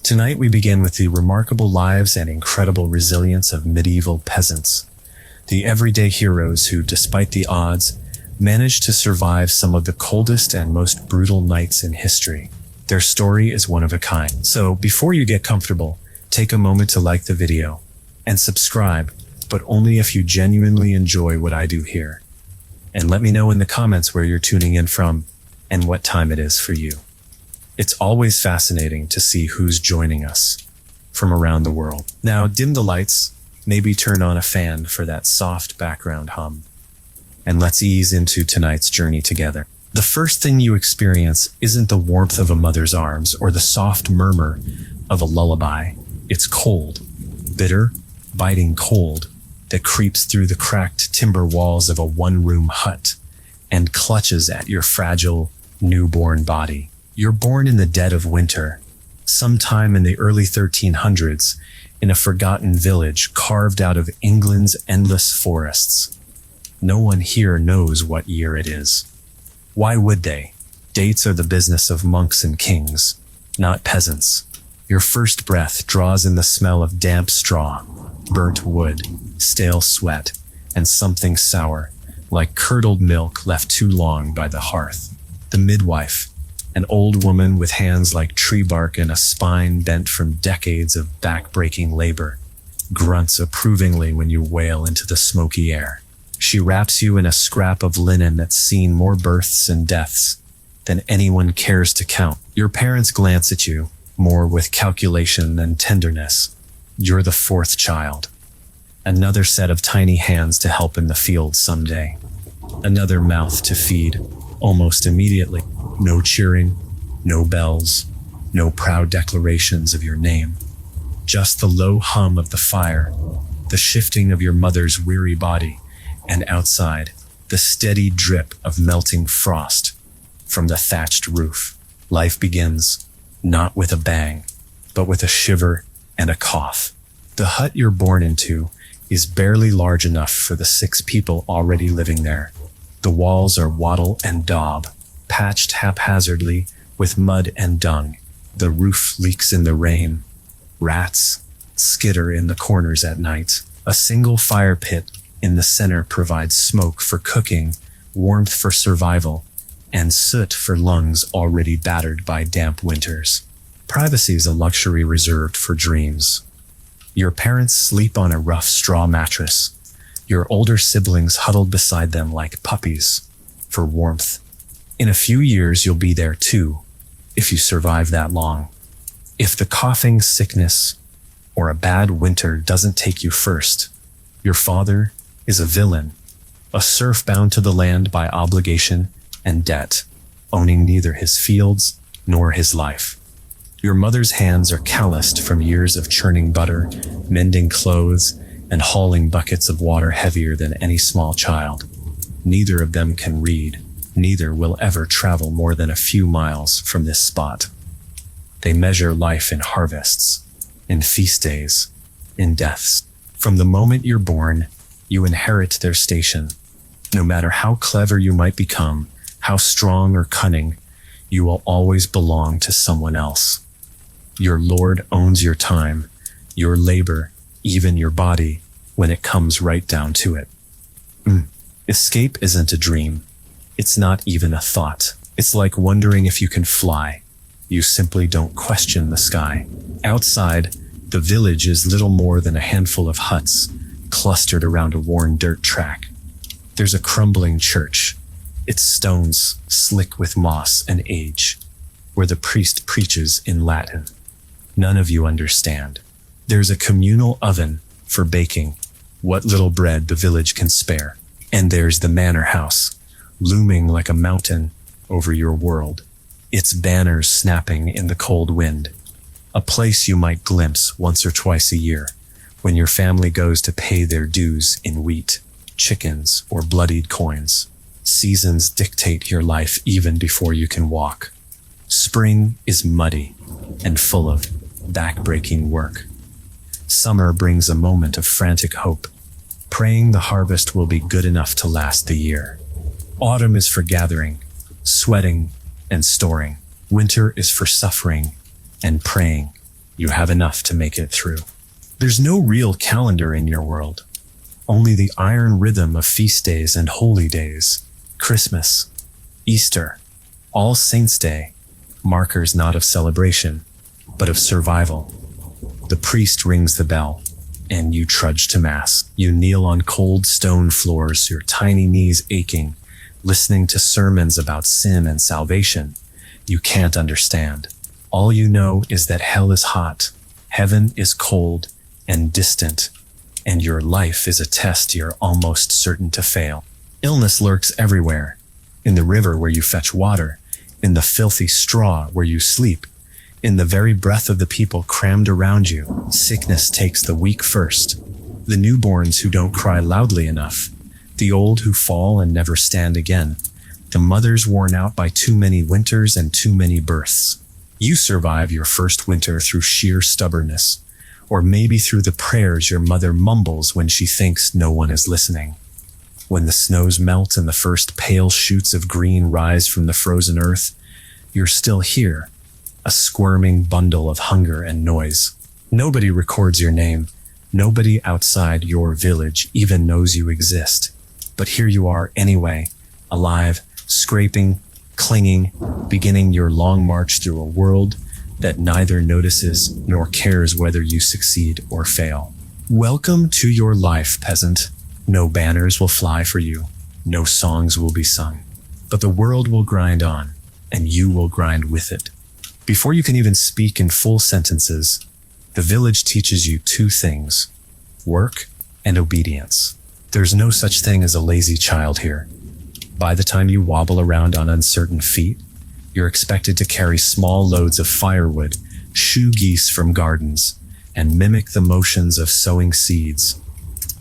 Tonight we begin with the remarkable lives and incredible resilience of medieval peasants, the everyday heroes who, despite the odds, managed to survive some of the coldest and most brutal nights in history. Their story is one of a kind. So before you get comfortable, take a moment to like the video and subscribe, but only if you genuinely enjoy what I do here. And let me know in the comments where you're tuning in from and what time it is for you. It's always fascinating to see who's joining us from around the world. Now, dim the lights, maybe turn on a fan for that soft background hum, and let's ease into tonight's journey together. The first thing you experience isn't the warmth of a mother's arms or the soft murmur of a lullaby. It's cold, bitter, biting cold that creeps through the cracked timber walls of a one-room hut and clutches at your fragile, newborn body. You're born in the dead of winter, sometime in the early 1300s, in a forgotten village carved out of England's endless forests. No one here knows what year it is. Why would they? Dates are the business of monks and kings, not peasants. Your first breath draws in the smell of damp straw, burnt wood, stale sweat, and something sour, like curdled milk left too long by the hearth. The midwife, an old woman with hands like tree bark and a spine bent from decades of back-breaking labor, grunts approvingly when you wail into the smoky air. She wraps you in a scrap of linen that's seen more births and deaths than anyone cares to count. Your parents glance at you, more with calculation than tenderness. You're the fourth child. Another set of tiny hands to help in the field someday. Another mouth to feed, almost immediately. No cheering, no bells, no proud declarations of your name. Just the low hum of the fire, the shifting of your mother's weary body, and outside, the steady drip of melting frost from the thatched roof. Life begins, not with a bang, but with a shiver and a cough. The hut you're born into is barely large enough for the 6 people already living there. The walls are wattle and daub, patched haphazardly with mud and dung. The roof leaks in the rain. Rats skitter in the corners at night. A single fire pit in the center provides smoke for cooking, warmth for survival, and soot for lungs already battered by damp winters. Privacy is a luxury reserved for dreams. Your parents sleep on a rough straw mattress, your older siblings huddled beside them like puppies for warmth. In a few years, you'll be there too, if you survive that long. If the coughing sickness or a bad winter doesn't take you first, your father is a villain, a serf bound to the land by obligation and debt, owning neither his fields nor his life. Your mother's hands are calloused from years of churning butter, mending clothes, and hauling buckets of water heavier than any small child. Neither of them can read. Neither will ever travel more than a few miles from this spot. They measure life in harvests, in feast days, in deaths. From the moment you're born, you inherit their station. No matter how clever you might become, how strong or cunning, you will always belong to someone else. Your lord owns your time, your labor, even your body, when it comes right down to it. Escape isn't a dream. It's not even a thought. It's like wondering if you can fly. You simply don't question the sky. Outside, the village is little more than a handful of huts, clustered around a worn dirt track. There's a crumbling church, its stones slick with moss and age, where the priest preaches in Latin. None of you understand. There's a communal oven for baking what little bread the village can spare. And there's the manor house, looming like a mountain over your world, its banners snapping in the cold wind. A place you might glimpse once or twice a year, when your family goes to pay their dues in wheat, chickens, or bloodied coins. Seasons dictate your life even before you can walk. Spring is muddy and full of back-breaking work. Summer brings a moment of frantic hope, praying the harvest will be good enough to last the year. Autumn is for gathering, sweating, and storing. Winter is for suffering and praying. you have enough to make it through. There's no real calendar in your world, only the iron rhythm of feast days and holy days, Christmas, Easter, All Saints' Day, markers not of celebration, but of survival. The priest rings the bell, and you trudge to Mass. You kneel on cold stone floors, your tiny knees aching, listening to sermons about sin and salvation you can't understand. All you know is that hell is hot, heaven is cold and distant, and your life is a test you're almost certain to fail. Illness lurks everywhere, in the river where you fetch water, in the filthy straw where you sleep, in the very breath of the people crammed around you. Sickness takes the weak first, the newborns who don't cry loudly enough, the old who fall and never stand again, the mothers worn out by too many winters and too many births. You survive your first winter through sheer stubbornness, or maybe through the prayers your mother mumbles when she thinks no one is listening. When the snows melt and the first pale shoots of green rise from the frozen earth, you're still here, a squirming bundle of hunger and noise. Nobody records your name. Nobody outside your village even knows you exist. But here you are anyway, alive, scraping, clinging, beginning your long march through a world that neither notices nor cares whether you succeed or fail. Welcome to your life, peasant. No banners will fly for you. No songs will be sung. But the world will grind on, and you will grind with it. Before you can even speak in full sentences, the village teaches you two things: work and obedience. There's no such thing as a lazy child here. By the time you wobble around on uncertain feet, you're expected to carry small loads of firewood, shoo geese from gardens, and mimic the motions of sowing seeds.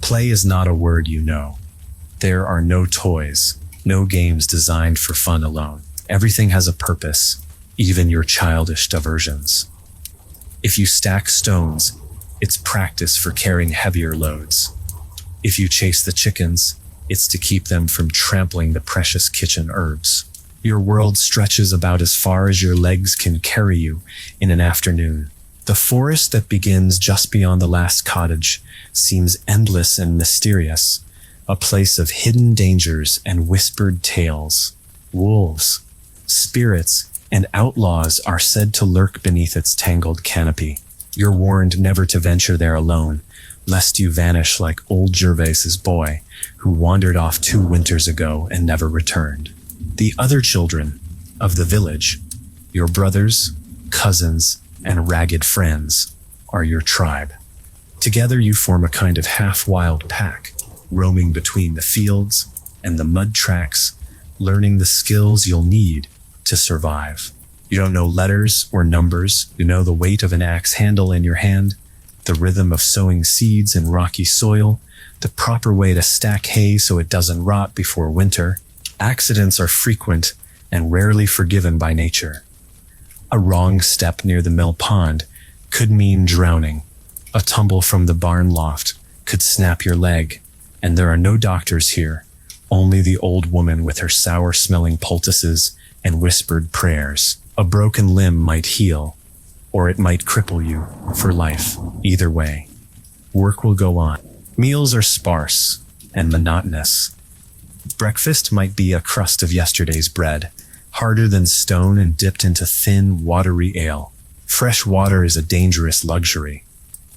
Play is not a word you know. There are no toys, no games designed for fun alone. Everything has a purpose, even your childish diversions. If you stack stones, it's practice for carrying heavier loads. If you chase the chickens, it's to keep them from trampling the precious kitchen herbs. Your world stretches about as far as your legs can carry you in an afternoon. The forest that begins just beyond the last cottage seems endless and mysterious, a place of hidden dangers and whispered tales. Wolves, spirits, and outlaws are said to lurk beneath its tangled canopy. You're warned never to venture there alone, lest you vanish like old Gervais's boy, who wandered off 2 winters ago and never returned. The other children of the village, your brothers, cousins, and ragged friends, are your tribe. Together you form a kind of half-wild pack, roaming between the fields and the mud tracks, learning the skills you'll need to survive. You don't know letters or numbers. You know the weight of an axe handle in your hand, the rhythm of sowing seeds in rocky soil, the proper way to stack hay so it doesn't rot before winter. Accidents are frequent and rarely forgiven by nature. A wrong step near the mill pond could mean drowning. A tumble from the barn loft could snap your leg, and there are no doctors here, only the old woman with her sour-smelling poultices and whispered prayers. A broken limb might heal, or it might cripple you for life. Either way, work will go on. Meals are sparse and monotonous. Breakfast might be a crust of yesterday's bread, harder than stone and dipped into thin, watery ale. Fresh water is a dangerous luxury.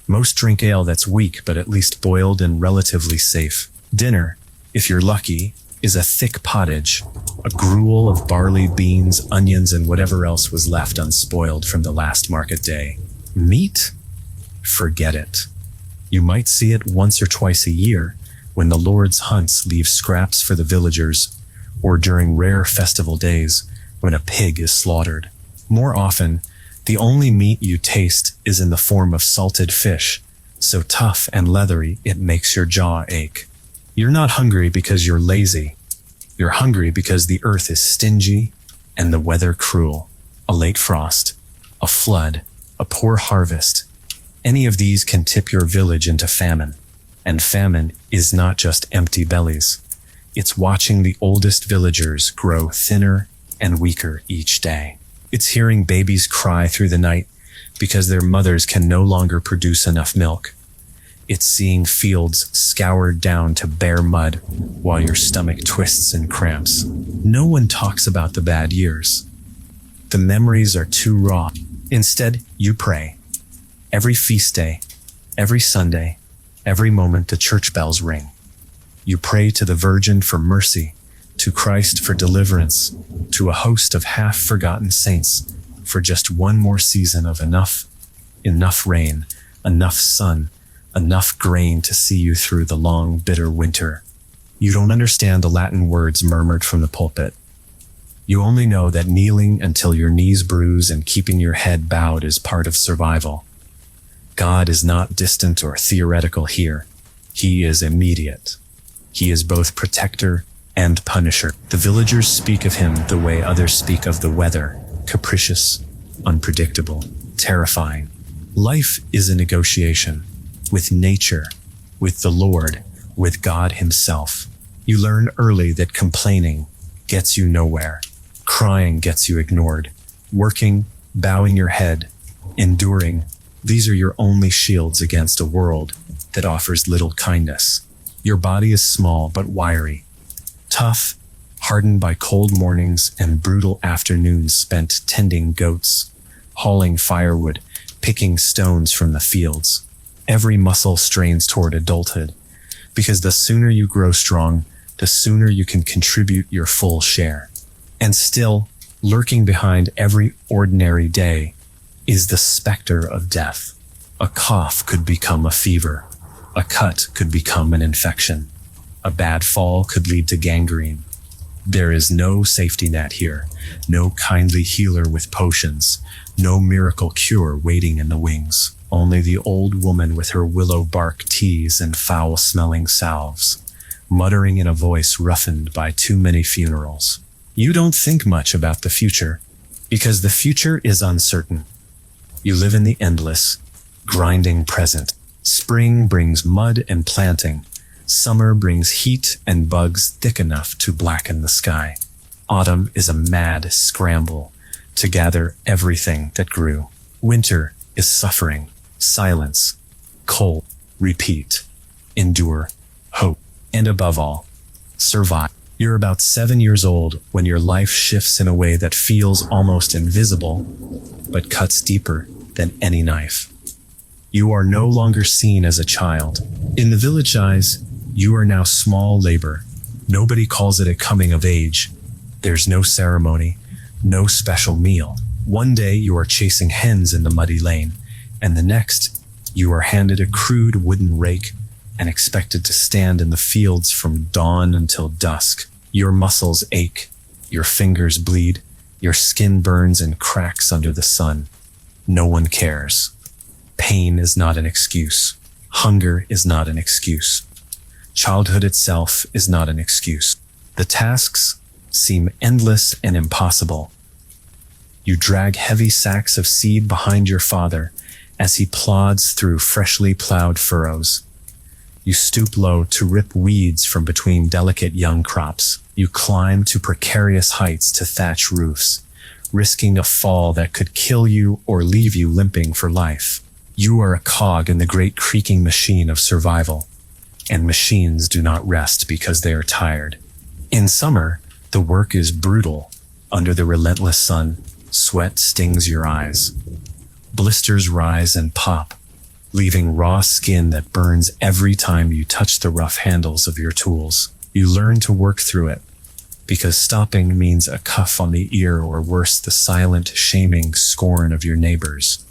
Most drink ale that's weak but at least boiled and relatively safe. Dinner, if you're lucky, is a thick pottage, a gruel of barley, beans, onions, and whatever else was left unspoiled from the last market day. Meat? Forget it. You might see it once or twice a year when the Lord's hunts leave scraps for the villagers, or during rare festival days when a pig is slaughtered. More often, the only meat you taste is in the form of salted fish, so tough and leathery it makes your jaw ache. You're not hungry because you're lazy. You're hungry because the earth is stingy and the weather cruel. A late frost, a flood, a poor harvest. Any of these can tip your village into famine. And famine is not just empty bellies. It's watching the oldest villagers grow thinner and weaker each day. It's hearing babies cry through the night because their mothers can no longer produce enough milk. It's seeing fields scoured down to bare mud while your stomach twists and cramps. No one talks about the bad years. The memories are too raw. Instead, you pray. Every feast day, every Sunday, every moment the church bells ring. You pray to the Virgin for mercy, to Christ for deliverance, to a host of half-forgotten saints for just one more season of enough rain, enough sun, enough grain to see you through the long, bitter winter. You don't understand the Latin words murmured from the pulpit. You only know that kneeling until your knees bruise and keeping your head bowed is part of survival. God is not distant or theoretical here. He is immediate. He is both protector and punisher. The villagers speak of him the way others speak of the weather, capricious, unpredictable, terrifying. Life is a negotiation with nature, with the Lord, with God himself. You learn early that complaining gets you nowhere. Crying gets you ignored. Working, bowing your head, enduring, these are your only shields against a world that offers little kindness. Your body is small but wiry, tough, hardened by cold mornings and brutal afternoons spent tending goats, hauling firewood, picking stones from the fields. Every muscle strains toward adulthood, because the sooner you grow strong, the sooner you can contribute your full share. And still, lurking behind every ordinary day is the specter of death. A cough could become a fever. A cut could become an infection. A bad fall could lead to gangrene. There is no safety net here, no kindly healer with potions, no miracle cure waiting in the wings. Only the old woman with her willow bark teas and foul-smelling salves, muttering in a voice roughened by too many funerals. You don't think much about the future, because the future is uncertain. You live in the endless, grinding present. Spring brings mud and planting. Summer brings heat and bugs thick enough to blacken the sky. Autumn is a mad scramble to gather everything that grew. Winter is suffering, silence, cold, repeat, endure, hope, and above all, survive. You're about 7 years old when your life shifts in a way that feels almost invisible, but cuts deeper than any knife. You are no longer seen as a child. In the village eyes, you are now small labor. Nobody calls it a coming of age. There's no ceremony, no special meal. One day you are chasing hens in the muddy lane, and the next you are handed a crude wooden rake and expected to stand in the fields from dawn until dusk. Your muscles ache, your fingers bleed, your skin burns and cracks under the sun. No one cares. Pain is not an excuse. Hunger is not an excuse. Childhood itself is not an excuse. The tasks seem endless and impossible. You drag heavy sacks of seed behind your father as he plods through freshly plowed furrows. You stoop low to rip weeds from between delicate young crops. You climb to precarious heights to thatch roofs, risking a fall that could kill you or leave you limping for life. You are a cog in the great creaking machine of survival, and machines do not rest because they are tired. In summer, the work is brutal. Under the relentless sun, sweat stings your eyes. Blisters rise and pop, leaving raw skin that burns every time you touch the rough handles of your tools. You learn to work through it, because stopping means a cuff on the ear or worse, the silent, shaming scorn of your neighbors,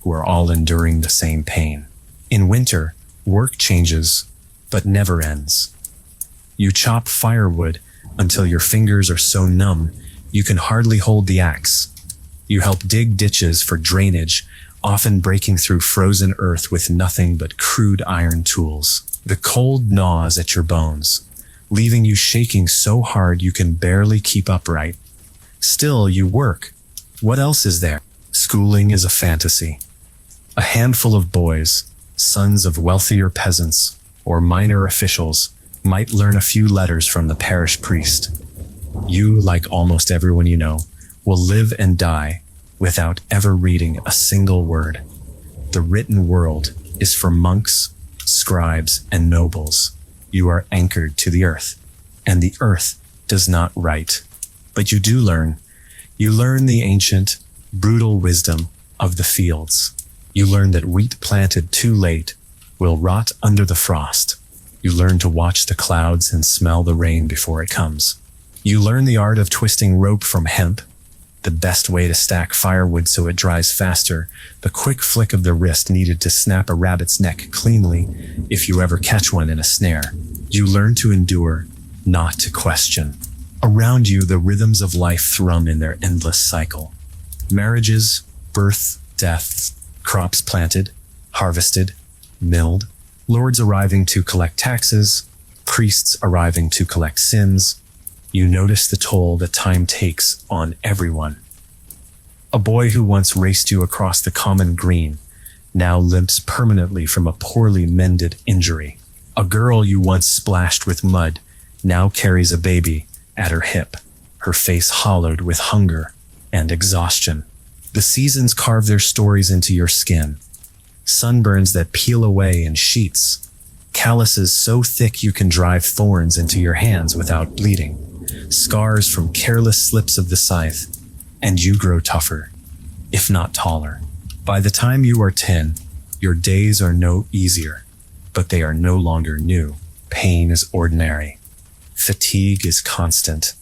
who are all enduring the same pain. In winter, work changes, but never ends. You chop firewood until your fingers are so numb you can hardly hold the axe. You help dig ditches for drainage, often breaking through frozen earth with nothing but crude iron tools. The cold gnaws at your bones, leaving you shaking so hard you can barely keep upright. Still, you work. What else is there? Schooling is a fantasy. A handful of boys, sons of wealthier peasants or minor officials, might learn a few letters from the parish priest. You, like almost everyone you know, will live and die without ever reading a single word. The written world is for monks, scribes, and nobles. You are anchored to the earth, and the earth does not write. But you do learn. You learn the ancient, brutal wisdom of the fields. You learn that wheat planted too late will rot under the frost. You learn to watch the clouds and smell the rain before it comes. You learn the art of twisting rope from hemp, the best way to stack firewood so it dries faster, the quick flick of the wrist needed to snap a rabbit's neck cleanly if you ever catch one in a snare. You learn to endure, not to question. Around you, the rhythms of life thrum in their endless cycle. Marriages, birth, deaths, crops planted, harvested, milled, lords arriving to collect taxes, priests arriving to collect sins. You notice the toll that time takes on everyone. A boy who once raced you across the common green now limps permanently from a poorly mended injury. A girl you once splashed with mud now carries a baby at her hip, her face hollowed with hunger and exhaustion. The seasons carve their stories into your skin. Sunburns that peel away in sheets. Calluses so thick you can drive thorns into your hands without bleeding. Scars from careless slips of the scythe. And you grow tougher, if not taller. By the time you are 10, your days are no easier, but they are no longer new. Pain is ordinary. Fatigue is constant.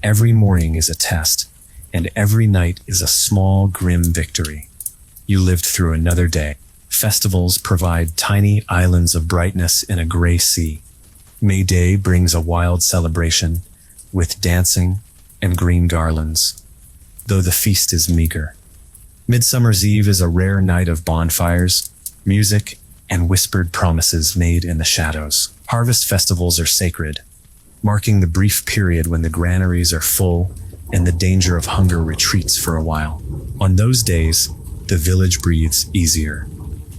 Every morning is a test, and every night is a small, grim victory. You lived through another day. Festivals provide tiny islands of brightness in a gray sea. May Day brings a wild celebration with dancing and green garlands, though the feast is meager. Midsummer's Eve is a rare night of bonfires, music, and whispered promises made in the shadows. Harvest festivals are sacred, marking the brief period when the granaries are full and the danger of hunger retreats for a while. On those days, the village breathes easier.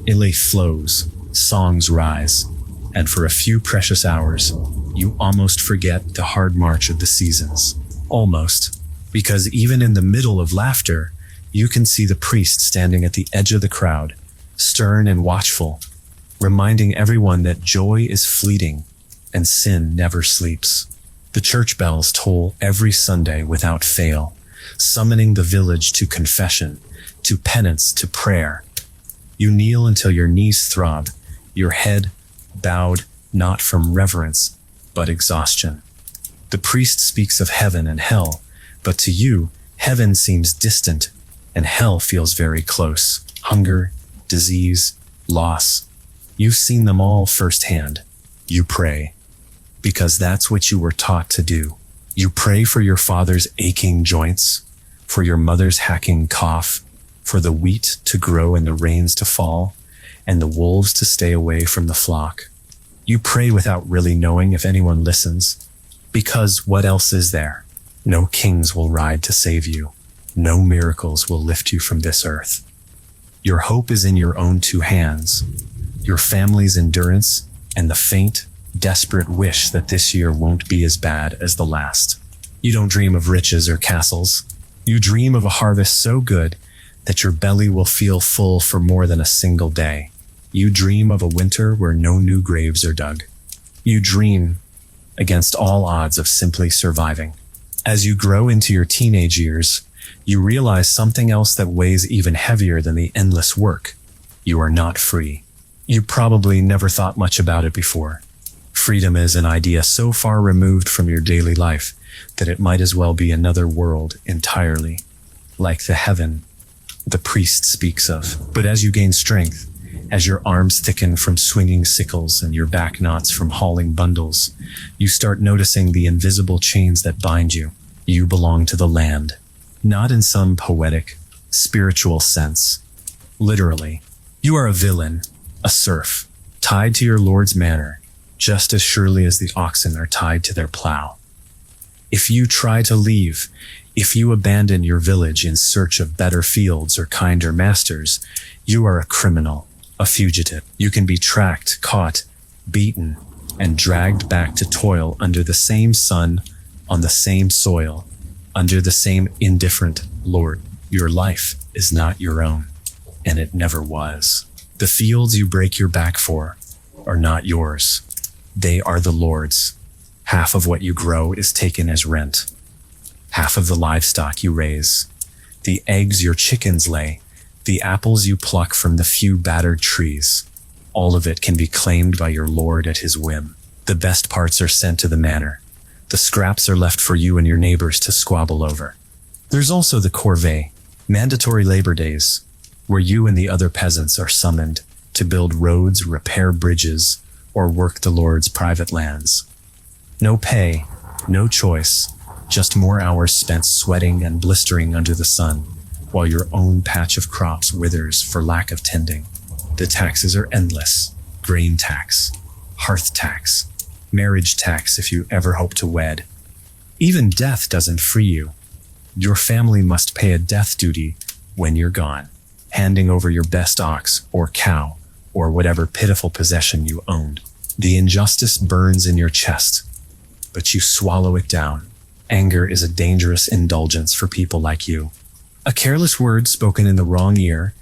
Illy flows, songs rise, and for a few precious hours, you almost forget the hard march of the seasons. Almost, because even in the middle of laughter, you can see the priest standing at the edge of the crowd, stern and watchful, reminding everyone that joy is fleeting and sin never sleeps. The church bells toll every Sunday without fail, summoning the village to confession, to penance, to prayer. You kneel until your knees throb, your head bowed not from reverence, but exhaustion. The priest speaks of heaven and hell, but to you, heaven seems distant and hell feels very close. Hunger, disease, loss. You've seen them all firsthand. You pray, because that's what you were taught to do. You pray for your father's aching joints, for your mother's hacking cough, for the wheat to grow and the rains to fall, and the wolves to stay away from the flock. You pray without really knowing if anyone listens, because what else is there? No kings will ride to save you. No miracles will lift you from this earth. Your hope is in your own two hands, your family's endurance, and the faint, desperate wish that this year won't be as bad as the last. You don't dream of riches or castles. You dream of a harvest so good that your belly will feel full for more than a single day. You dream of a winter where no new graves are dug. You dream against all odds of simply surviving. As you grow into your teenage years, you realize something else that weighs even heavier than the endless work. You are not free. You probably never thought much about it before. Freedom is an idea so far removed from your daily life that it might as well be another world entirely, like the heaven the priest speaks of. But as you gain strength, as your arms thicken from swinging sickles and your back knots from hauling bundles, you start noticing the invisible chains that bind you. You belong to the land, not in some poetic, spiritual sense. Literally, you are a villain, a serf, tied to your lord's manor, just as surely as the oxen are tied to their plow. If you try to leave, if you abandon your village in search of better fields or kinder masters, you are a criminal, a fugitive. You can be tracked, caught, beaten, and dragged back to toil under the same sun, on the same soil, under the same indifferent lord. Your life is not your own, and it never was. The fields you break your back for are not yours. They are the Lord's. Half of what you grow is taken as rent. Half of the livestock you raise, the eggs your chickens lay, the apples you pluck from the few battered trees, all of it can be claimed by your lord at his whim. The best parts are sent to the manor. The scraps are left for you and your neighbors to squabble over. There's also the corvée, mandatory labor days, where you and the other peasants are summoned to build roads, repair bridges, or work the lord's private lands. No pay, no choice, just more hours spent sweating and blistering under the sun, while your own patch of crops withers for lack of tending. The taxes are endless. Grain tax, hearth tax, marriage tax if you ever hope to wed. Even death doesn't free you. Your family must pay a death duty when you're gone, handing over your best ox or cow or whatever pitiful possession you owned. The injustice burns in your chest, but you swallow it down. Anger is a dangerous indulgence for people like you. A careless word spoken in the wrong ear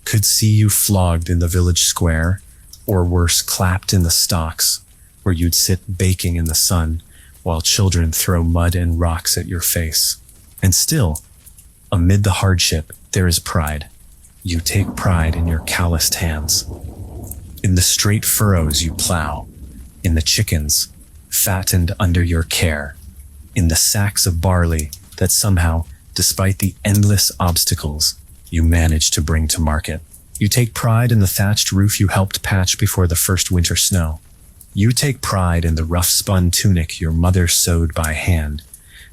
could see you flogged in the village square, or worse, clapped in the stocks, where you'd sit baking in the sun while children throw mud and rocks at your face. And still, amid the hardship, there is pride. You take pride in your calloused hands, in the straight furrows you plow, in the chickens fattened under your care, in the sacks of barley that somehow, despite the endless obstacles, you manage to bring to market. You take pride in the thatched roof you helped patch before the first winter snow. You take pride in the rough-spun tunic your mother sewed by hand,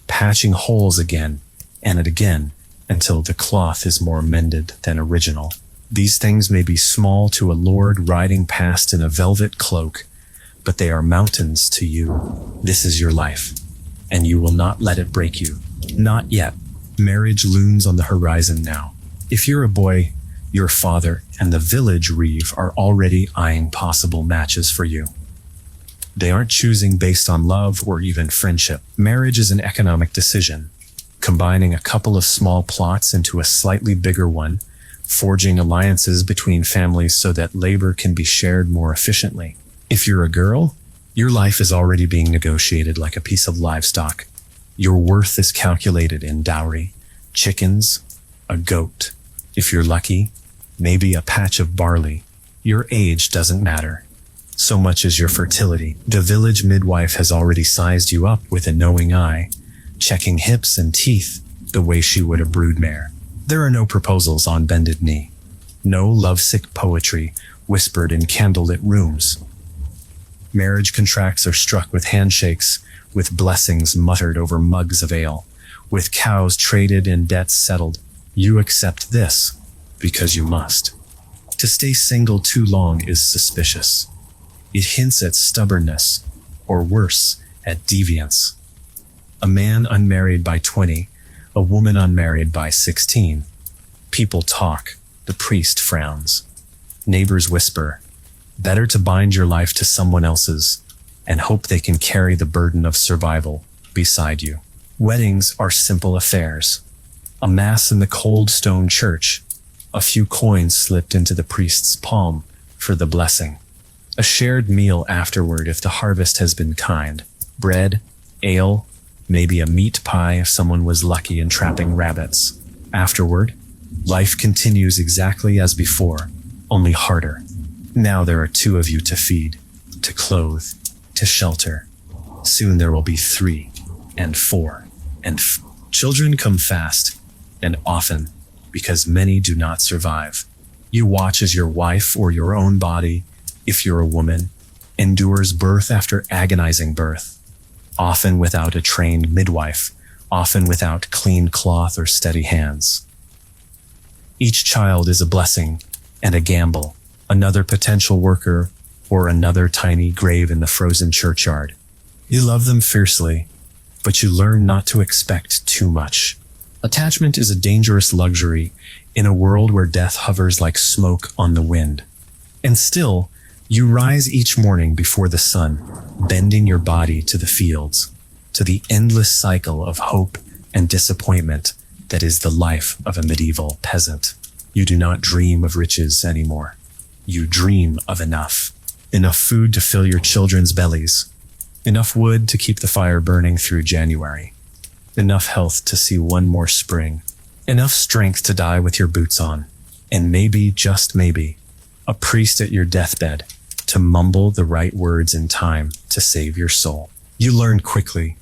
patching holes again and again until the cloth is more mended than original. These things may be small to a lord riding past in a velvet cloak, but they are mountains to you. This is your life, and you will not let it break you. Not yet. Marriage looms on the horizon now. If you're a boy, your father and the village reeve are already eyeing possible matches for you. They aren't choosing based on love or even friendship. Marriage is an economic decision, combining a couple of small plots into a slightly bigger one, forging alliances between families so that labor can be shared more efficiently. If you're a girl, your life is already being negotiated like a piece of livestock. Your worth is calculated in dowry, chickens, a goat. If you're lucky, maybe a patch of barley. Your age doesn't matter so much as your fertility. The village midwife has already sized you up with a knowing eye, checking hips and teeth the way she would a broodmare. There are no proposals on bended knee, no lovesick poetry whispered in candlelit rooms. Marriage contracts are struck with handshakes, with blessings muttered over mugs of ale, with cows traded and debts settled. You accept this because you must. To stay single too long is suspicious. It hints at stubbornness, or worse, at deviance. A man unmarried by 20, a woman unmarried by 16. People talk, the priest frowns. Neighbors whisper, better to bind your life to someone else's and hope they can carry the burden of survival beside you. Weddings are simple affairs. A mass in the cold stone church, a few coins slipped into the priest's palm for the blessing. A shared meal afterward if the harvest has been kind. Bread, ale, maybe a meat pie if someone was lucky in trapping rabbits. Afterward, life continues exactly as before, only harder. Now there are 2 of you to feed, to clothe, to shelter. Soon there will be 3 and 4 and children come fast and often because many do not survive. You watch as your wife or your own body, if you're a woman, endures birth after agonizing birth, often without a trained midwife, often without clean cloth or steady hands. Each child is a blessing and a gamble, another potential worker or another tiny grave in the frozen churchyard. You love them fiercely, but you learn not to expect too much. Attachment is a dangerous luxury in a world where death hovers like smoke on the wind. And still, you rise each morning before the sun, bending your body to the fields, to the endless cycle of hope and disappointment That is the life of a medieval peasant. You do not dream of riches anymore. You dream of enough. Enough food to fill your children's bellies. Enough wood to keep the fire burning through January. Enough health to see one more spring. Enough strength to die with your boots on. And maybe, just maybe, a priest at your deathbed to mumble the right words in time to save your soul. You learn quickly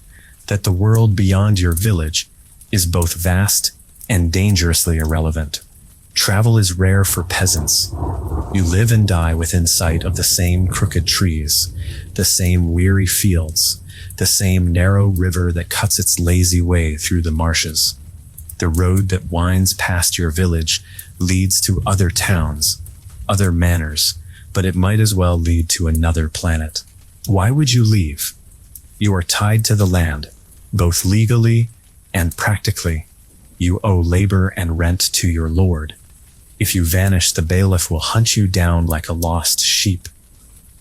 that the world beyond your village is both vast and dangerously irrelevant. Travel is rare for peasants. You live and die within sight of the same crooked trees, the same weary fields, the same narrow river that cuts its lazy way through the marshes. The road that winds past your village leads to other towns, other manors, but it might as well lead to another planet. Why would you leave? You are tied to the land, both legally and practically. You owe labor and rent to your lord. If you vanish, the bailiff will hunt you down like a lost sheep.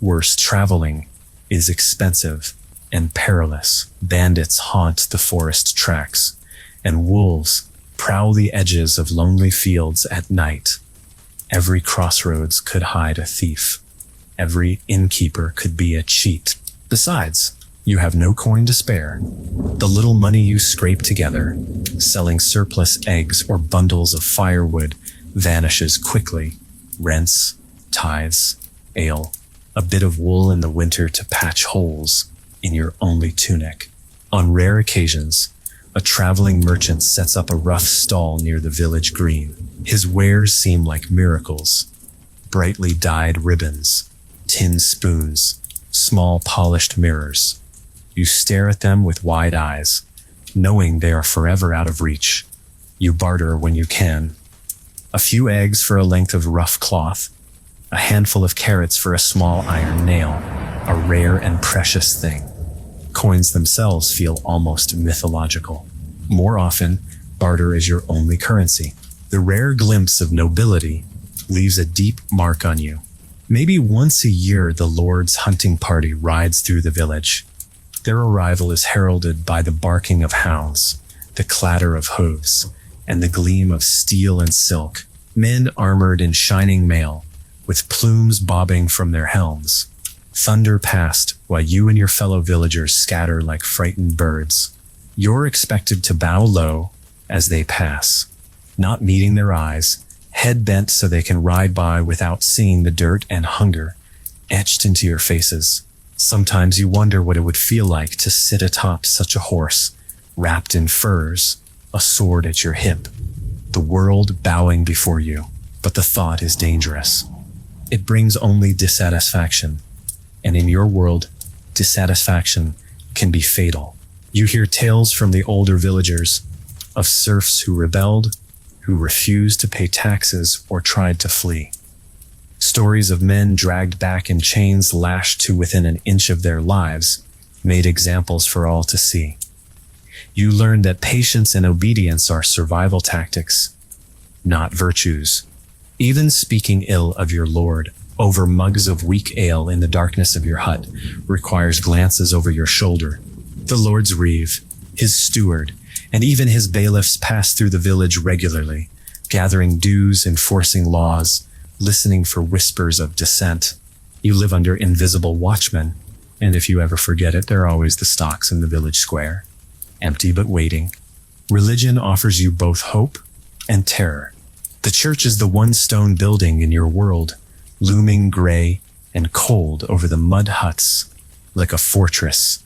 Worse, traveling is expensive and perilous. Bandits haunt the forest tracks, and wolves prowl the edges of lonely fields at night. Every crossroads could hide a thief. Every innkeeper could be a cheat. Besides, you have no coin to spare. The little money you scrape together, selling surplus eggs or bundles of firewood, vanishes quickly. Rents, tithes, ale, a bit of wool in the winter to patch holes in your only tunic. On rare occasions, a traveling merchant sets up a rough stall near the village green. His wares seem like miracles. Brightly dyed ribbons, tin spoons, small polished mirrors. You stare at them with wide eyes, knowing they are forever out of reach. You barter when you can. A few eggs for a length of rough cloth, a handful of carrots for a small iron nail, a rare and precious thing. Coins themselves feel almost mythological. More often, barter is your only currency. The rare glimpse of nobility leaves a deep mark on you. Maybe once a year, the lord's hunting party rides through the village. Their arrival is heralded by the barking of hounds, the clatter of hooves, and the gleam of steel and silk. Men armored in shining mail, with plumes bobbing from their helms. Thunder past while you and your fellow villagers scatter like frightened birds. You're expected to bow low as they pass, not meeting their eyes, head bent so they can ride by without seeing the dirt and hunger etched into your faces. Sometimes you wonder what it would feel like to sit atop such a horse, wrapped in furs, a sword at your hip, the world bowing before you. But the thought is dangerous. It brings only dissatisfaction. And in your world, dissatisfaction can be fatal. You hear tales from the older villagers of serfs who rebelled, who refused to pay taxes or tried to flee. Stories of men dragged back in chains lashed to within an inch of their lives, made examples for all to see. You learn that patience and obedience are survival tactics, not virtues. Even speaking ill of your lord over mugs of weak ale in the darkness of your hut requires glances over your shoulder. The lord's reeve, his steward, and even his bailiffs pass through the village regularly, gathering dues, enforcing laws, listening for whispers of dissent. You live under invisible watchmen, and if you ever forget it, there are always the stocks in the village square, empty but waiting. Religion offers you both hope and terror. The church is the one stone building in your world, looming gray and cold over the mud huts like a fortress.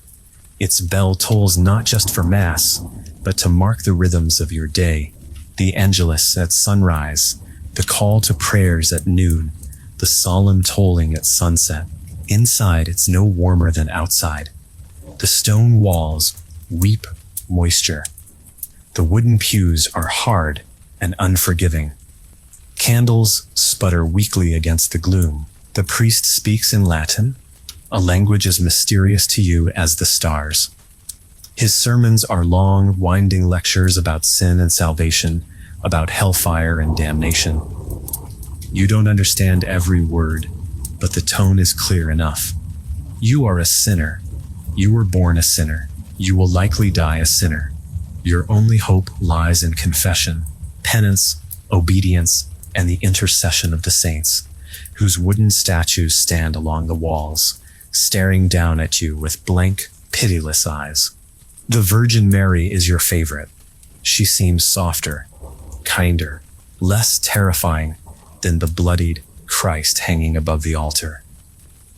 Its bell tolls not just for mass, but to mark the rhythms of your day. The Angelus at sunrise, the call to prayers at noon, the solemn tolling at sunset. Inside, it's no warmer than outside. The stone walls weep moisture. The wooden pews are hard and unforgiving. Candles sputter weakly against the gloom. The priest speaks in Latin, a language as mysterious to you as the stars. His sermons are long, winding lectures about sin and salvation, about hellfire and damnation. You don't understand every word, but the tone is clear enough. You are a sinner. You were born a sinner. You will likely die a sinner. Your only hope lies in confession, penance, obedience, and the intercession of the saints, whose wooden statues stand along the walls, staring down at you with blank, pitiless eyes. The Virgin Mary is your favorite. She seems softer, kinder, less terrifying than the bloodied Christ hanging above the altar.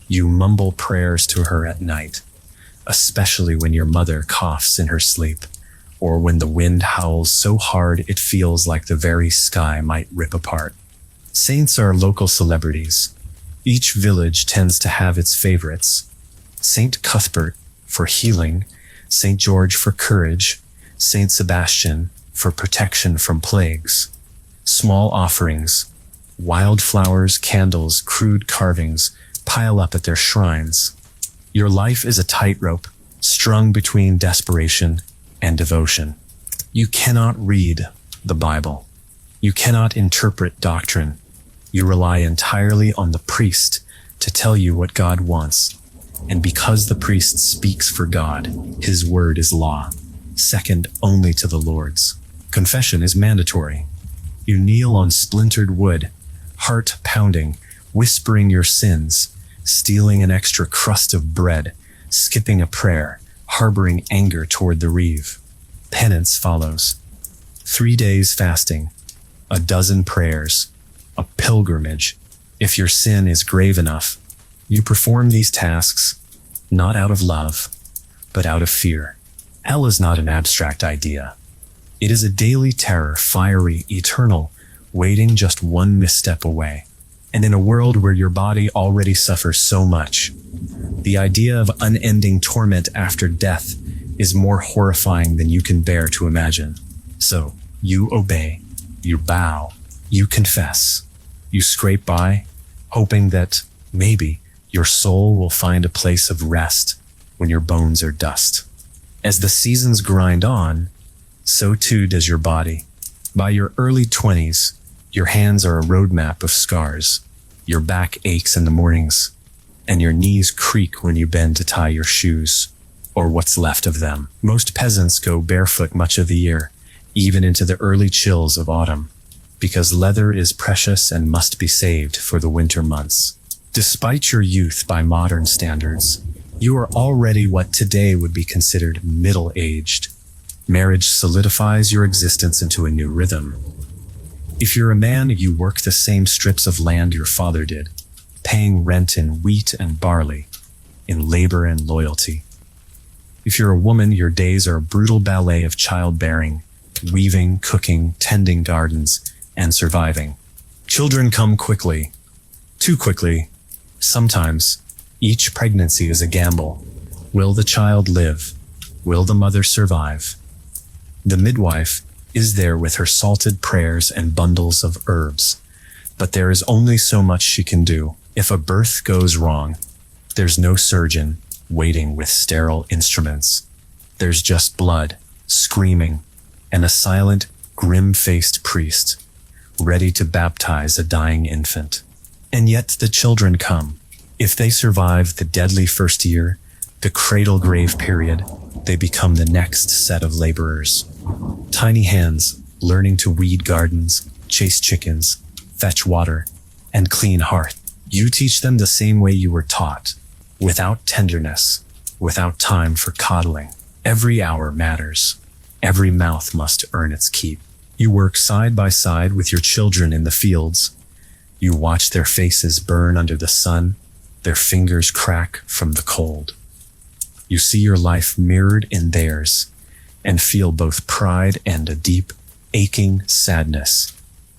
You mumble prayers to her at night, especially when your mother coughs in her sleep, or when the wind howls so hard it feels like the very sky might rip apart. Saints are local celebrities. Each village tends to have its favorites. Saint Cuthbert for healing, Saint George for courage, Saint Sebastian for protection from plagues. Small offerings, wildflowers, candles, crude carvings pile up at their shrines. Your life is a tightrope, strung between desperation and devotion. You cannot read the Bible. You cannot interpret doctrine. You rely entirely on the priest to tell you what God wants. And because the priest speaks for God, his word is law, second only to the Lord's. Confession is mandatory. You kneel on splintered wood, heart pounding, whispering your sins, stealing an extra crust of bread, skipping a prayer, harboring anger toward the reeve. Penance follows. 3 days fasting, a dozen prayers, a pilgrimage. If your sin is grave enough, you perform these tasks not out of love, but out of fear. Hell is not an abstract idea. It is a daily terror, fiery, eternal, waiting just one misstep away. And in a world where your body already suffers so much, the idea of unending torment after death is more horrifying than you can bear to imagine. So, you obey, you bow, you confess, you scrape by, hoping that maybe your soul will find a place of rest when your bones are dust. As the seasons grind on, so too does your body. By your early 20s, your hands are a roadmap of scars. Your back aches in the mornings, and your knees creak when you bend to tie your shoes, or what's left of them. Most peasants go barefoot much of the year, even into the early chills of autumn, because leather is precious and must be saved for the winter months. Despite your youth by modern standards, you are already what today would be considered middle-aged. Marriage solidifies your existence into a new rhythm. If you're a man, you work the same strips of land your father did, paying rent in wheat and barley, in labor and loyalty. If you're a woman, your days are a brutal ballet of childbearing, weaving, cooking, tending gardens, and surviving. Children come quickly, too quickly. Sometimes, each pregnancy is a gamble. Will the child live? Will the mother survive? The midwife is there with her salted prayers and bundles of herbs, but there is only so much she can do. If a birth goes wrong, there's no surgeon waiting with sterile instruments. There's just blood, screaming, and a silent, grim-faced priest, ready to baptize a dying infant. And yet the children come. If they survive the deadly first year, the cradle-grave period, they become the next set of laborers. Tiny hands learning to weed gardens, chase chickens, fetch water, and clean hearth. You teach them the same way you were taught, without tenderness, without time for coddling. Every hour matters. Every mouth must earn its keep. You work side by side with your children in the fields. You watch their faces burn under the sun, their fingers crack from the cold. You see your life mirrored in theirs, and feel both pride and a deep, aching sadness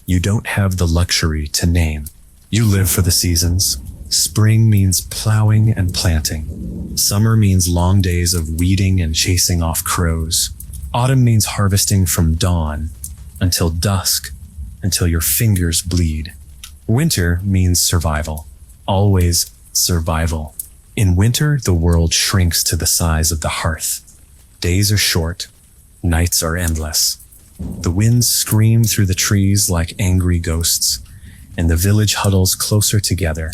you don't have the luxury to name. You live for the seasons. Spring means plowing and planting. Summer means long days of weeding and chasing off crows. Autumn means harvesting from dawn until dusk, until your fingers bleed. Winter means survival. Always survival. In winter, the world shrinks to the size of the hearth. Days are short. Nights are endless. The winds scream through the trees like angry ghosts, and the village huddles closer together,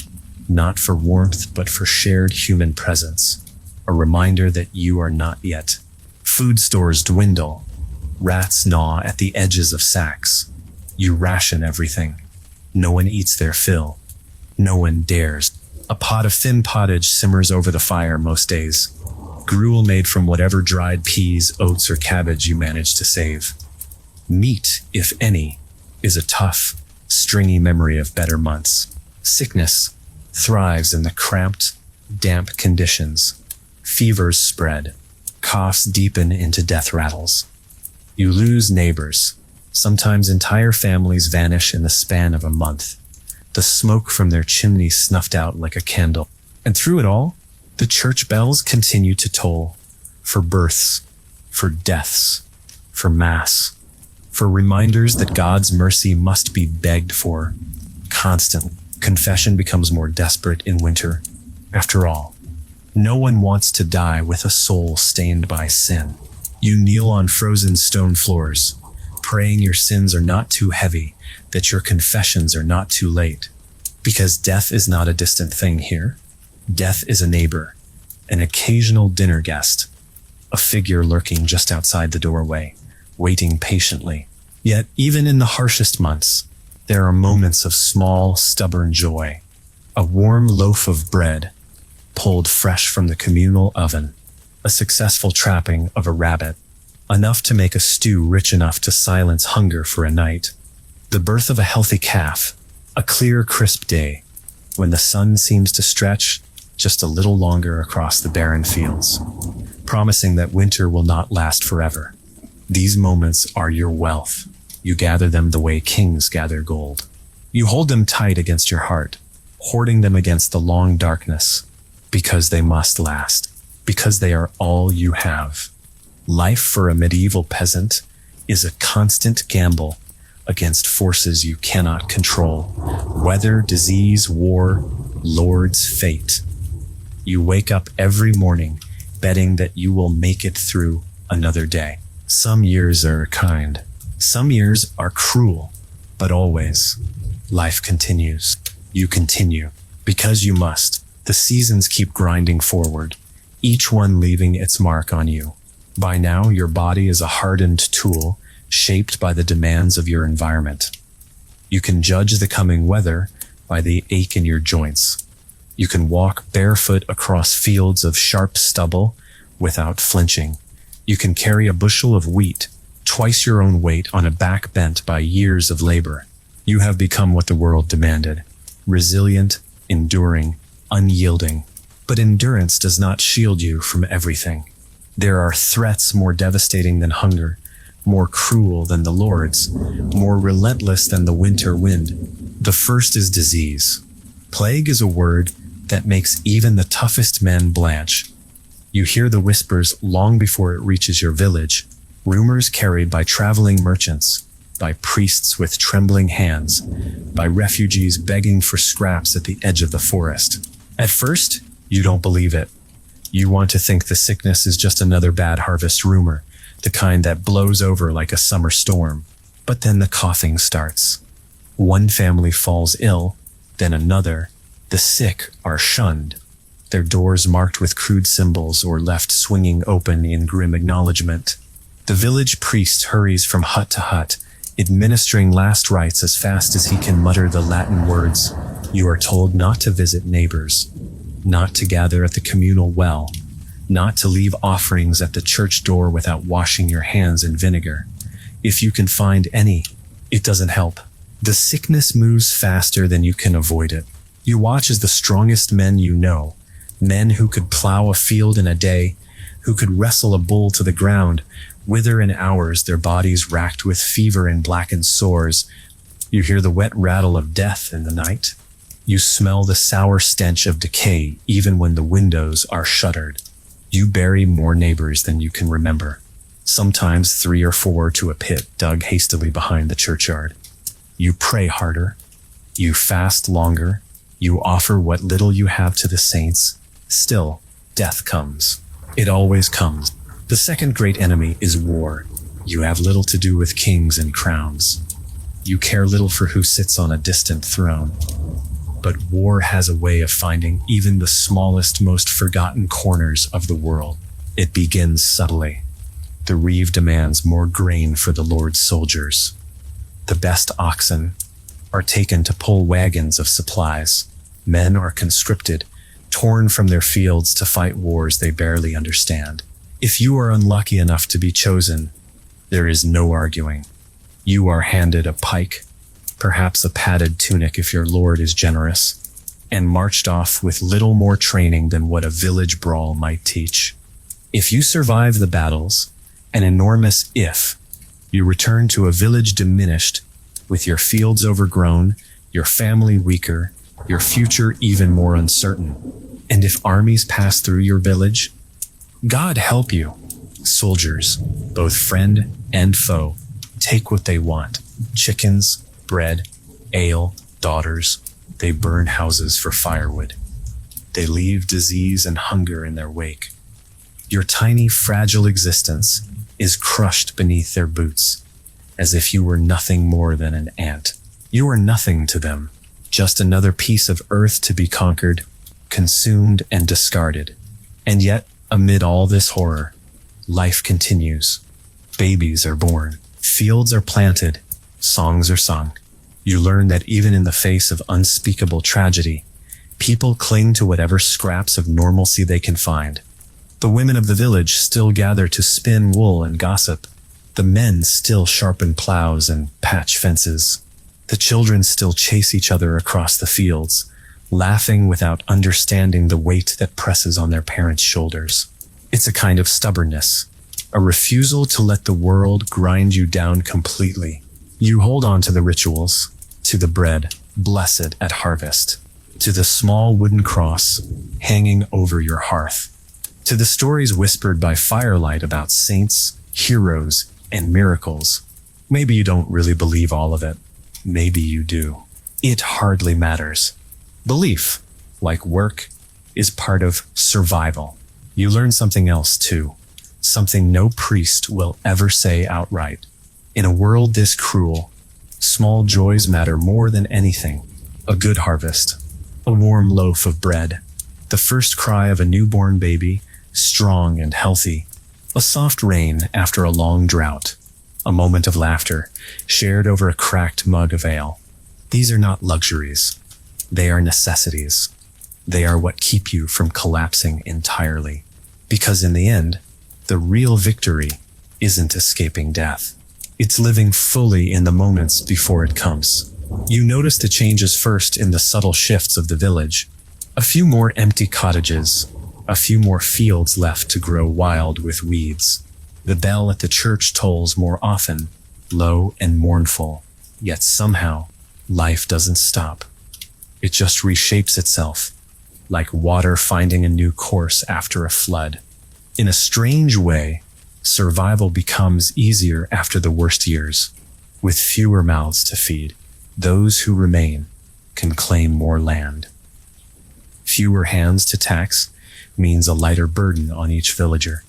not for warmth but for shared human presence, a reminder that you are not yet. Food stores dwindle. Rats gnaw at the edges of sacks. You ration everything. No one eats their fill. No one dares. A pot of thin pottage simmers over the fire most days. Gruel made from whatever dried peas, oats, or cabbage you manage to save. Meat, if any, is a tough, stringy memory of better months. Sickness thrives in the cramped, damp conditions. Fevers spread. Coughs deepen into death rattles. You lose neighbors. Sometimes entire families vanish in the span of a month. The smoke from their chimney snuffed out like a candle. And through it all, the church bells continue to toll. For births, for deaths, for mass, for reminders that God's mercy must be begged for. Constantly, confession becomes more desperate in winter. After all, no one wants to die with a soul stained by sin. You kneel on frozen stone floors, praying your sins are not too heavy, that your confessions are not too late. Because death is not a distant thing here. Death is a neighbor, an occasional dinner guest, a figure lurking just outside the doorway, waiting patiently. Yet, even in the harshest months, there are moments of small, stubborn joy. A warm loaf of bread, pulled fresh from the communal oven, a successful trapping of a rabbit, enough to make a stew rich enough to silence hunger for a night, the birth of a healthy calf, a clear, crisp day, when the sun seems to stretch just a little longer across the barren fields, promising that winter will not last forever. These moments are your wealth. You gather them the way kings gather gold. You hold them tight against your heart, hoarding them against the long darkness, because they must last, because they are all you have. Life for a medieval peasant is a constant gamble against forces you cannot control. Weather, disease, war, lord's fate. You wake up every morning betting that you will make it through another day. Some years are kind. Some years are cruel. But always, life continues. You continue. Because you must. The seasons keep grinding forward, each one leaving its mark on you. By now, your body is a hardened tool, shaped by the demands of your environment. You can judge the coming weather by the ache in your joints. You can walk barefoot across fields of sharp stubble without flinching. You can carry a bushel of wheat, twice your own weight, on a back bent by years of labor. You have become what the world demanded: resilient, enduring, unyielding. But endurance does not shield you from everything. There are threats more devastating than hunger, more cruel than the lords, more relentless than the winter wind. The first is disease. Plague is a word that makes even the toughest men blanch. You hear the whispers long before it reaches your village, rumors carried by traveling merchants, by priests with trembling hands, by refugees begging for scraps at the edge of the forest. At first, you don't believe it. You want to think the sickness is just another bad harvest rumor, the kind that blows over like a summer storm. But then the coughing starts. One family falls ill, then another. The sick are shunned, their doors marked with crude symbols or left swinging open in grim acknowledgement. The village priest hurries from hut to hut, administering last rites as fast as he can mutter the Latin words. You are told not to visit neighbors, not to gather at the communal well, not to leave offerings at the church door without washing your hands in vinegar. If you can find any, it doesn't help. The sickness moves faster than you can avoid it. You watch as the strongest men you know, men who could plow a field in a day, who could wrestle a bull to the ground, wither in hours, their bodies racked with fever and blackened sores. You hear the wet rattle of death in the night. You smell the sour stench of decay even when the windows are shuttered. You bury more neighbors than you can remember, sometimes 3 or 4 to a pit dug hastily behind the churchyard. You pray harder. You fast longer. You offer what little you have to the saints. Still, death comes. It always comes. The second great enemy is war. You have little to do with kings and crowns. You care little for who sits on a distant throne. But war has a way of finding even the smallest, most forgotten corners of the world. It begins subtly. The reeve demands more grain for the Lord's soldiers. The best oxen are taken to pull wagons of supplies. Men are conscripted, torn from their fields to fight wars they barely understand. If you are unlucky enough to be chosen, there is no arguing. You are handed a pike, perhaps a padded tunic if your lord is generous, and marched off with little more training than what a village brawl might teach. If you survive the battles, an enormous if, you return to a village diminished, with your fields overgrown, your family weaker, your future even more uncertain. And if armies pass through your village, God help you. Soldiers, both friend and foe, take what they want. Chickens, bread, ale, daughters. They burn houses for firewood. They leave disease and hunger in their wake. Your tiny, fragile existence is crushed beneath their boots, as if you were nothing more than an ant. You are nothing to them, just another piece of earth to be conquered, consumed, and discarded. And yet, amid all this horror, life continues. Babies are born, fields are planted, songs are sung. You learn that even in the face of unspeakable tragedy, people cling to whatever scraps of normalcy they can find. The women of the village still gather to spin wool and gossip. The men still sharpen plows and patch fences. The children still chase each other across the fields, laughing without understanding the weight that presses on their parents' shoulders. It's a kind of stubbornness, a refusal to let the world grind you down completely. You hold on to the rituals, to the bread, blessed at harvest, to the small wooden cross hanging over your hearth, to the stories whispered by firelight about saints, heroes, and miracles. Maybe you don't really believe all of it. Maybe you do. It hardly matters. Belief, like work, is part of survival. You learn something else too, something no priest will ever say outright. In a world this cruel, small joys matter more than anything. A good harvest, a warm loaf of bread, the first cry of a newborn baby, strong and healthy, a soft rain after a long drought, a moment of laughter shared over a cracked mug of ale. These are not luxuries. They are necessities. They are what keep you from collapsing entirely. Because in the end, the real victory isn't escaping death. It's living fully in the moments before it comes. You notice the changes first in the subtle shifts of the village. A few more empty cottages, a few more fields left to grow wild with weeds. The bell at the church tolls more often, low and mournful. Yet somehow, life doesn't stop. It just reshapes itself, like water finding a new course after a flood. In a strange way, survival becomes easier after the worst years. With fewer mouths to feed, those who remain can claim more land. Fewer hands to tax means a lighter burden on each villager.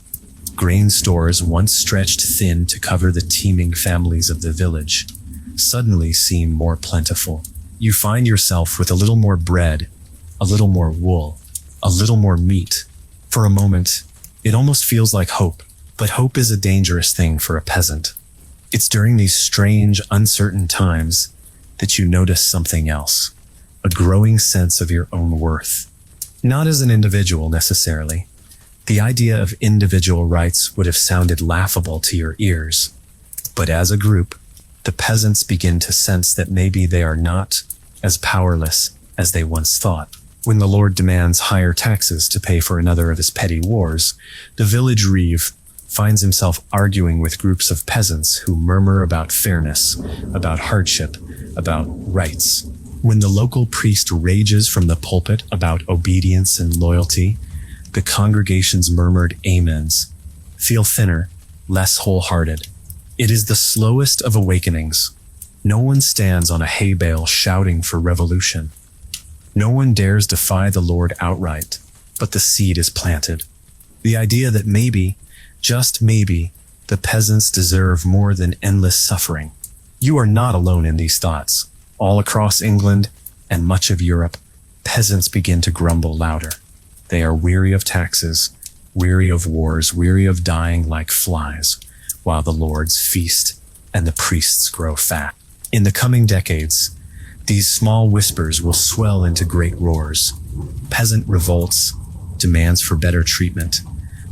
Grain stores, once stretched thin to cover the teeming families of the village, suddenly seem more plentiful. You find yourself with a little more bread, a little more wool, a little more meat. For a moment, it almost feels like hope, but hope is a dangerous thing for a peasant. It's during these strange, uncertain times that you notice something else, a growing sense of your own worth. Not as an individual necessarily. The idea of individual rights would have sounded laughable to your ears. But as a group, the peasants begin to sense that maybe they are not as powerless as they once thought. When the Lord demands higher taxes to pay for another of his petty wars, the village reeve finds himself arguing with groups of peasants who murmur about fairness, about hardship, about rights. When the local priest rages from the pulpit about obedience and loyalty, the congregation's murmured amens feel thinner, less wholehearted. It is the slowest of awakenings. No one stands on a hay bale shouting for revolution. No one dares defy the Lord outright, but the seed is planted. The idea that maybe, just maybe, the peasants deserve more than endless suffering. You are not alone in these thoughts. All across England and much of Europe, peasants begin to grumble louder. They are weary of taxes, weary of wars, weary of dying like flies, while the lords feast and the priests grow fat. In the coming decades, these small whispers will swell into great roars. Peasant revolts, demands for better treatment,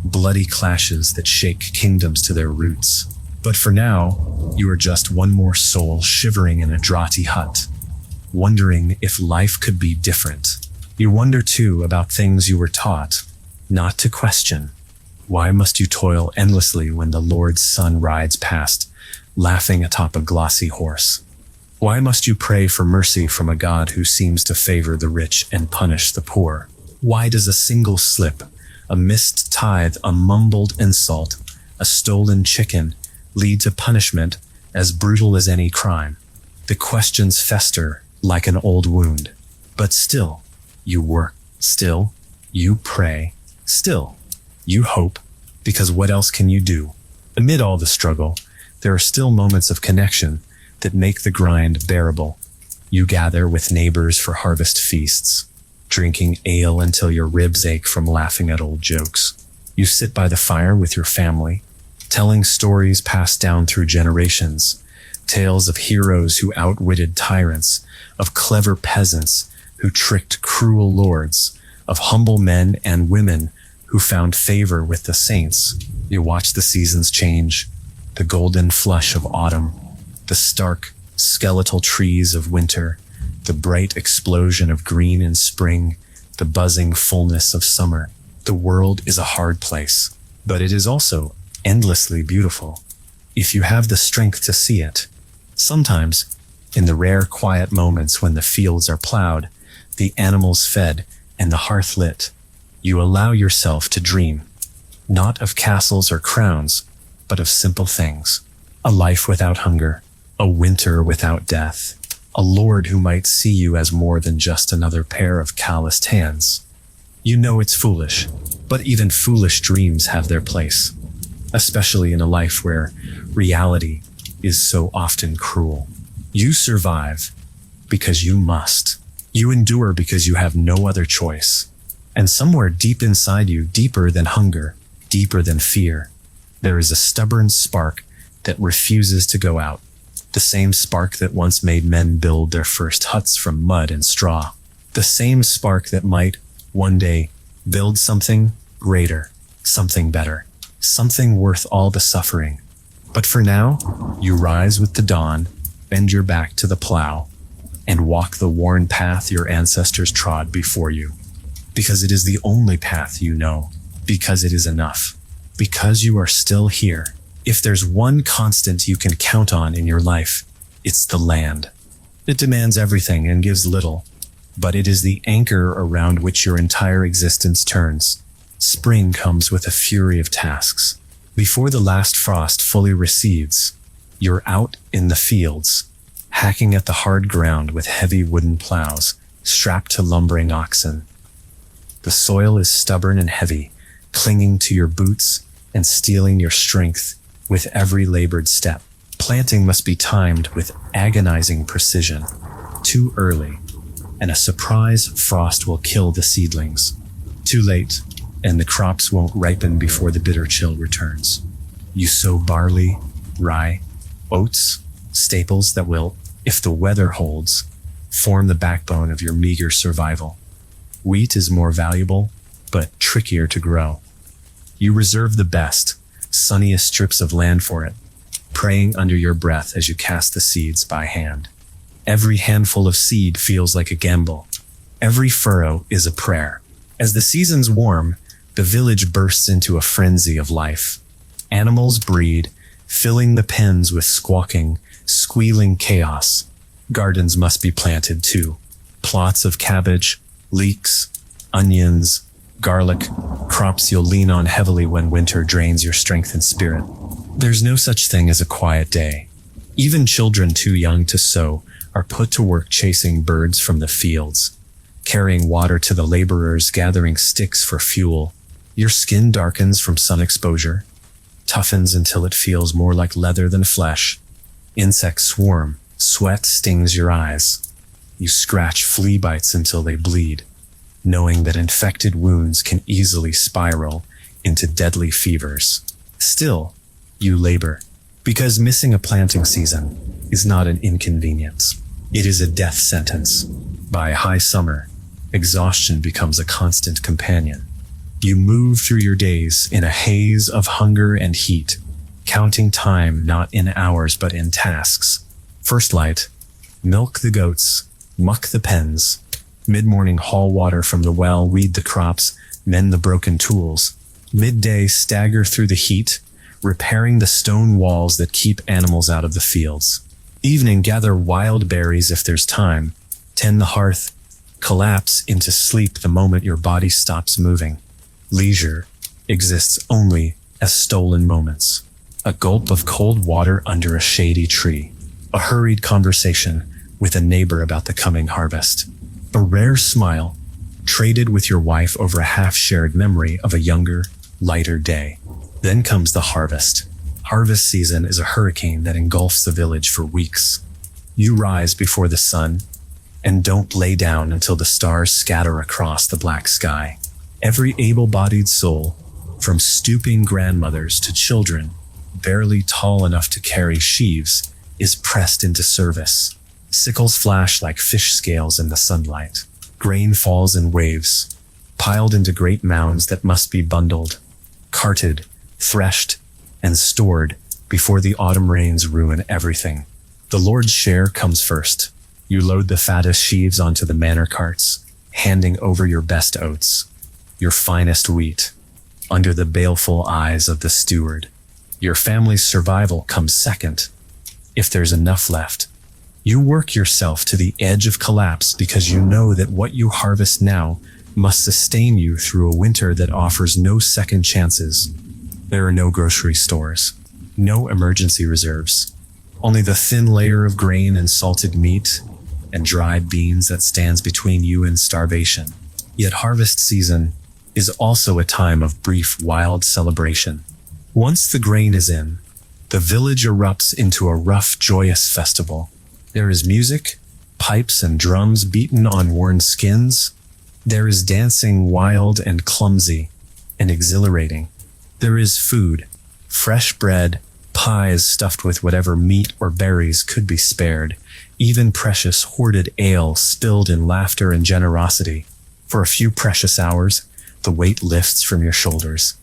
bloody clashes that shake kingdoms to their roots. But for now, you are just one more soul shivering in a draughty hut, wondering if life could be different. You wonder too about things you were taught not to question. Why must you toil endlessly when the Lord's Son rides past, laughing atop a glossy horse? Why must you pray for mercy from a God who seems to favor the rich and punish the poor? Why does a single slip, a missed tithe, a mumbled insult, a stolen chicken lead to punishment as brutal as any crime? The questions fester like an old wound. But still, you work. Still, you pray. Still, you hope, because what else can you do? Amid all the struggle, there are still moments of connection that make the grind bearable. You gather with neighbors for harvest feasts, drinking ale until your ribs ache from laughing at old jokes. You sit by the fire with your family, telling stories passed down through generations, tales of heroes who outwitted tyrants, of clever peasants who tricked cruel lords, of humble men and women who found favor with the saints. You watch the seasons change, the golden flush of autumn, the stark, skeletal trees of winter, the bright explosion of green in spring, the buzzing fullness of summer. The world is a hard place, but it is also endlessly beautiful, if you have the strength to see it. Sometimes, in the rare quiet moments when the fields are plowed, the animals fed, and the hearth lit, you allow yourself to dream, not of castles or crowns, but of simple things. A life without hunger, a winter without death, a Lord who might see you as more than just another pair of calloused hands. You know it's foolish, but even foolish dreams have their place, especially in a life where reality is so often cruel. You survive because you must. You endure because you have no other choice. And somewhere deep inside you, deeper than hunger, deeper than fear, there is a stubborn spark that refuses to go out. The same spark that once made men build their first huts from mud and straw. The same spark that might, one day, build something greater, something better, something worth all the suffering. But for now, you rise with the dawn, bend your back to the plow, and walk the worn path your ancestors trod before you. Because it is the only path you know. Because it is enough. Because you are still here. If there's one constant you can count on in your life, it's the land. It demands everything and gives little, but it is the anchor around which your entire existence turns. Spring comes with a fury of tasks. Before the last frost fully recedes, you're out in the fields, hacking at the hard ground with heavy wooden plows, strapped to lumbering oxen. The soil is stubborn and heavy, clinging to your boots and stealing your strength with every labored step. Planting must be timed with agonizing precision. Too early, and a surprise frost will kill the seedlings. Too late, and the crops won't ripen before the bitter chill returns. You sow barley, rye, oats, staples that will, if the weather holds, form the backbone of your meager survival. Wheat is more valuable, but trickier to grow. You reserve the best, sunniest strips of land for it, praying under your breath as you cast the seeds by hand. Every handful of seed feels like a gamble. Every furrow is a prayer. As the seasons warm, the village bursts into a frenzy of life. Animals breed, filling the pens with squawking, squealing chaos. Gardens must be planted too. Plots of cabbage, leeks, onions, garlic, crops you'll lean on heavily when winter drains your strength and spirit. There's no such thing as a quiet day. Even children too young to sow are put to work chasing birds from the fields, carrying water to the laborers, gathering sticks for fuel. Your skin darkens from sun exposure, toughens until it feels more like leather than flesh. Insects swarm, sweat stings your eyes. You scratch flea bites until they bleed, knowing that infected wounds can easily spiral into deadly fevers. Still, you labor, because missing a planting season is not an inconvenience. It is a death sentence. By high summer, exhaustion becomes a constant companion. You move through your days in a haze of hunger and heat, counting time not in hours but in tasks. First light, milk the goats, muck the pens. Mid-morning, haul water from the well, weed the crops, mend the broken tools. Midday, stagger through the heat, repairing the stone walls that keep animals out of the fields. Evening, gather wild berries if there's time, tend the hearth, collapse into sleep the moment your body stops moving. Leisure exists only as stolen moments. A gulp of cold water under a shady tree. A hurried conversation with a neighbor about the coming harvest. A rare smile traded with your wife over a half-shared memory of a younger, lighter day. Then comes the harvest. Harvest season is a hurricane that engulfs the village for weeks. You rise before the sun and don't lay down until the stars scatter across the black sky. Every able-bodied soul, from stooping grandmothers to children barely tall enough to carry sheaves, is pressed into service. Sickles flash like fish scales in the sunlight. Grain falls in waves, piled into great mounds that must be bundled, carted, threshed, and stored before the autumn rains ruin everything. The Lord's share comes first. You load the fattest sheaves onto the manor carts, handing over your best oats, your finest wheat, under the baleful eyes of the steward. Your family's survival comes second, if there's enough left. You work yourself to the edge of collapse because you know that what you harvest now must sustain you through a winter that offers no second chances. There are no grocery stores, no emergency reserves, only the thin layer of grain and salted meat and dried beans that stands between you and starvation. Yet harvest season is also a time of brief, wild celebration. Once the grain is in, the village erupts into a rough, joyous festival. There is music, pipes and drums beaten on worn skins. There is dancing wild and clumsy and exhilarating. There is food, fresh bread, pies stuffed with whatever meat or berries could be spared, even precious hoarded ale spilled in laughter and generosity. For a few precious hours, the weight lifts from your shoulders.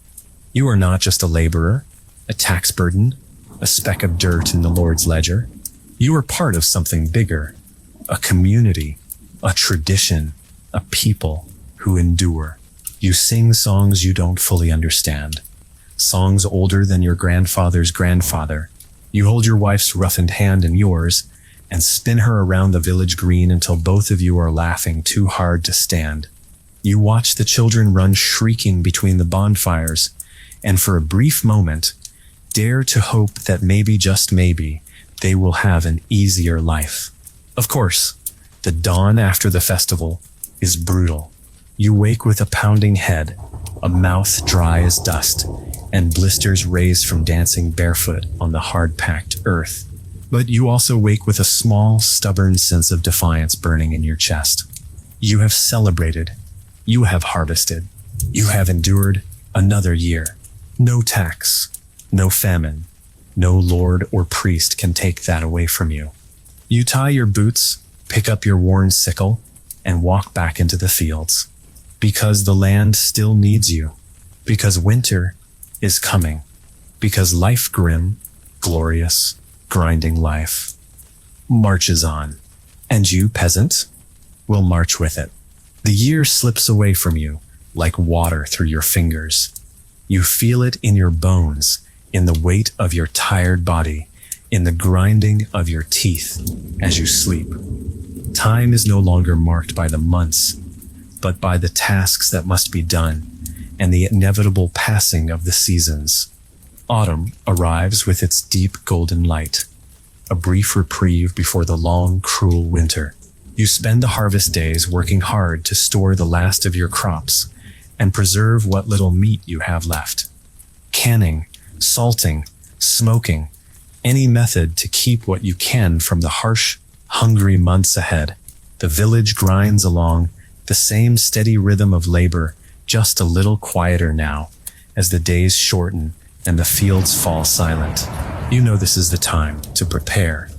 You are not just a laborer, a tax burden, a speck of dirt in the Lord's ledger. You are part of something bigger, a community, a tradition, a people who endure. You sing songs you don't fully understand, songs older than your grandfather's grandfather. You hold your wife's roughened hand in yours and spin her around the village green until both of you are laughing too hard to stand. You watch the children run shrieking between the bonfires, and for a brief moment, dare to hope that maybe, just maybe, they will have an easier life. Of course, the dawn after the festival is brutal. You wake with a pounding head, a mouth dry as dust, and blisters raised from dancing barefoot on the hard-packed earth. But you also wake with a small, stubborn sense of defiance burning in your chest. You have celebrated. You have harvested. You have endured another year. No tax, no famine, no lord or priest can take that away from you. You tie your boots, pick up your worn sickle, and walk back into the fields. Because the land still needs you. Because winter is coming. Because life grim, glorious, grinding life marches on. And you, peasant, will march with it. The year slips away from you like water through your fingers. You feel it in your bones, in the weight of your tired body, in the grinding of your teeth as you sleep. Time is no longer marked by the months, but by the tasks that must be done and the inevitable passing of the seasons. Autumn arrives with its deep golden light, a brief reprieve before the long, cruel winter. You spend the harvest days working hard to store the last of your crops and preserve what little meat you have left. Canning, salting, smoking, any method to keep what you can from the harsh, hungry months ahead. The village grinds along, the same steady rhythm of labor, just a little quieter now, as the days shorten and the fields fall silent. You know this is the time to prepare.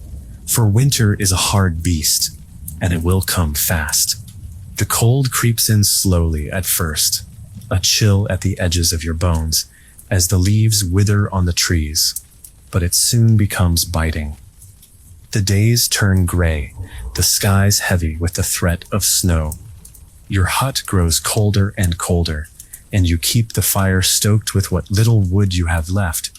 For winter is a hard beast, and it will come fast. The cold creeps in slowly at first, a chill at the edges of your bones, as the leaves wither on the trees, but it soon becomes biting. The days turn gray, the skies heavy with the threat of snow. Your hut grows colder and colder, and you keep the fire stoked with what little wood you have left,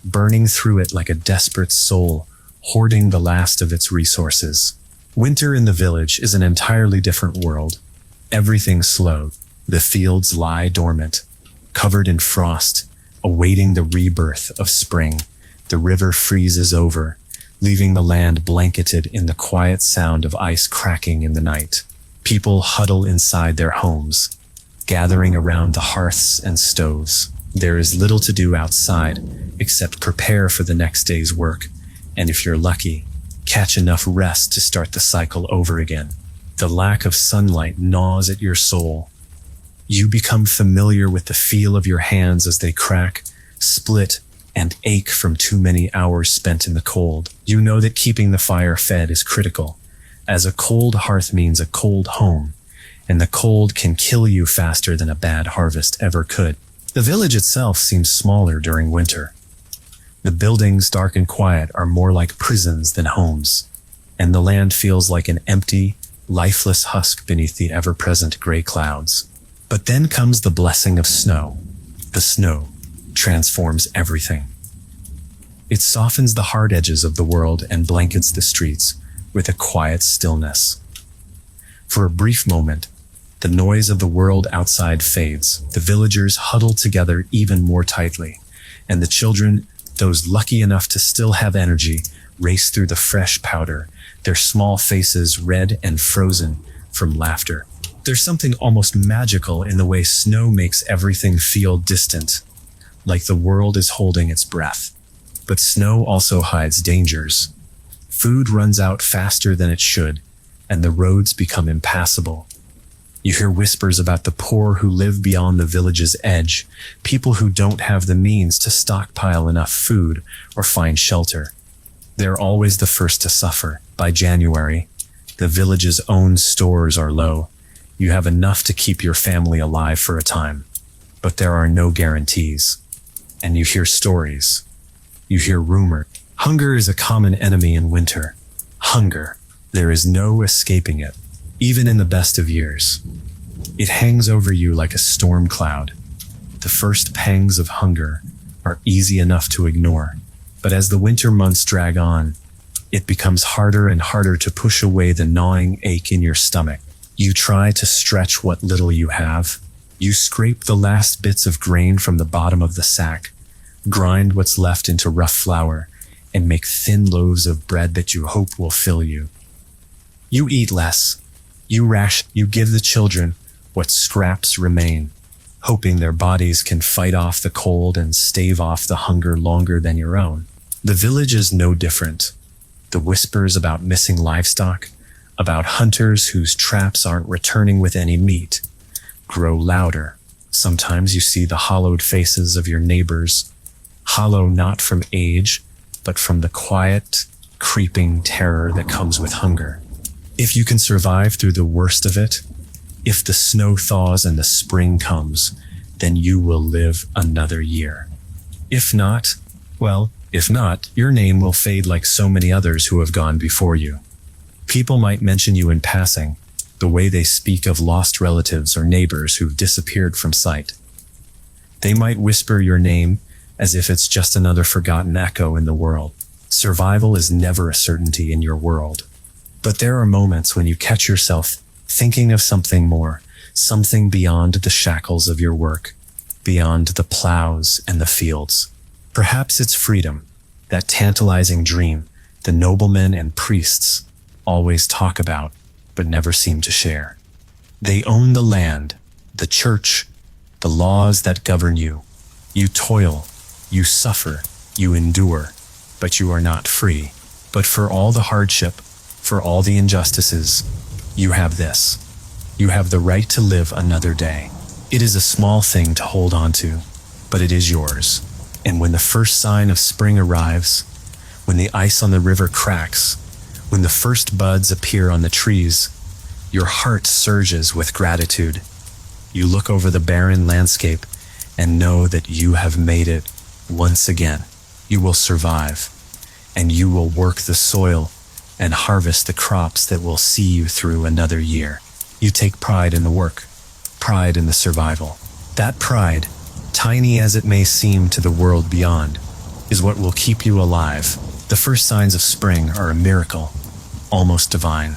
burning through it like a desperate soul, hoarding the last of its resources. Winter in the village is an entirely different world. Everything's slow. The fields lie dormant, covered in frost, awaiting the rebirth of spring. The river freezes over, leaving the land blanketed in the quiet sound of ice cracking in the night. People huddle inside their homes, gathering around the hearths and stoves. There is little to do outside except prepare for the next day's work, and if you're lucky, catch enough rest to start the cycle over again. The lack of sunlight gnaws at your soul. You become familiar with the feel of your hands as they crack, split, and ache from too many hours spent in the cold. You know that keeping the fire fed is critical, as a cold hearth means a cold home, and the cold can kill you faster than a bad harvest ever could. The village itself seems smaller during winter. The buildings, dark and quiet, are more like prisons than homes, and the land feels like an empty, lifeless husk beneath the ever-present gray clouds. But then comes the blessing of snow. The snow transforms everything. It softens the hard edges of the world and blankets the streets with a quiet stillness. For a brief moment, the noise of the world outside fades. The villagers huddle together even more tightly, and the children, those lucky enough to still have energy, race through the fresh powder, their small faces red and frozen from laughter. There's something almost magical in the way snow makes everything feel distant, like the world is holding its breath. But snow also hides dangers. Food runs out faster than it should, and the roads become impassable. You hear whispers about the poor who live beyond the village's edge, people who don't have the means to stockpile enough food or find shelter. They're always the first to suffer. By January, the village's own stores are low. You have enough to keep your family alive for a time, but there are no guarantees. And you hear stories. You hear rumor. Hunger is a common enemy in winter. Hunger. There is no escaping it, even in the best of years. It hangs over you like a storm cloud. The first pangs of hunger are easy enough to ignore, but as the winter months drag on, it becomes harder and harder to push away the gnawing ache in your stomach. You try to stretch what little you have. You scrape the last bits of grain from the bottom of the sack, grind what's left into rough flour, and make thin loaves of bread that you hope will fill you. You eat less. You give the children what scraps remain, hoping their bodies can fight off the cold and stave off the hunger longer than your own. The village is no different. The whispers about missing livestock, about hunters whose traps aren't returning with any meat, grow louder. Sometimes you see the hollowed faces of your neighbors, hollow not from age, but from the quiet, creeping terror that comes with hunger. If you can survive through the worst of it, if the snow thaws and the spring comes, then you will live another year. If not, your name will fade like so many others who have gone before you. People might mention you in passing, the way they speak of lost relatives or neighbors who've disappeared from sight. They might whisper your name as if it's just another forgotten echo in the world. Survival is never a certainty in your world. But there are moments when you catch yourself thinking of something more, something beyond the shackles of your work, beyond the plows and the fields. Perhaps it's freedom, that tantalizing dream the noblemen and priests always talk about, but never seem to share. They own the land, the church, the laws that govern you. You toil, you suffer, you endure, but you are not free. But for all the hardship, for all the injustices, you have this. You have the right to live another day. It is a small thing to hold on to, but it is yours. And when the first sign of spring arrives, when the ice on the river cracks, when the first buds appear on the trees, your heart surges with gratitude. You look over the barren landscape and know that you have made it once again. You will survive, and you will work the soil and harvest the crops that will see you through another year. You take pride in the work, pride in the survival. That pride, tiny as it may seem to the world beyond, is what will keep you alive. The first signs of spring are a miracle, almost divine.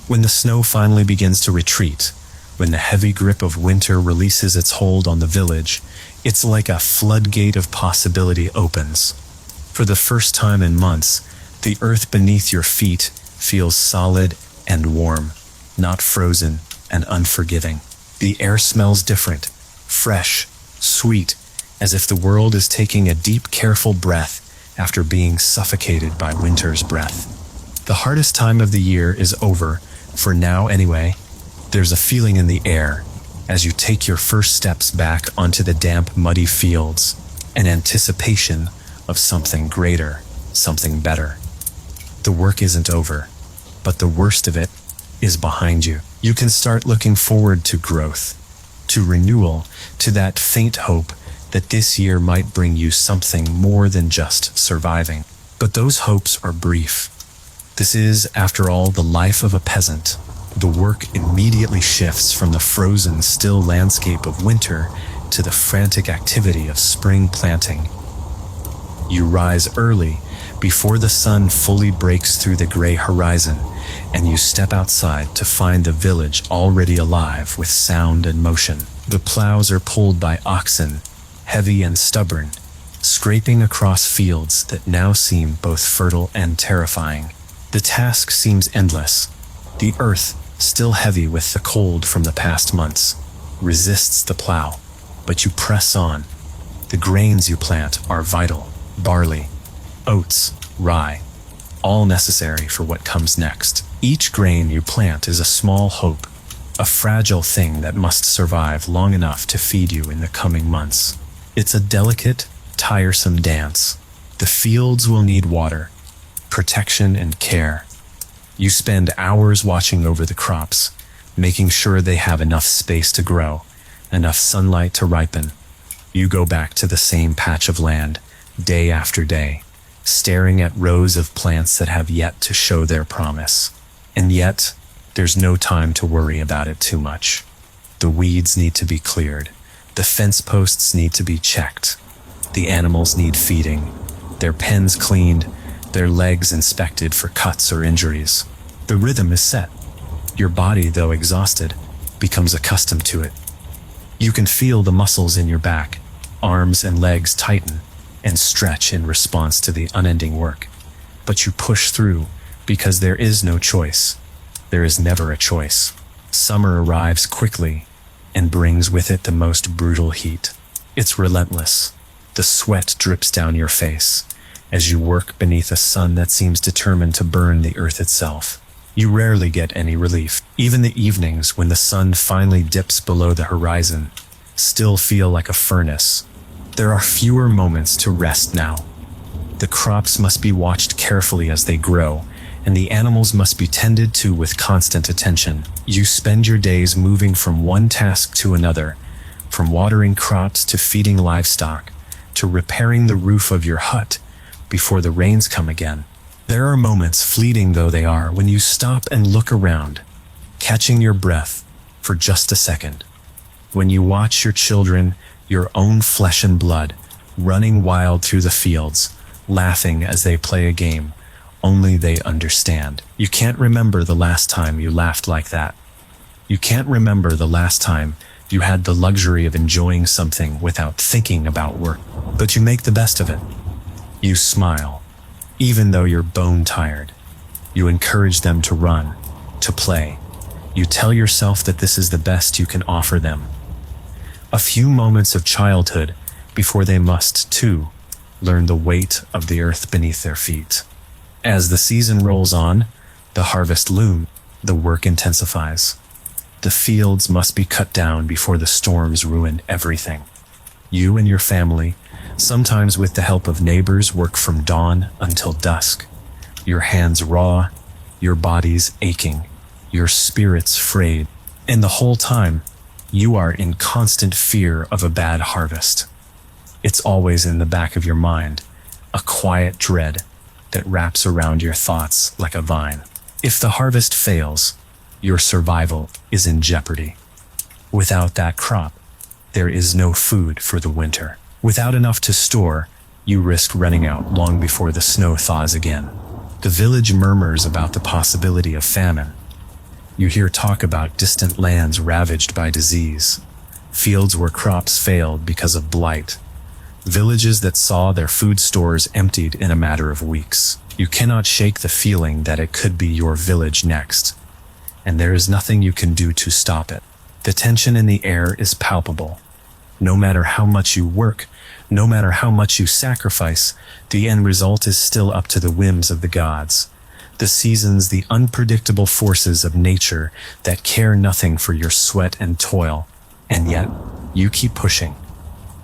When the snow finally begins to retreat, when the heavy grip of winter releases its hold on the village, it's like a floodgate of possibility opens. For the first time in months, the earth beneath your feet feels solid and warm, not frozen and unforgiving. The air smells different, fresh, sweet, as if the world is taking a deep, careful breath after being suffocated by winter's breath. The hardest time of the year is over, for now anyway. There's a feeling in the air as you take your first steps back onto the damp, muddy fields, an anticipation of something greater, something better. The work isn't over, but the worst of it is behind you. You can start looking forward to growth, to renewal, to that faint hope that this year might bring you something more than just surviving. But those hopes are brief. This is, after all, the life of a peasant. The work immediately shifts from the frozen, still landscape of winter to the frantic activity of spring planting. You rise early, before the sun fully breaks through the gray horizon, and you step outside to find the village already alive with sound and motion. The plows are pulled by oxen, heavy and stubborn, scraping across fields that now seem both fertile and terrifying. The task seems endless. The earth, still heavy with the cold from the past months, resists the plow, but you press on. The grains you plant are vital: barley, oats, rye, all necessary for what comes next. Each grain you plant is a small hope, a fragile thing that must survive long enough to feed you in the coming months. It's a delicate, tiresome dance. The fields will need water, protection, and care. You spend hours watching over the crops, making sure they have enough space to grow, enough sunlight to ripen. You go back to the same patch of land, day after day, staring at rows of plants that have yet to show their promise. And yet, there's no time to worry about it too much. The weeds need to be cleared. The fence posts need to be checked. The animals need feeding, their pens cleaned, their legs inspected for cuts or injuries. The rhythm is set. Your body, though exhausted, becomes accustomed to it. You can feel the muscles in your back, arms and legs tighten and stretch in response to the unending work. But you push through because there is no choice. There is never a choice. Summer arrives quickly and brings with it the most brutal heat. It's relentless. The sweat drips down your face as you work beneath a sun that seems determined to burn the earth itself. You rarely get any relief. Even the evenings, when the sun finally dips below the horizon, still feel like a furnace. There are fewer moments to rest now. The crops must be watched carefully as they grow, and the animals must be tended to with constant attention. You spend your days moving from one task to another, from watering crops to feeding livestock, to repairing the roof of your hut before the rains come again. There are moments, fleeting though they are, when you stop and look around, catching your breath for just a second. When you watch your children, your own flesh and blood, running wild through the fields, laughing as they play a game only they understand. You can't remember the last time you laughed like that. You can't remember the last time you had the luxury of enjoying something without thinking about work. But you make the best of it. You smile, even though you're bone tired. You encourage them to run, to play. You tell yourself that this is the best you can offer them. A few moments of childhood before they must, too, learn the weight of the earth beneath their feet. As the season rolls on, the harvest looms, the work intensifies. The fields must be cut down before the storms ruin everything. You and your family, sometimes with the help of neighbors, work from dawn until dusk. Your hands raw, your bodies aching, your spirits frayed, and the whole time, you are in constant fear of a bad harvest. It's always in the back of your mind, a quiet dread that wraps around your thoughts like a vine. If the harvest fails, your survival is in jeopardy. Without that crop, there is no food for the winter. Without enough to store, you risk running out long before the snow thaws again. The village murmurs about the possibility of famine. You hear talk about distant lands ravaged by disease, fields where crops failed because of blight, villages that saw their food stores emptied in a matter of weeks. You cannot shake the feeling that it could be your village next, and there is nothing you can do to stop it. The tension in the air is palpable. No matter how much you work, no matter how much you sacrifice, the end result is still up to the whims of the gods. The seasons, the unpredictable forces of nature that care nothing for your sweat and toil. And yet, you keep pushing.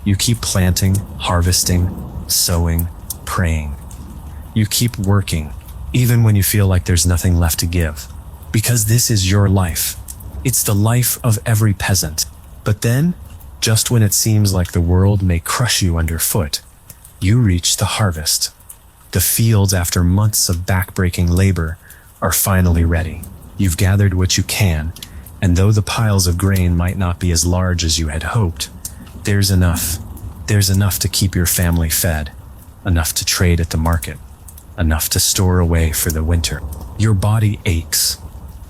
You keep planting, harvesting, sowing, praying. You keep working, even when you feel like there's nothing left to give. Because this is your life. It's the life of every peasant. But then, just when it seems like the world may crush you underfoot, you reach the harvest. The fields, after months of backbreaking labor, are finally ready. You've gathered what you can, and though the piles of grain might not be as large as you had hoped, there's enough. There's enough to keep your family fed, enough to trade at the market, enough to store away for the winter. Your body aches,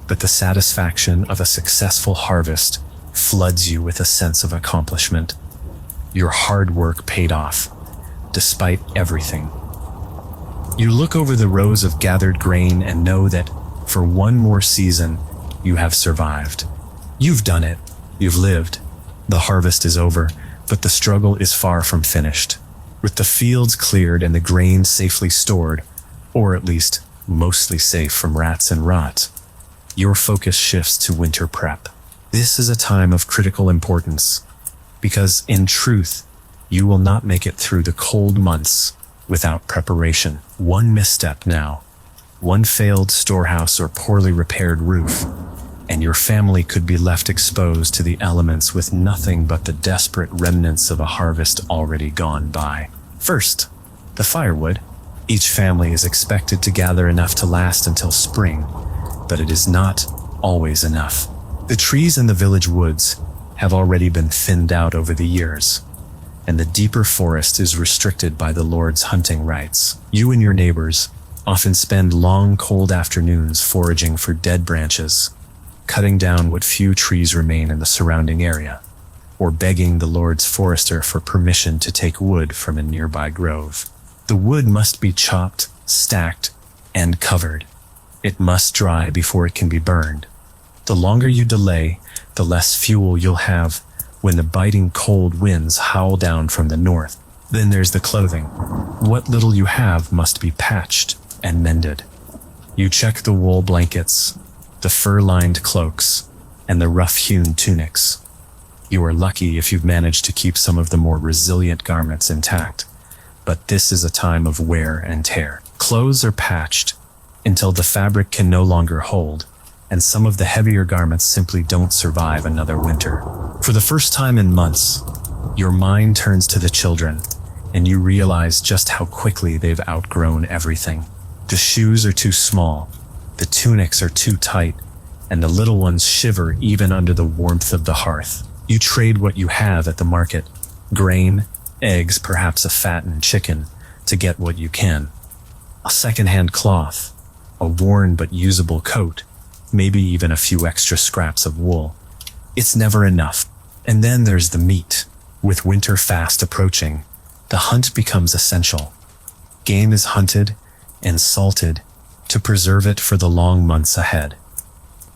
but the satisfaction of a successful harvest floods you with a sense of accomplishment. Your hard work paid off, despite everything. You look over the rows of gathered grain and know that, for one more season, you have survived. You've done it. You've lived. The harvest is over, but the struggle is far from finished. With the fields cleared and the grain safely stored, or at least mostly safe from rats and rot, your focus shifts to winter prep. This is a time of critical importance, because in truth, you will not make it through the cold months without preparation. One misstep now, one failed storehouse or poorly repaired roof, and your family could be left exposed to the elements with nothing but the desperate remnants of a harvest already gone by. First, the firewood. Each family is expected to gather enough to last until spring, but it is not always enough. The trees in the village woods have already been thinned out over the years, and the deeper forest is restricted by the Lord's hunting rights. You and your neighbors often spend long, cold afternoons foraging for dead branches, cutting down what few trees remain in the surrounding area, or begging the Lord's forester for permission to take wood from a nearby grove. The wood must be chopped, stacked, and covered. It must dry before it can be burned. The longer you delay, the less fuel you'll have when the biting cold winds howl down from the north. Then there's the clothing. What little you have must be patched and mended. You check the wool blankets, the fur-lined cloaks, and the rough-hewn tunics. You are lucky if you've managed to keep some of the more resilient garments intact, but this is a time of wear and tear. Clothes are patched until the fabric can no longer hold, and some of the heavier garments simply don't survive another winter. For the first time in months, your mind turns to the children, and you realize just how quickly they've outgrown everything. The shoes are too small, the tunics are too tight, and the little ones shiver even under the warmth of the hearth. You trade what you have at the market, grain, eggs, perhaps a fattened chicken, to get what you can. A second-hand cloth, a worn but usable coat, maybe even a few extra scraps of wool. It's never enough. And then there's the meat. With winter fast approaching, the hunt becomes essential. Game is hunted and salted to preserve it for the long months ahead.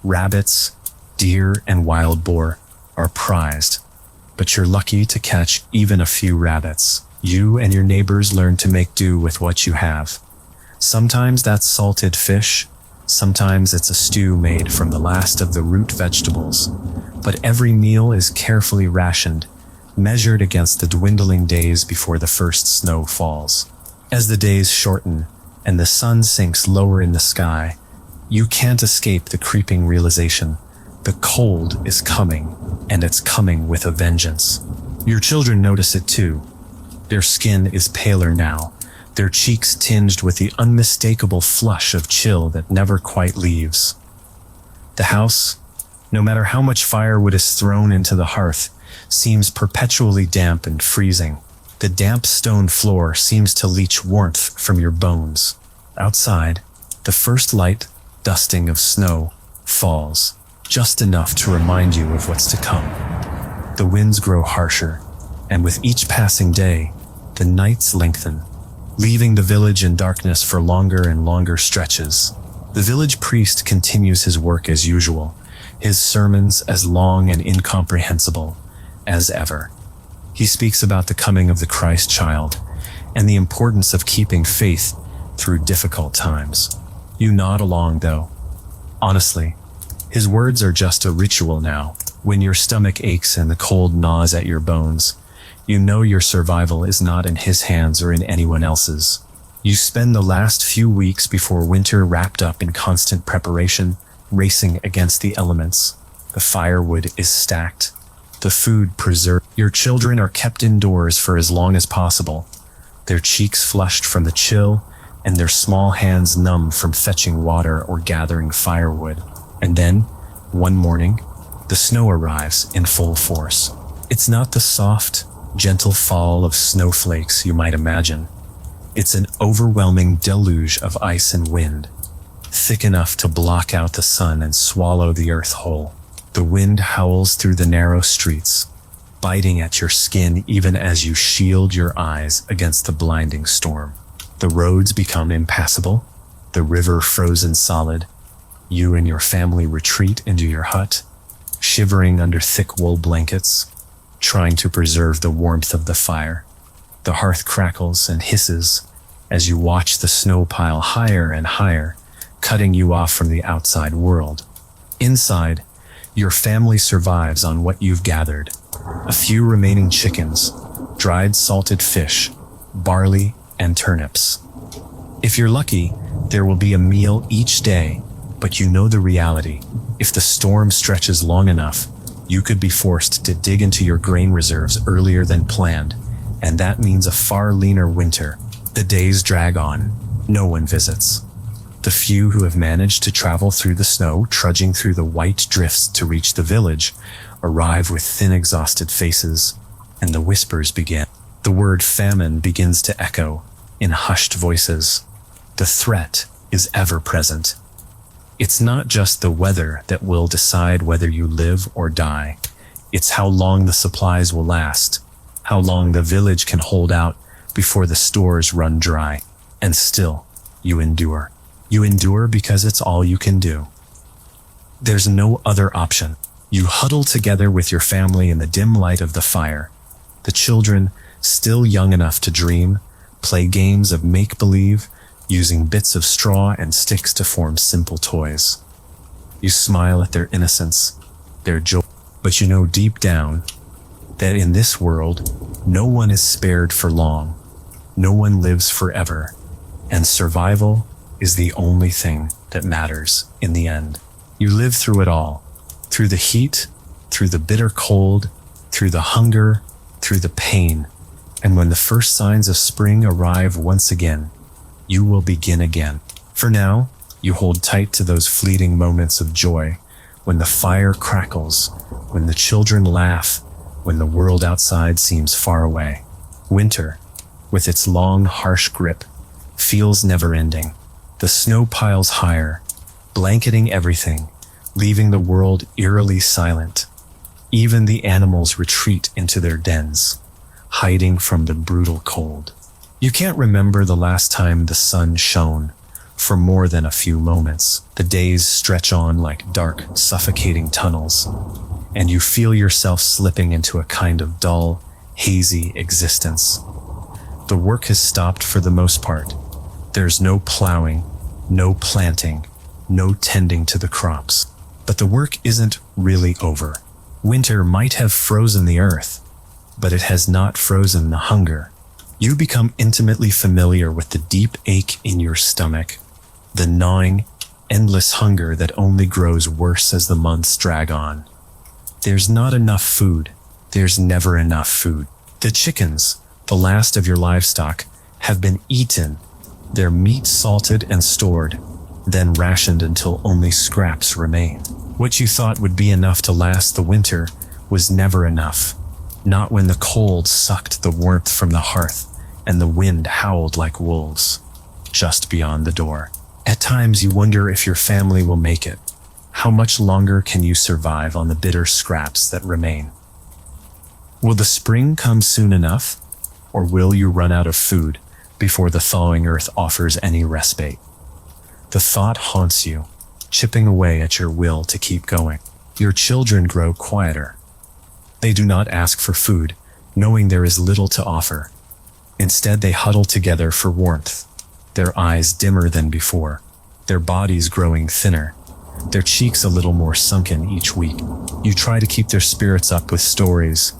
Rabbits, deer, and wild boar are prized, but you're lucky to catch even a few rabbits. You and your neighbors learn to make do with what you have. Sometimes that's salted fish, sometimes it's a stew made from the last of the root vegetables, but every meal is carefully rationed, measured against the dwindling days before the first snow falls. As the days shorten and the sun sinks lower in the sky, you can't escape the creeping realization: the cold is coming, and it's coming with a vengeance. Your children notice it too. Their skin is paler now, their cheeks tinged with the unmistakable flush of chill that never quite leaves. The house, no matter how much firewood is thrown into the hearth, seems perpetually damp and freezing. The damp stone floor seems to leach warmth from your bones. Outside, the first light dusting of snow falls, just enough to remind you of what's to come. The winds grow harsher, and with each passing day, the nights lengthen, leaving the village in darkness for longer and longer stretches. The village priest continues his work as usual, his sermons as long and incomprehensible as ever. He speaks about the coming of the Christ child and the importance of keeping faith through difficult times. You nod along, though. Honestly, his words are just a ritual now. When your stomach aches and the cold gnaws at your bones, you know your survival is not in his hands or in anyone else's. You spend the last few weeks before winter wrapped up in constant preparation, racing against the elements. The firewood is stacked, the food preserved. Your children are kept indoors for as long as possible, their cheeks flushed from the chill and their small hands numb from fetching water or gathering firewood. And then, one morning, the snow arrives in full force. It's not the soft, gentle fall of snowflakes you might imagine. It's an overwhelming deluge of ice and wind, thick enough to block out the sun and swallow the earth whole. The wind howls through the narrow streets, biting at your skin even as you shield your eyes against the blinding storm. The roads become impassable, the river frozen solid. You and your family retreat into your hut, shivering under thick wool blankets, trying to preserve the warmth of the fire. The hearth crackles and hisses as you watch the snow pile higher and higher, cutting you off from the outside world. Inside, your family survives on what you've gathered: a few remaining chickens, dried salted fish, barley, and turnips. If you're lucky, there will be a meal each day, but you know the reality. If the storm stretches long enough, you could be forced to dig into your grain reserves earlier than planned, and that means a far leaner winter. The days drag on. No one visits. The few who have managed to travel through the snow, trudging through the white drifts to reach the village, arrive with thin, exhausted faces, and the whispers begin. The word famine begins to echo in hushed voices. The threat is ever present. It's not just the weather that will decide whether you live or die. It's how long the supplies will last, how long the village can hold out before the stores run dry. And still, you endure. You endure because it's all you can do. There's no other option. You huddle together with your family in the dim light of the fire. The children, still young enough to dream, play games of make-believe, using bits of straw and sticks to form simple toys. You smile at their innocence, their joy, but you know deep down that in this world, no one is spared for long, no one lives forever, and survival is the only thing that matters in the end. You live through it all, through the heat, through the bitter cold, through the hunger, through the pain, and when the first signs of spring arrive once again, you will begin again. For now, you hold tight to those fleeting moments of joy, when the fire crackles, when the children laugh, when the world outside seems far away. Winter, with its long, harsh grip, feels never-ending. The snow piles higher, blanketing everything, leaving the world eerily silent. Even the animals retreat into their dens, hiding from the brutal cold. You can't remember the last time the sun shone for more than a few moments. The days stretch on like dark, suffocating tunnels, and you feel yourself slipping into a kind of dull, hazy existence. The work has stopped for the most part. There's no plowing, no planting, no tending to the crops. But the work isn't really over. Winter might have frozen the earth, but it has not frozen the hunger. You become intimately familiar with the deep ache in your stomach, the gnawing, endless hunger that only grows worse as the months drag on. There's not enough food. There's never enough food. The chickens, the last of your livestock, have been eaten, their meat salted and stored, then rationed until only scraps remain. What you thought would be enough to last the winter was never enough. Not when the cold sucked the warmth from the hearth and the wind howled like wolves just beyond the door. At times you wonder if your family will make it. How much longer can you survive on the bitter scraps that remain? Will the spring come soon enough, or will you run out of food before the thawing earth offers any respite? The thought haunts you, chipping away at your will to keep going. Your children grow quieter. They do not ask for food, knowing there is little to offer. Instead, they huddle together for warmth, their eyes dimmer than before, their bodies growing thinner, their cheeks a little more sunken each week. You try to keep their spirits up with stories,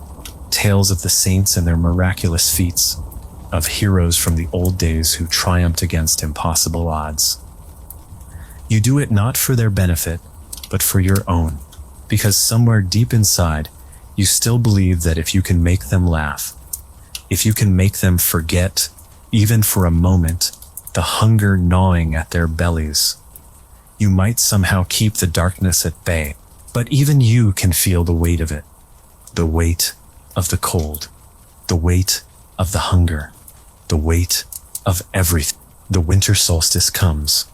tales of the saints and their miraculous feats, of heroes from the old days who triumphed against impossible odds. You do it not for their benefit, but for your own, because somewhere deep inside, you still believe that if you can make them laugh, if you can make them forget, even for a moment, the hunger gnawing at their bellies, you might somehow keep the darkness at bay. But even you can feel the weight of it, the weight of the cold, the weight of the hunger, the weight of everything. The winter solstice comes,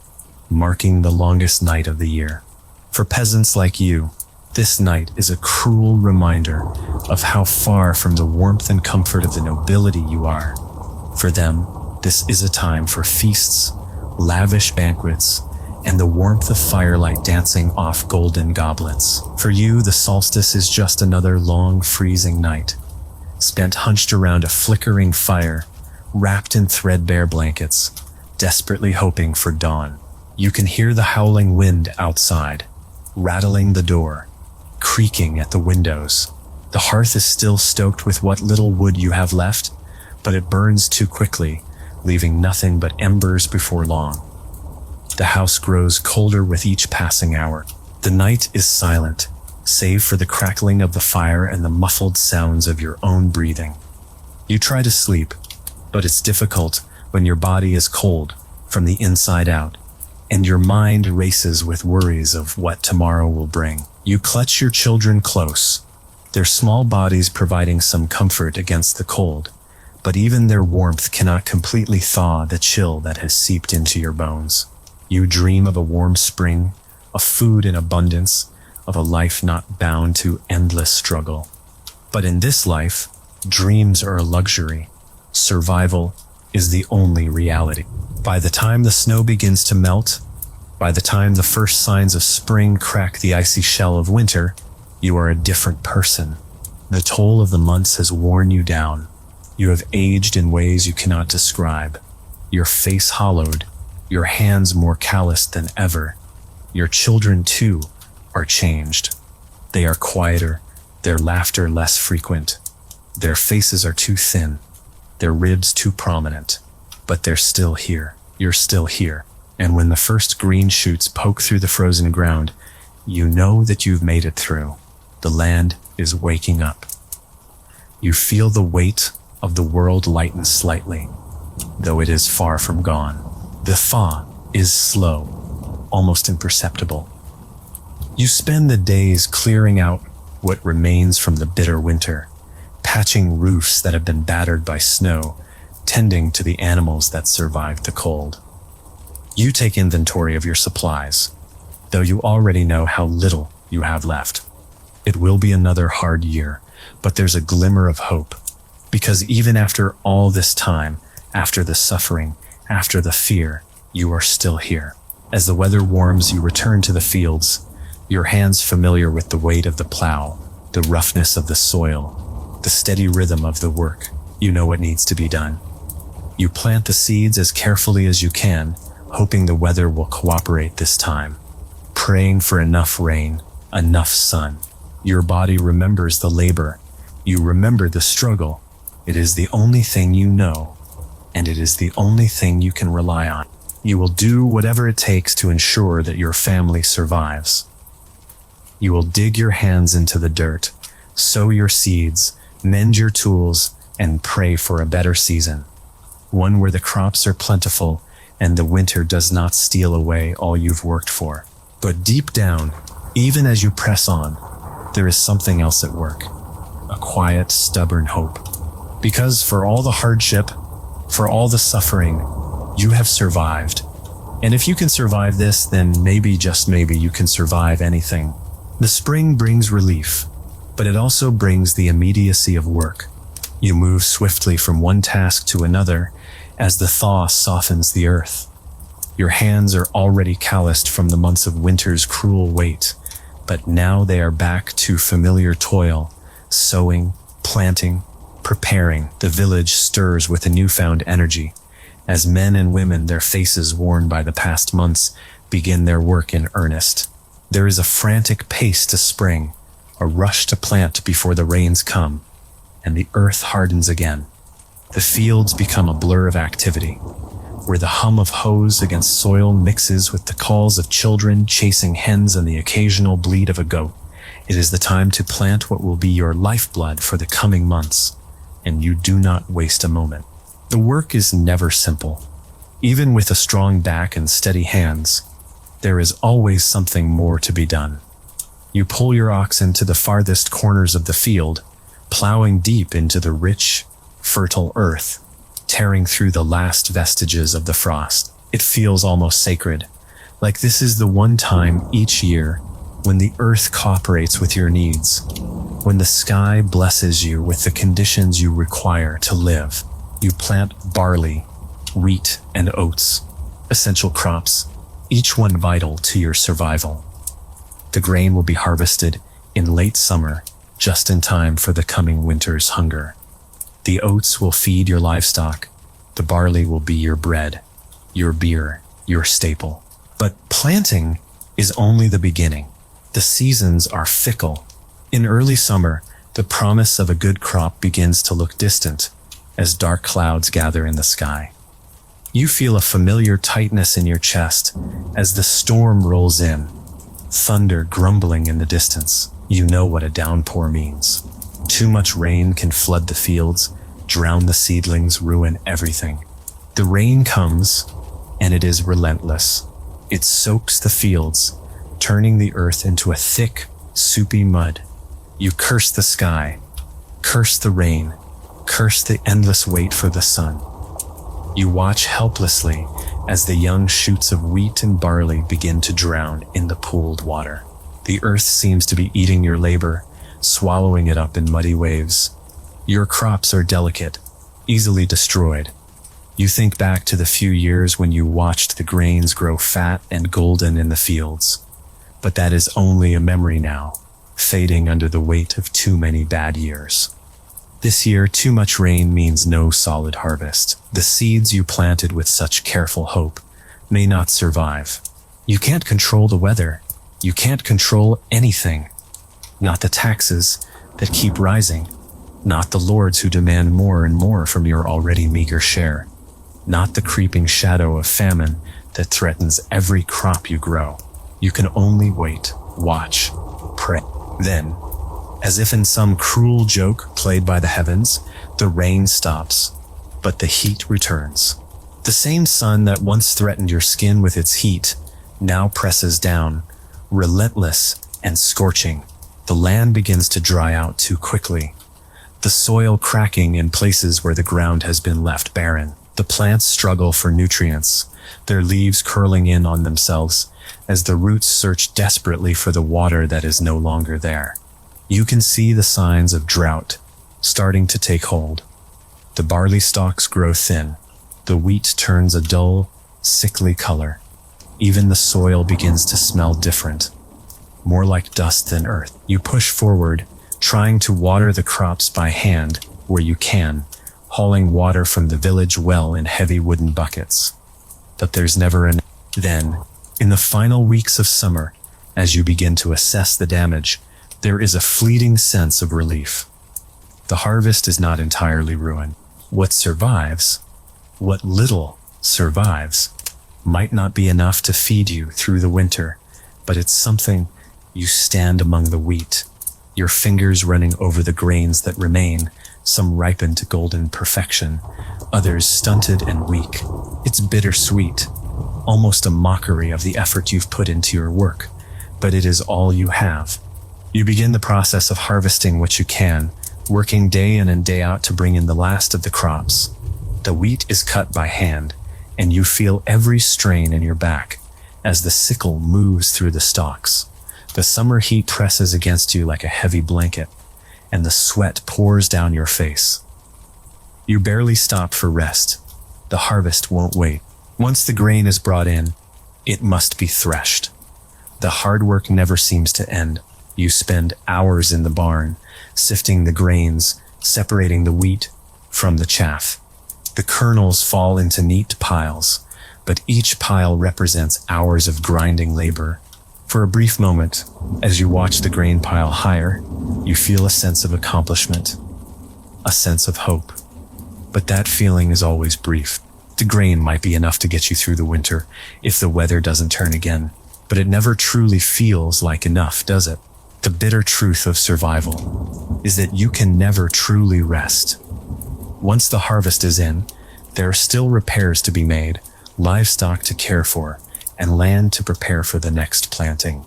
marking the longest night of the year. For peasants like you, this night is a cruel reminder of how far from the warmth and comfort of the nobility you are. For them, this is a time for feasts, lavish banquets, and the warmth of firelight dancing off golden goblets. For you, the solstice is just another long, freezing night, spent hunched around a flickering fire, wrapped in threadbare blankets, desperately hoping for dawn. You can hear the howling wind outside, rattling the door, creaking at the windows. The hearth is still stoked with what little wood you have left, but it burns too quickly, leaving nothing but embers before long. The house grows colder with each passing hour. The night is silent, save for the crackling of the fire and the muffled sounds of your own breathing. You try to sleep, but it's difficult when your body is cold from the inside out, and your mind races with worries of what tomorrow will bring. You clutch your children close, their small bodies providing some comfort against the cold, but even their warmth cannot completely thaw the chill that has seeped into your bones. You dream of a warm spring, of food in abundance, of a life not bound to endless struggle. But in this life, dreams are a luxury. Survival is the only reality. By the time the snow begins to melt, by the time the first signs of spring crack the icy shell of winter, you are a different person. The toll of the months has worn you down. You have aged in ways you cannot describe. Your face hollowed, your hands more calloused than ever. Your children, too, are changed. They are quieter, their laughter less frequent. Their faces are too thin, their ribs too prominent. But they're still here. You're still here. And when the first green shoots poke through the frozen ground, you know that you've made it through. The land is waking up. You feel the weight of the world lighten slightly, though it is far from gone. The thaw is slow, almost imperceptible. You spend the days clearing out what remains from the bitter winter, patching roofs that have been battered by snow, tending to the animals that survived the cold. You take inventory of your supplies, though you already know how little you have left. It will be another hard year, but there's a glimmer of hope, because even after all this time, after the suffering, after the fear, you are still here. As the weather warms, you return to the fields, your hands familiar with the weight of the plow, the roughness of the soil, the steady rhythm of the work. You know what needs to be done. You plant the seeds as carefully as you can, hoping the weather will cooperate this time, praying for enough rain, enough sun. Your body remembers the labor, You remember the struggle. It is the only thing you know, and it is the only thing you can rely on. You will do whatever it takes to ensure that your family survives. You will dig your hands into the dirt, sow your seeds, mend your tools, and pray for a better season. One where the crops are plentiful and the winter does not steal away all you've worked for. But deep down, even as you press on, there is something else at work. A quiet, stubborn hope. Because for all the hardship, for all the suffering, you have survived. And if you can survive this, then maybe, just maybe, you can survive anything. The spring brings relief, but it also brings the immediacy of work. You move swiftly from one task to another as the thaw softens the earth. Your hands are already calloused from the months of winter's cruel weight, but now they are back to familiar toil, sowing, planting, preparing. The village stirs with a newfound energy, as men and women, their faces worn by the past months, begin their work in earnest. There is a frantic pace to spring, a rush to plant before the rains come, and the earth hardens again. The fields become a blur of activity, where the hum of hoes against soil mixes with the calls of children chasing hens and the occasional bleat of a goat. It is the time to plant what will be your lifeblood for the coming months, and you do not waste a moment. The work is never simple. Even with a strong back and steady hands, there is always something more to be done. You pull your oxen to the farthest corners of the field, plowing deep into the rich, fertile earth, tearing through the last vestiges of the frost. It feels almost sacred, like this is the one time each year when the earth cooperates with your needs, when the sky blesses you with the conditions you require to live. You plant barley, wheat, and oats, essential crops, each one vital to your survival. The grain will be harvested in late summer, just in time for the coming winter's hunger. The oats will feed your livestock. The barley will be your bread, your beer, your staple. But planting is only the beginning. The seasons are fickle. In early summer, the promise of a good crop begins to look distant as dark clouds gather in the sky. You feel a familiar tightness in your chest as the storm rolls in, thunder grumbling in the distance. You know what a downpour means. Too much rain can flood the fields, drown the seedlings, ruin everything. The rain comes, and it is relentless. It soaks the fields, turning the earth into a thick, soupy mud. You curse the sky, curse the rain, curse the endless wait for the sun. You watch helplessly as the young shoots of wheat and barley begin to drown in the pooled water. The earth seems to be eating your labor, swallowing it up in muddy waves. Your crops are delicate, easily destroyed. You think back to the few years when you watched the grains grow fat and golden in the fields. But that is only a memory now, fading under the weight of too many bad years. This year, too much rain means no solid harvest. The seeds you planted with such careful hope may not survive. You can't control the weather. You can't control anything. Not the taxes that keep rising. Not the lords who demand more and more from your already meager share. Not the creeping shadow of famine that threatens every crop you grow. You can only wait, watch, pray. Then, as if in some cruel joke played by the heavens, the rain stops, but the heat returns. The same sun that once threatened your skin with its heat now presses down, relentless and scorching. The land begins to dry out too quickly, the soil cracking in places where the ground has been left barren. The plants struggle for nutrients, their leaves curling in on themselves as the roots search desperately for the water that is no longer there. You can see the signs of drought starting to take hold. The barley stalks grow thin, the wheat turns a dull, sickly color. Even the soil begins to smell different, more like dust than earth. You push forward, trying to water the crops by hand where you can, hauling water from the village well in heavy wooden buckets. But there's never enough. Then, in the final weeks of summer, as you begin to assess the damage, there is a fleeting sense of relief. The harvest is not entirely ruined. What survives, what little survives, might not be enough to feed you through the winter, but it's something. You stand among the wheat, your fingers running over the grains that remain, some ripened to golden perfection, others stunted and weak. It's bittersweet, almost a mockery of the effort you've put into your work, but it is all you have. You begin the process of harvesting what you can, working day in and day out to bring in the last of the crops. The wheat is cut by hand, and you feel every strain in your back as the sickle moves through the stalks. The summer heat presses against you like a heavy blanket, and the sweat pours down your face. You barely stop for rest. The harvest won't wait. Once the grain is brought in, it must be threshed. The hard work never seems to end. You spend hours in the barn, sifting the grains, separating the wheat from the chaff. The kernels fall into neat piles, but each pile represents hours of grinding labor. For a brief moment, as you watch the grain pile higher, you feel a sense of accomplishment, a sense of hope. But that feeling is always brief. The grain might be enough to get you through the winter if the weather doesn't turn again, but it never truly feels like enough, does it? The bitter truth of survival is that you can never truly rest. Once the harvest is in, there are still repairs to be made, livestock to care for, and land to prepare for the next planting.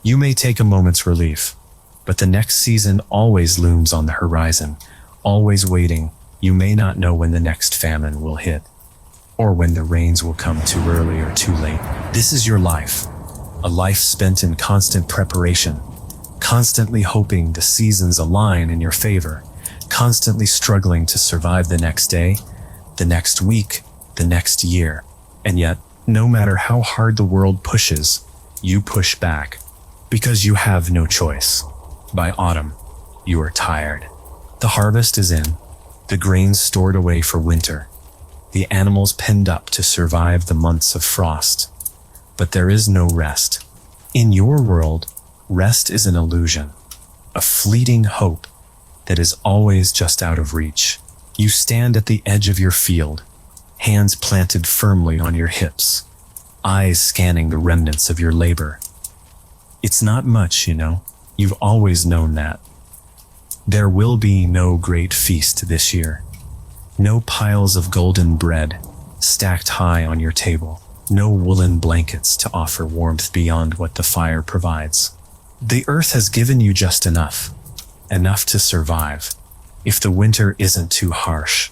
You may take a moment's relief, but the next season always looms on the horizon, always waiting. You may not know when the next famine will hit, or when the rains will come too early or too late. This is your life, a life spent in constant preparation, constantly hoping the seasons align in your favor, constantly struggling to survive the next day, the next week, the next year. And yet, no matter how hard the world pushes, you push back, because you have no choice. By autumn, you are tired. The harvest is in, the grains stored away for winter, the animals penned up to survive the months of frost. But there is no rest. In your world, rest is an illusion, a fleeting hope that is always just out of reach. You stand at the edge of your field, hands planted firmly on your hips, eyes scanning the remnants of your labor. It's not much, you know. You've always known that. There will be no great feast this year. No piles of golden bread stacked high on your table. No woolen blankets to offer warmth beyond what the fire provides. The earth has given you just enough to survive. If the winter isn't too harsh,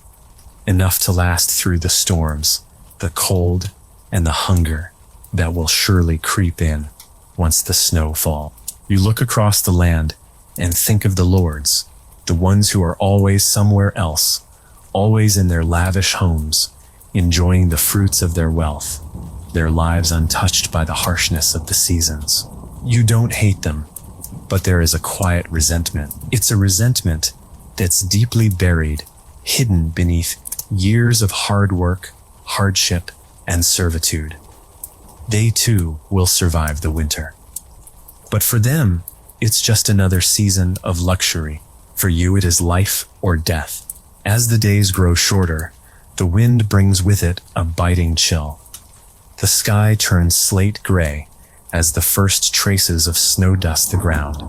enough to last through the storms, the cold, and the hunger that will surely creep in once the snow falls. You look across the land and think of the lords, the ones who are always somewhere else, always in their lavish homes, enjoying the fruits of their wealth, their lives untouched by the harshness of the seasons. You don't hate them, but there is a quiet resentment. It's a resentment that's deeply buried, hidden beneath years of hard work, hardship, and servitude. They too will survive the winter. But for them, it's just another season of luxury. For you, it is life or death. As the days grow shorter, the wind brings with it a biting chill. The sky turns slate gray as the first traces of snow dust the ground.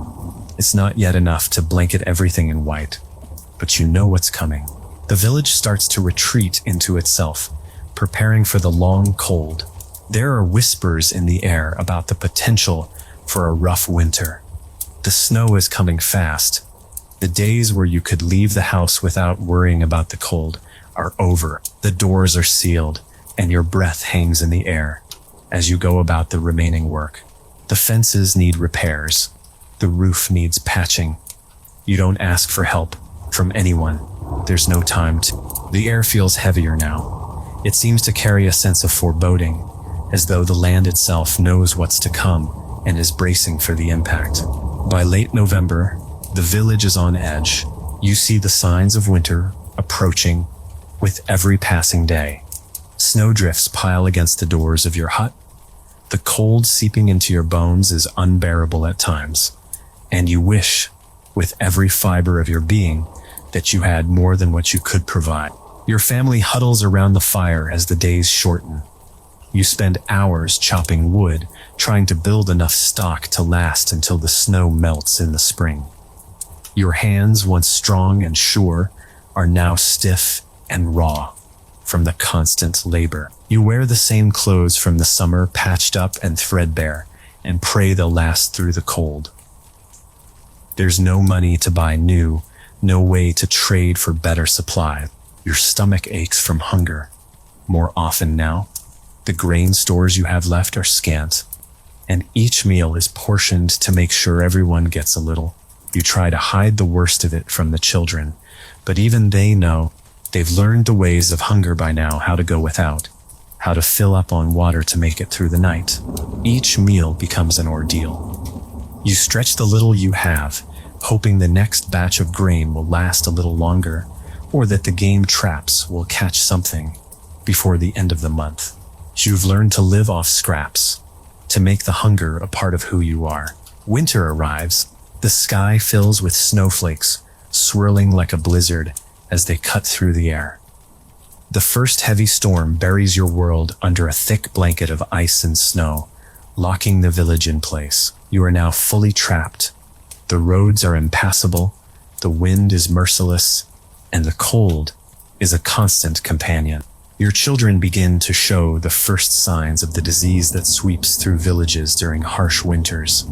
It's not yet enough to blanket everything in white, but you know what's coming. The village starts to retreat into itself, preparing for the long cold. There are whispers in the air about the potential for a rough winter. The snow is coming fast. The days where you could leave the house without worrying about the cold are over. The doors are sealed, and your breath hangs in the air as you go about the remaining work. The fences need repairs. The roof needs patching. You don't ask for help from anyone. There's no time to. The air feels heavier now. It seems to carry a sense of foreboding, as though the land itself knows what's to come and is bracing for the impact. By late November, the village is on edge. You see the signs of winter approaching with every passing day. Snowdrifts pile against the doors of your hut. The cold seeping into your bones is unbearable at times, and you wish, with every fiber of your being, that you had more than what you could provide. Your family huddles around the fire as the days shorten. You spend hours chopping wood, trying to build enough stock to last until the snow melts in the spring. Your hands, once strong and sure, are now stiff and raw from the constant labor. You wear the same clothes from the summer, patched up and threadbare, and pray they'll last through the cold. There's no money to buy new, no way to trade for better supply. Your stomach aches from hunger. More often now, the grain stores you have left are scant, and each meal is portioned to make sure everyone gets a little. You try to hide the worst of it from the children, but even they know. They've learned the ways of hunger by now, how to go without, how to fill up on water to make it through the night. Each meal becomes an ordeal. You stretch the little you have, hoping the next batch of grain will last a little longer, or that the game traps will catch something before the end of the month. You've learned to live off scraps, to make the hunger a part of who you are. Winter arrives. The sky fills with snowflakes, swirling like a blizzard as they cut through the air. The first heavy storm buries your world under a thick blanket of ice and snow, locking the village in place. You are now fully trapped. The roads are impassable, the wind is merciless, and the cold is a constant companion. Your children begin to show the first signs of the disease that sweeps through villages during harsh winters.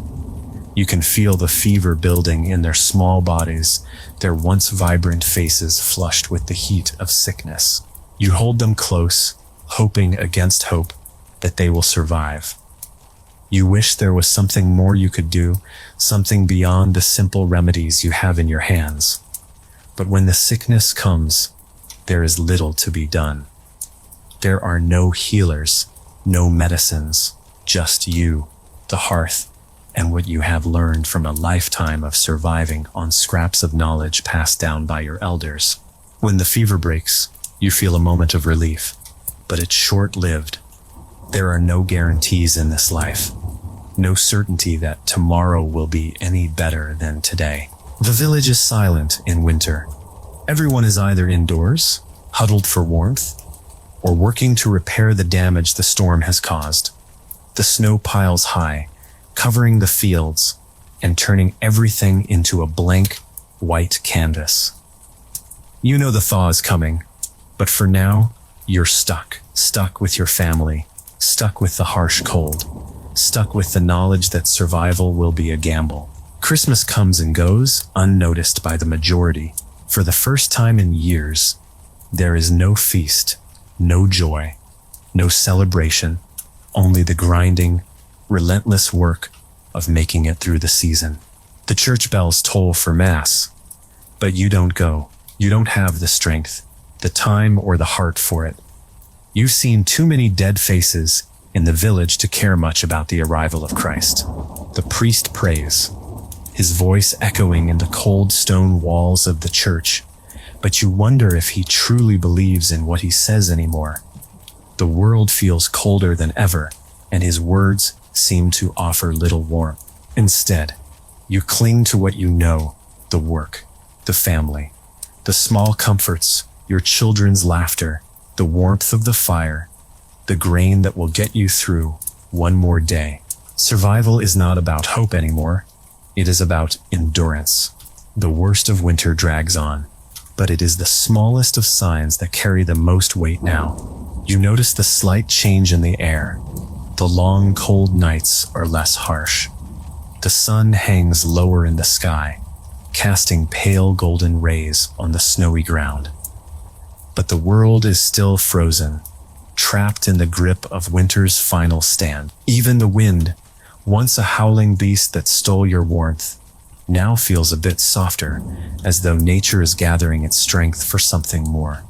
You can feel the fever building in their small bodies, their once vibrant faces flushed with the heat of sickness. You hold them close, hoping against hope that they will survive. You wish there was something more you could do, something beyond the simple remedies you have in your hands. But when the sickness comes, there is little to be done. There are no healers, no medicines, just you, the hearth, and what you have learned from a lifetime of surviving on scraps of knowledge passed down by your elders. When the fever breaks, you feel a moment of relief, but it's short-lived. There are no guarantees in this life, no certainty that tomorrow will be any better than today. The village is silent in winter. Everyone is either indoors, huddled for warmth, or working to repair the damage the storm has caused. The snow piles high, covering the fields and turning everything into a blank, white canvas. You know the thaw is coming, but for now, you're stuck with your family, stuck with the harsh cold, stuck with the knowledge that survival will be a gamble. Christmas comes and goes, unnoticed by the majority. For the first time in years, there is no feast, no joy, no celebration, only the grinding, relentless work of making it through the season. The church bells toll for Mass, but you don't go. You don't have the strength, the time, or the heart for it. You've seen too many dead faces in the village to care much about the arrival of Christ. The priest prays, his voice echoing in the cold stone walls of the church, but you wonder if he truly believes in what he says anymore. The world feels colder than ever, and his words seem to offer little warmth. Instead, you cling to what you know, the work, the family, the small comforts, your children's laughter, the warmth of the fire, the grain that will get you through one more day. Survival is not about hope anymore. It is about endurance. The worst of winter drags on, but it is the smallest of signs that carry the most weight now. You notice the slight change in the air. The long, cold nights are less harsh. The sun hangs lower in the sky, casting pale golden rays on the snowy ground. But the world is still frozen, trapped in the grip of winter's final stand. Even the wind, once a howling beast that stole your warmth, now feels a bit softer, as though nature is gathering its strength for something more.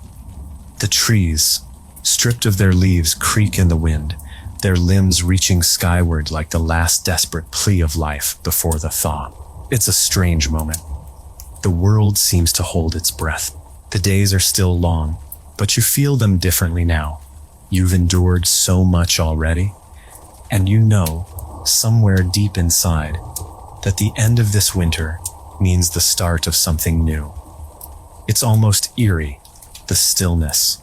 The trees, stripped of their leaves, creak in the wind, their limbs reaching skyward like the last desperate plea of life before the thaw. It's a strange moment. The world seems to hold its breath. The days are still long, but you feel them differently now. You've endured so much already, and you know, somewhere deep inside, that the end of this winter means the start of something new. It's almost eerie, the stillness.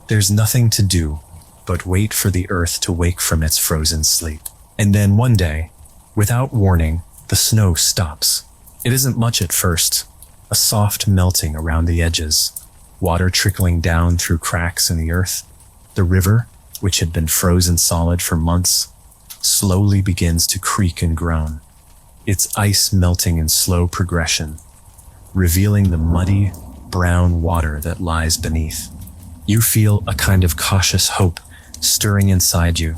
There's nothing to do but wait for the earth to wake from its frozen sleep. And then one day, without warning, the snow stops. It isn't much at first, a soft melting around the edges, water trickling down through cracks in the earth. The river, which had been frozen solid for months, slowly begins to creak and groan, its ice melting in slow progression, revealing the muddy, brown water that lies beneath. You feel a kind of cautious hope stirring inside you,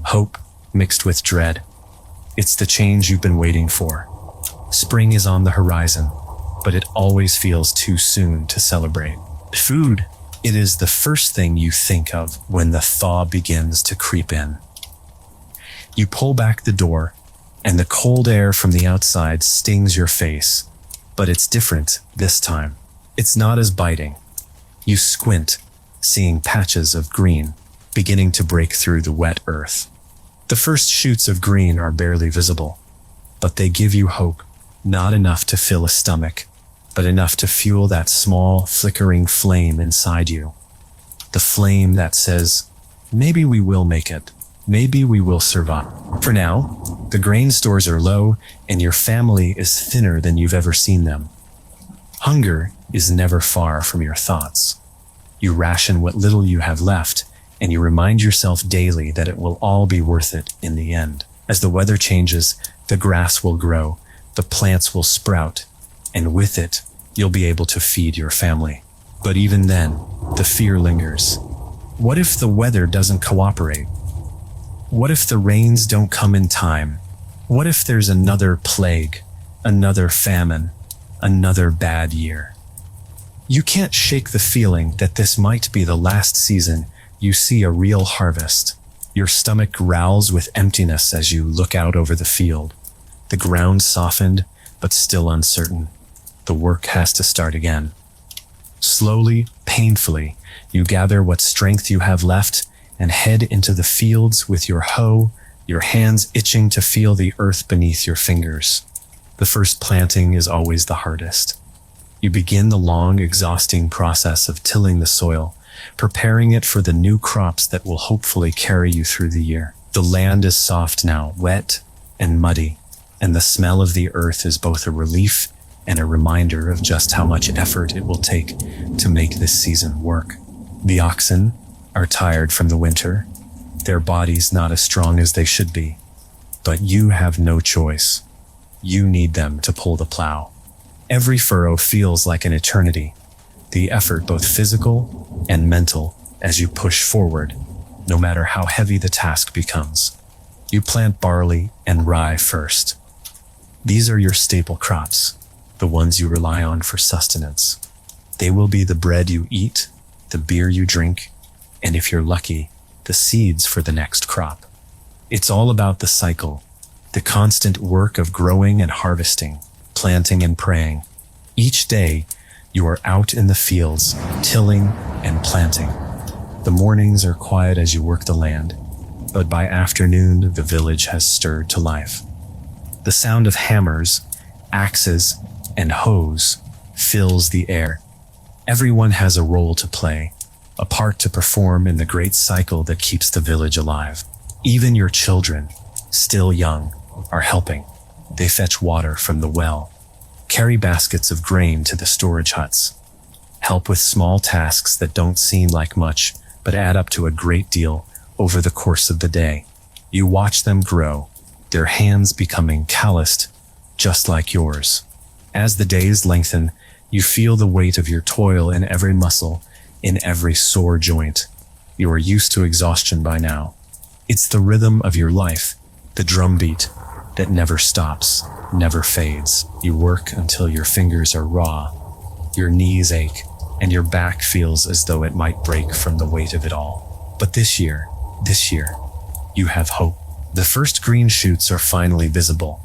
hope mixed with dread. It's the change you've been waiting for. Spring is on the horizon, but it always feels too soon to celebrate. Food. It is the first thing you think of when the thaw begins to creep in. You pull back the door, and the cold air from the outside stings your face, but it's different this time. It's not as biting. You squint, seeing patches of green beginning to break through the wet earth. The first shoots of green are barely visible, but they give you hope, not enough to fill a stomach, but enough to fuel that small, flickering flame inside you. The flame that says, maybe we will make it. Maybe we will survive. For now, the grain stores are low and your family is thinner than you've ever seen them. Hunger is never far from your thoughts. You ration what little you have left, and you remind yourself daily that it will all be worth it in the end. As the weather changes, the grass will grow, the plants will sprout, and with it, you'll be able to feed your family. But even then, the fear lingers. What if the weather doesn't cooperate? What if the rains don't come in time? What if there's another plague, another famine, another bad year? You can't shake the feeling that this might be the last season you see a real harvest. Your stomach growls with emptiness as you look out over the field. The ground softened, but still uncertain. The work has to start again. Slowly, painfully, you gather what strength you have left and head into the fields with your hoe, your hands itching to feel the earth beneath your fingers. The first planting is always the hardest. You begin the long, exhausting process of tilling the soil, preparing it for the new crops that will hopefully carry you through the year. The land is soft now, wet and muddy, and the smell of the earth is both a relief and a reminder of just how much effort it will take to make this season work. The oxen are tired from the winter, their bodies not as strong as they should be, but you have no choice. You need them to pull the plow. Every furrow feels like an eternity, the effort both physical and mental as you push forward, no matter how heavy the task becomes. You plant barley and rye first. These are your staple crops, the ones you rely on for sustenance. They will be the bread you eat, the beer you drink, and if you're lucky, the seeds for the next crop. It's all about the cycle, the constant work of growing and harvesting, planting and praying. Each day, you are out in the fields, tilling and planting. The mornings are quiet as you work the land, but by afternoon, the village has stirred to life. The sound of hammers, axes, and hoes fills the air. Everyone has a role to play, a part to perform in the great cycle that keeps the village alive. Even your children, still young, are helping. They fetch water from the well, carry baskets of grain to the storage huts, help with small tasks that don't seem like much, but add up to a great deal over the course of the day. You watch them grow, their hands becoming calloused, just like yours. As the days lengthen, you feel the weight of your toil in every muscle, in every sore joint. You are used to exhaustion by now. It's the rhythm of your life, the drumbeat that never stops, never fades. You work until your fingers are raw, your knees ache, and your back feels as though it might break from the weight of it all. But this year, you have hope. The first green shoots are finally visible.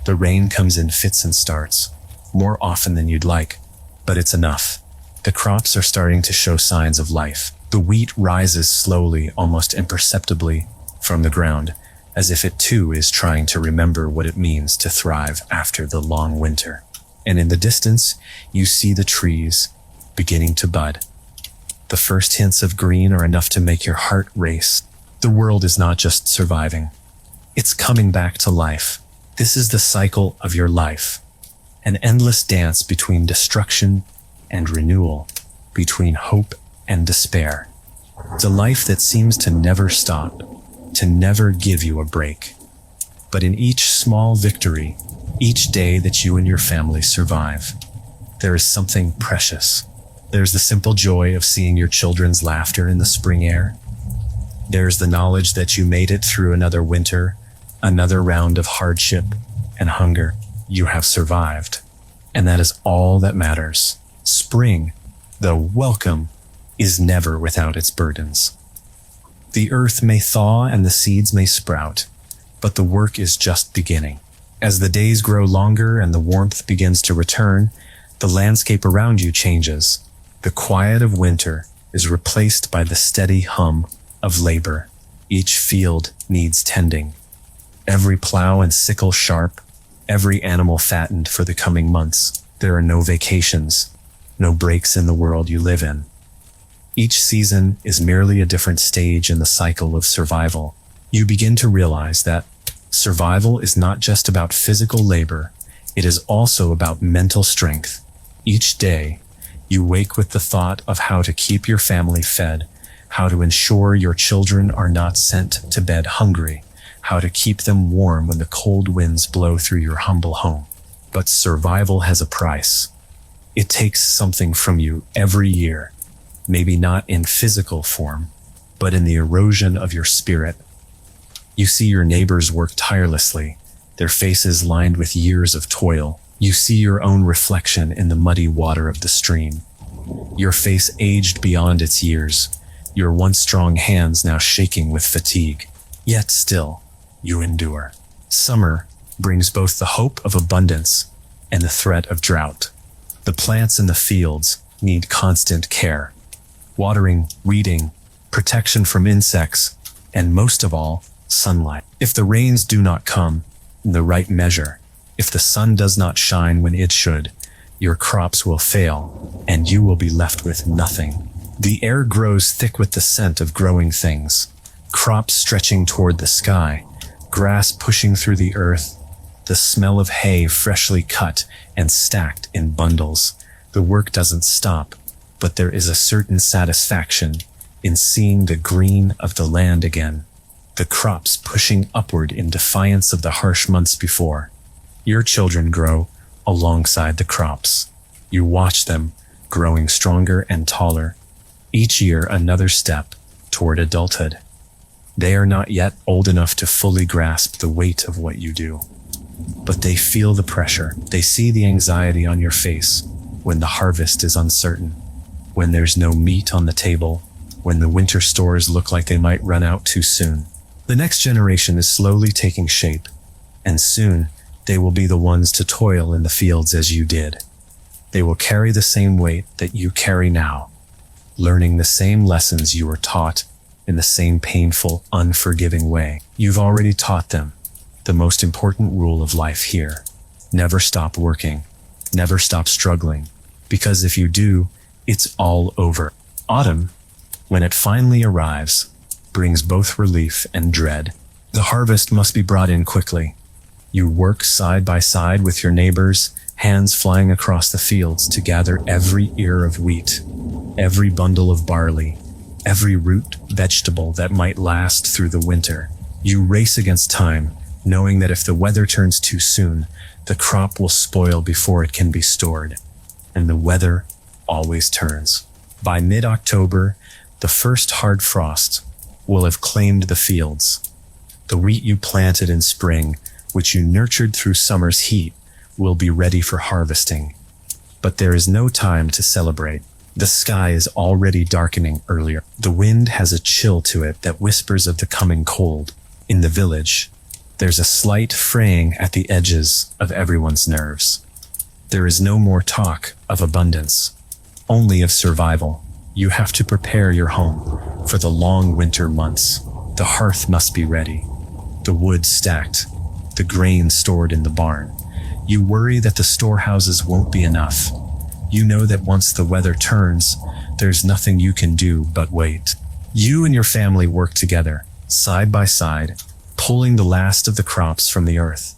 The rain comes in fits and starts, more often than you'd like, but it's enough. The crops are starting to show signs of life. The wheat rises slowly, almost imperceptibly, from the ground, as if it too is trying to remember what it means to thrive after the long winter. And in the distance, you see the trees, beginning to bud. The first hints of green are enough to make your heart race. The world is not just surviving. It's coming back to life. This is the cycle of your life. An endless dance between destruction and renewal, between hope and despair. It's a life that seems to never stop, to never give you a break. But in each small victory, each day that you and your family survive, there is something precious. There's the simple joy of seeing your children's laughter in the spring air. There's the knowledge that you made it through another winter, another round of hardship and hunger. You have survived. And that is all that matters. Spring, though welcome, is never without its burdens. The earth may thaw and the seeds may sprout, but the work is just beginning. As the days grow longer and the warmth begins to return, the landscape around you changes. The quiet of winter is replaced by the steady hum of labor. Each field needs tending. Every plow and sickle sharp, every animal fattened for the coming months. There are no vacations, no breaks in the world you live in. Each season is merely a different stage in the cycle of survival. You begin to realize that survival is not just about physical labor, it is also about mental strength. Each day, you wake with the thought of how to keep your family fed, how to ensure your children are not sent to bed hungry, how to keep them warm when the cold winds blow through your humble home. But survival has a price. It takes something from you every year, maybe not in physical form, but in the erosion of your spirit. You see your neighbors work tirelessly, their faces lined with years of toil. You see your own reflection in the muddy water of the stream. Your face aged beyond its years, your once strong hands now shaking with fatigue. Yet still, you endure. Summer brings both the hope of abundance and the threat of drought. The plants in the fields need constant care. Watering, weeding, protection from insects, and most of all, sunlight. If the rains do not come in the right measure, if the sun does not shine when it should, your crops will fail, and you will be left with nothing. The air grows thick with the scent of growing things, crops stretching toward the sky, grass pushing through the earth, the smell of hay freshly cut and stacked in bundles. The work doesn't stop, but there is a certain satisfaction in seeing the green of the land again, the crops pushing upward in defiance of the harsh months before. Your children grow alongside the crops. You watch them growing stronger and taller, each year another step toward adulthood. They are not yet old enough to fully grasp the weight of what you do, but they feel the pressure. They see the anxiety on your face when the harvest is uncertain, when there's no meat on the table, when the winter stores look like they might run out too soon. The next generation is slowly taking shape, and soon they will be the ones to toil in the fields as you did. They will carry the same weight that you carry now, learning the same lessons you were taught in the same painful, unforgiving way. You've already taught them the most important rule of life here. Never stop working. Never stop struggling. Because if you do, it's all over. Autumn, when it finally arrives, brings both relief and dread. The harvest must be brought in quickly. You work side by side with your neighbors, hands flying across the fields to gather every ear of wheat, every bundle of barley, every root vegetable that might last through the winter. You race against time, knowing that if the weather turns too soon, the crop will spoil before it can be stored. And the weather always turns. By mid-October, the first hard frost will have claimed the fields. The wheat you planted in spring, which you nurtured through summer's heat, will be ready for harvesting. But there is no time to celebrate. The sky is already darkening earlier. The wind has a chill to it that whispers of the coming cold. In the village, there's a slight fraying at the edges of everyone's nerves. There is no more talk of abundance, only of survival. You have to prepare your home for the long winter months. The hearth must be ready, the wood stacked, the grain stored in the barn. You worry that the storehouses won't be enough, You know that once the weather turns, there's nothing you can do but wait. You and your family work together, side by side, pulling the last of the crops from the earth.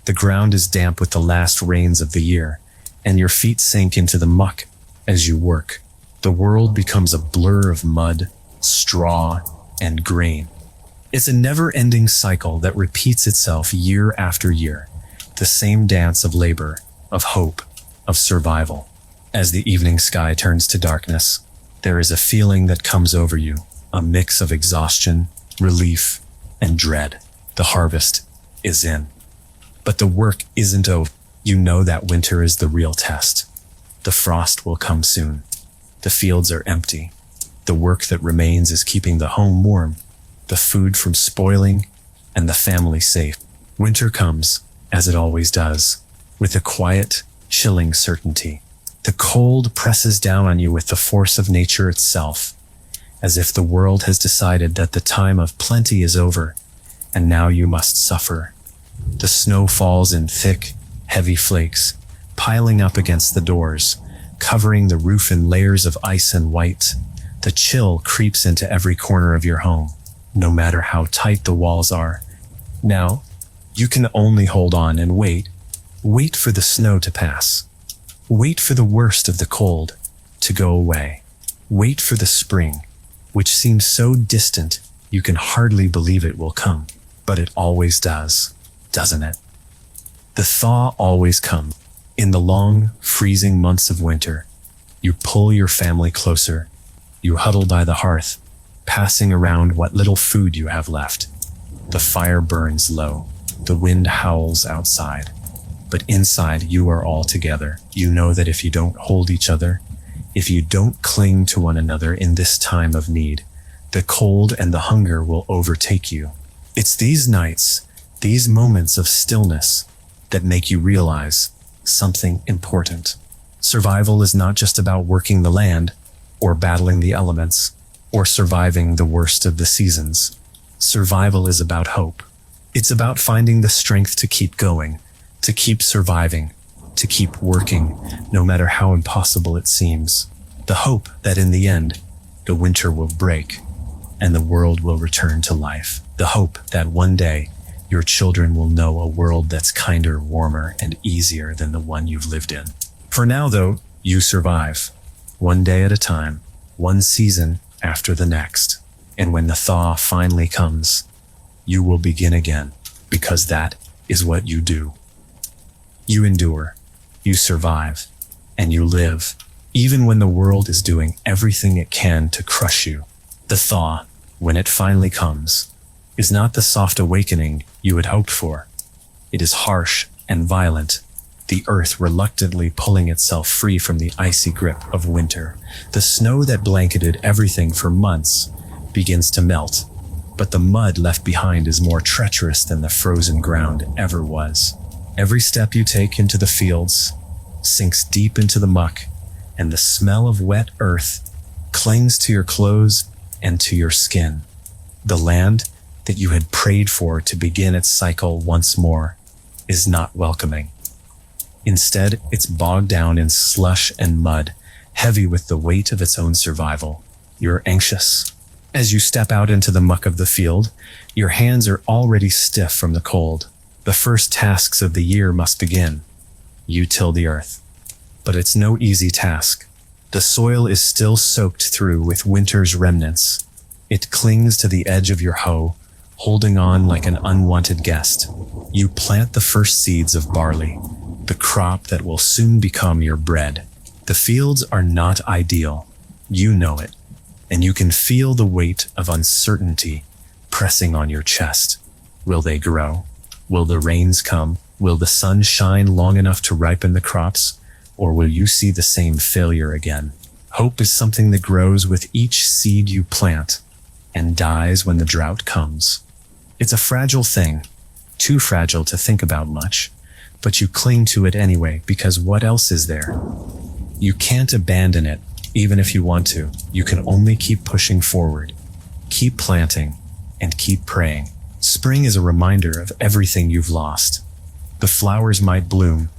The ground is damp with the last rains of the year, and your feet sink into the muck as you work. The world becomes a blur of mud, straw, and grain. It's a never-ending cycle that repeats itself year after year, the same dance of labor, of hope, of survival. As the evening sky turns to darkness, there is a feeling that comes over you, a mix of exhaustion, relief, and dread. The harvest is in. But the work isn't over. You know that winter is the real test. The frost will come soon. The fields are empty. The work that remains is keeping the home warm, the food from spoiling, and the family safe. Winter comes, as it always does, with a quiet, chilling certainty. The cold presses down on you with the force of nature itself, as if the world has decided that the time of plenty is over, and now you must suffer. The snow falls in thick, heavy flakes, piling up against the doors, covering the roof in layers of ice and white. The chill creeps into every corner of your home, no matter how tight the walls are. Now, you can only hold on and wait. Wait for the snow to pass. Wait for the worst of the cold to go away. Wait for the spring, which seems so distant you can hardly believe it will come. But it always does, doesn't it? The thaw always comes. In the long, freezing months of winter, you pull your family closer. You huddle by the hearth, passing around what little food you have left. The fire burns low. The wind howls outside. But inside, you are all together. You know that if you don't hold each other, if you don't cling to one another in this time of need, the cold and the hunger will overtake you. It's these nights, these moments of stillness, that make you realize something important. Survival is not just about working the land, or battling the elements, or surviving the worst of the seasons. Survival is about hope. It's about finding the strength to keep going, to keep surviving, to keep working, no matter how impossible it seems. The hope that in the end, the winter will break and the world will return to life. The hope that one day your children will know a world that's kinder, warmer, and easier than the one you've lived in. For now, though, you survive, one day at a time, one season after the next. And when the thaw finally comes, you will begin again, because that is what you do. You endure, you survive, and you live, even when the world is doing everything it can to crush you. The thaw, when it finally comes, is not the soft awakening you had hoped for. It is harsh and violent, the earth reluctantly pulling itself free from the icy grip of winter. The snow that blanketed everything for months begins to melt, but the mud left behind is more treacherous than the frozen ground ever was. Every step you take into the fields sinks deep into the muck, and the smell of wet earth clings to your clothes and to your skin. The land that you had prayed for to begin its cycle once more is not welcoming. Instead, it's bogged down in slush and mud, heavy with the weight of its own survival. You're anxious. As you step out into the muck of the field, your hands are already stiff from the cold. The first tasks of the year must begin. You till the earth. But it's no easy task. The soil is still soaked through with winter's remnants. It clings to the edge of your hoe, holding on like an unwanted guest. You plant the first seeds of barley, the crop that will soon become your bread. The fields are not ideal. You know it, and you can feel the weight of uncertainty pressing on your chest. Will they grow? Will the rains come? Will the sun shine long enough to ripen the crops? Or will you see the same failure again? Hope is something that grows with each seed you plant and dies when the drought comes. It's a fragile thing, too fragile to think about much, but you cling to it anyway because what else is there? You can't abandon it, even if you want to. You can only keep pushing forward, keep planting, and keep praying. Spring is a reminder of everything you've lost. The flowers might bloom,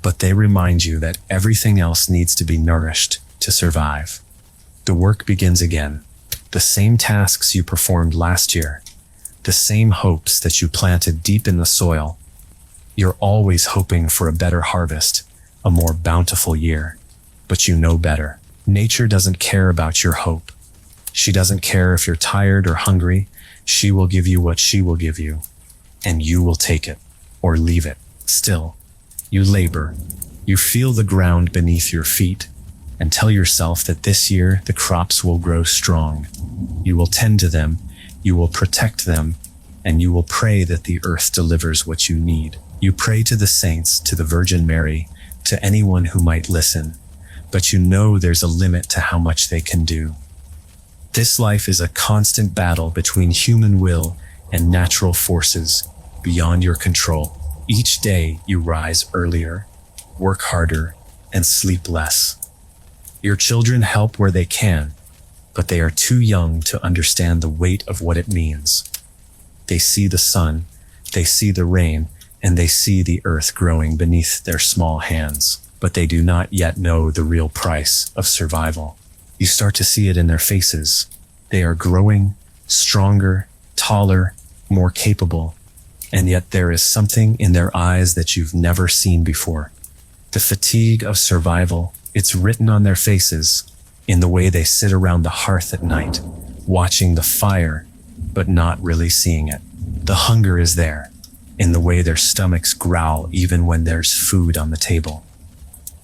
but they remind you that everything else needs to be nourished to survive. The work begins again. The same tasks you performed last year, the same hopes that you planted deep in the soil. You're always hoping for a better harvest, a more bountiful year. But you know better. Nature doesn't care about your hope. She doesn't care if you're tired or hungry. She will give you what she will give you, and you will take it or leave it. Still, you labor. You feel the ground beneath your feet and tell yourself that this year the crops will grow strong. You will tend to them, you will protect them, and you will pray that the earth delivers what you need. You pray to the saints, to the Virgin Mary, to anyone who might listen, but you know there's a limit to how much they can do. This life is a constant battle between human will and natural forces beyond your control. Each day you rise earlier, work harder, and sleep less. Your children help where they can, but they are too young to understand the weight of what it means. They see the sun, they see the rain, and they see the earth growing beneath their small hands, but they do not yet know the real price of survival. You start to see it in their faces. They are growing, stronger, taller, more capable, and yet there is something in their eyes that you've never seen before. The fatigue of survival, it's written on their faces, in the way they sit around the hearth at night, watching the fire, but not really seeing it. The hunger is there, in the way their stomachs growl even when there's food on the table.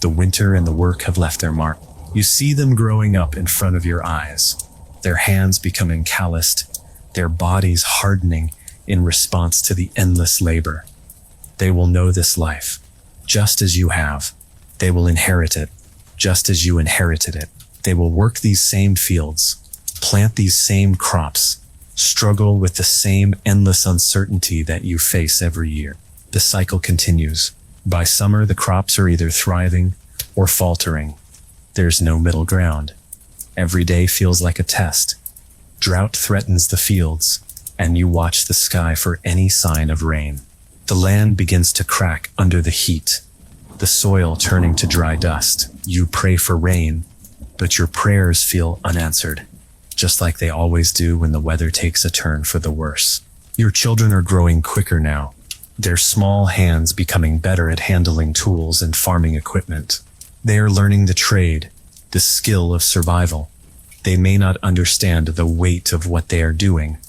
The winter and the work have left their mark. You see them growing up in front of your eyes, their hands becoming calloused, their bodies hardening in response to the endless labor. They will know this life, just as you have. They will inherit it, just as you inherited it. They will work these same fields, plant these same crops, struggle with the same endless uncertainty that you face every year. The cycle continues. By summer, the crops are either thriving or faltering. There's no middle ground. Every day feels like a test. Drought threatens the fields, and you watch the sky for any sign of rain. The land begins to crack under the heat, the soil turning to dry dust. You pray for rain, but your prayers feel unanswered, just like they always do when the weather takes a turn for the worse. Your children are growing quicker now, their small hands becoming better at handling tools and farming equipment. They are learning the trade, the skill of survival. They may not understand the weight of what they are doing,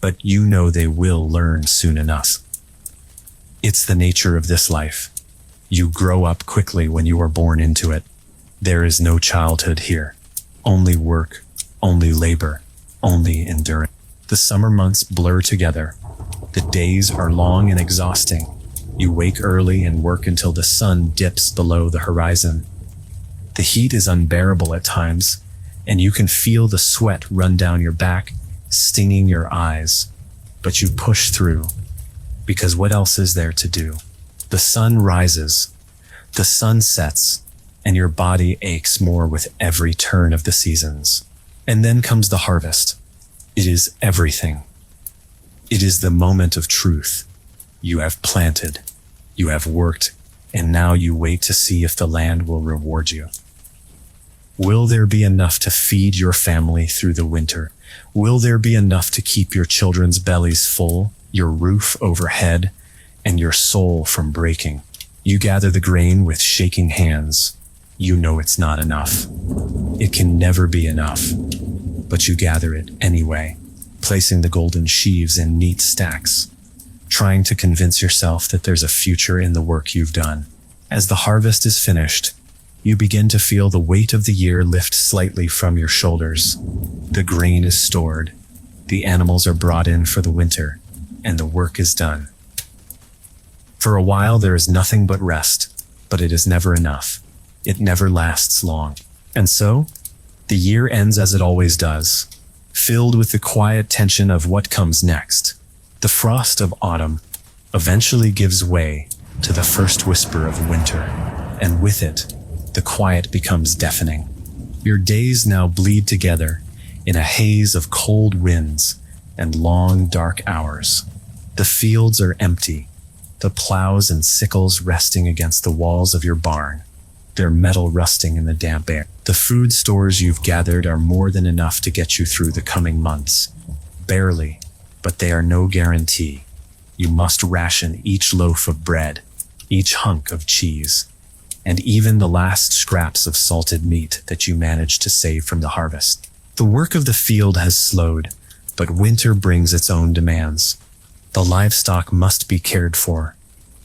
but you know they will learn soon enough. It's the nature of this life. You grow up quickly when you are born into it. There is no childhood here. Only work, only labor, only endurance. The summer months blur together. The days are long and exhausting. You wake early and work until the sun dips below the horizon. The heat is unbearable at times, and you can feel the sweat run down your back, stinging your eyes. But you push through, because what else is there to do? The sun rises, the sun sets, and your body aches more with every turn of the seasons. And then comes the harvest. It is everything. It is the moment of truth. You have planted, you have worked, and now you wait to see if the land will reward you. Will there be enough to feed your family through the winter? Will there be enough to keep your children's bellies full, your roof overhead, and your soul from breaking? You gather the grain with shaking hands. You know it's not enough. It can never be enough. But you gather it anyway, placing the golden sheaves in neat stacks, trying to convince yourself that there's a future in the work you've done. As the harvest is finished, you begin to feel the weight of the year lift slightly from your shoulders. The grain is stored, the animals are brought in for the winter, and the work is done. For a while there is nothing but rest, but it is never enough. It never lasts long. And so, the year ends as it always does, filled with the quiet tension of what comes next. The frost of autumn eventually gives way to the first whisper of winter, and with it, the quiet becomes deafening. Your days now bleed together in a haze of cold winds and long, dark hours. The fields are empty, the plows and sickles resting against the walls of your barn, their metal rusting in the damp air. The food stores you've gathered are more than enough to get you through the coming months. Barely, but they are no guarantee. You must ration each loaf of bread, each hunk of cheese, and even the last scraps of salted meat that you manage to save from the harvest. The work of the field has slowed, but winter brings its own demands. The livestock must be cared for.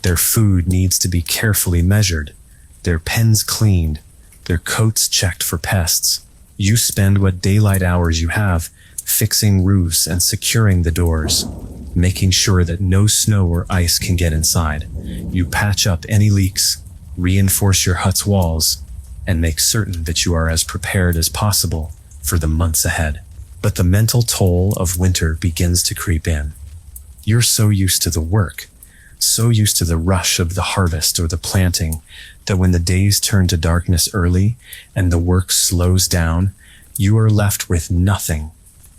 Their food needs to be carefully measured, their pens cleaned, their coats checked for pests. You spend what daylight hours you have fixing roofs and securing the doors, making sure that no snow or ice can get inside. You patch up any leaks, reinforce your hut's walls, and make certain that you are as prepared as possible for the months ahead. But the mental toll of winter begins to creep in. You're so used to the work, so used to the rush of the harvest or the planting, that when the days turn to darkness early and the work slows down, you are left with nothing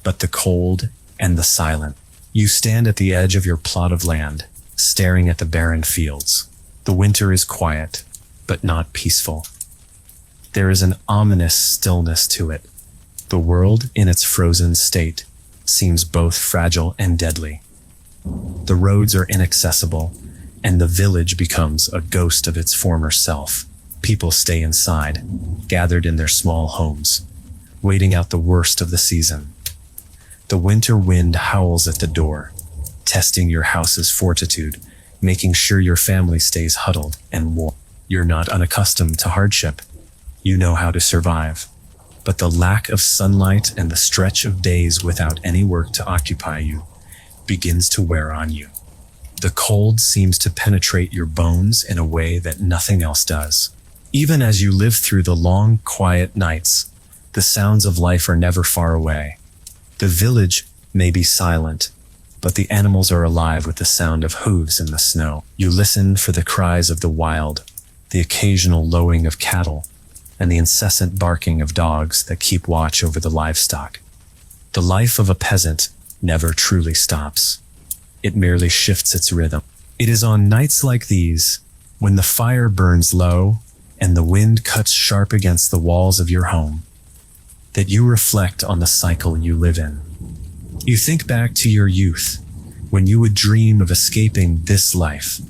but the cold and the silent. You stand at the edge of your plot of land, staring at the barren fields. The winter is quiet, but not peaceful. There is an ominous stillness to it. The world, in its frozen state, seems both fragile and deadly. The roads are inaccessible, and the village becomes a ghost of its former self. People stay inside, gathered in their small homes, waiting out the worst of the season. The winter wind howls at the door, testing your house's fortitude, making sure your family stays huddled and warm. You're not unaccustomed to hardship. You know how to survive. But the lack of sunlight and the stretch of days without any work to occupy you begins to wear on you. The cold seems to penetrate your bones in a way that nothing else does. Even as you live through the long, quiet nights, the sounds of life are never far away. The village may be silent, but the animals are alive with the sound of hooves in the snow. You listen for the cries of the wild, the occasional lowing of cattle, and the incessant barking of dogs that keep watch over the livestock. The life of a peasant never truly stops. It merely shifts its rhythm. It is on nights like these, when the fire burns low and the wind cuts sharp against the walls of your home, that you reflect on the cycle you live in. You think back to your youth, when you would dream of escaping this life,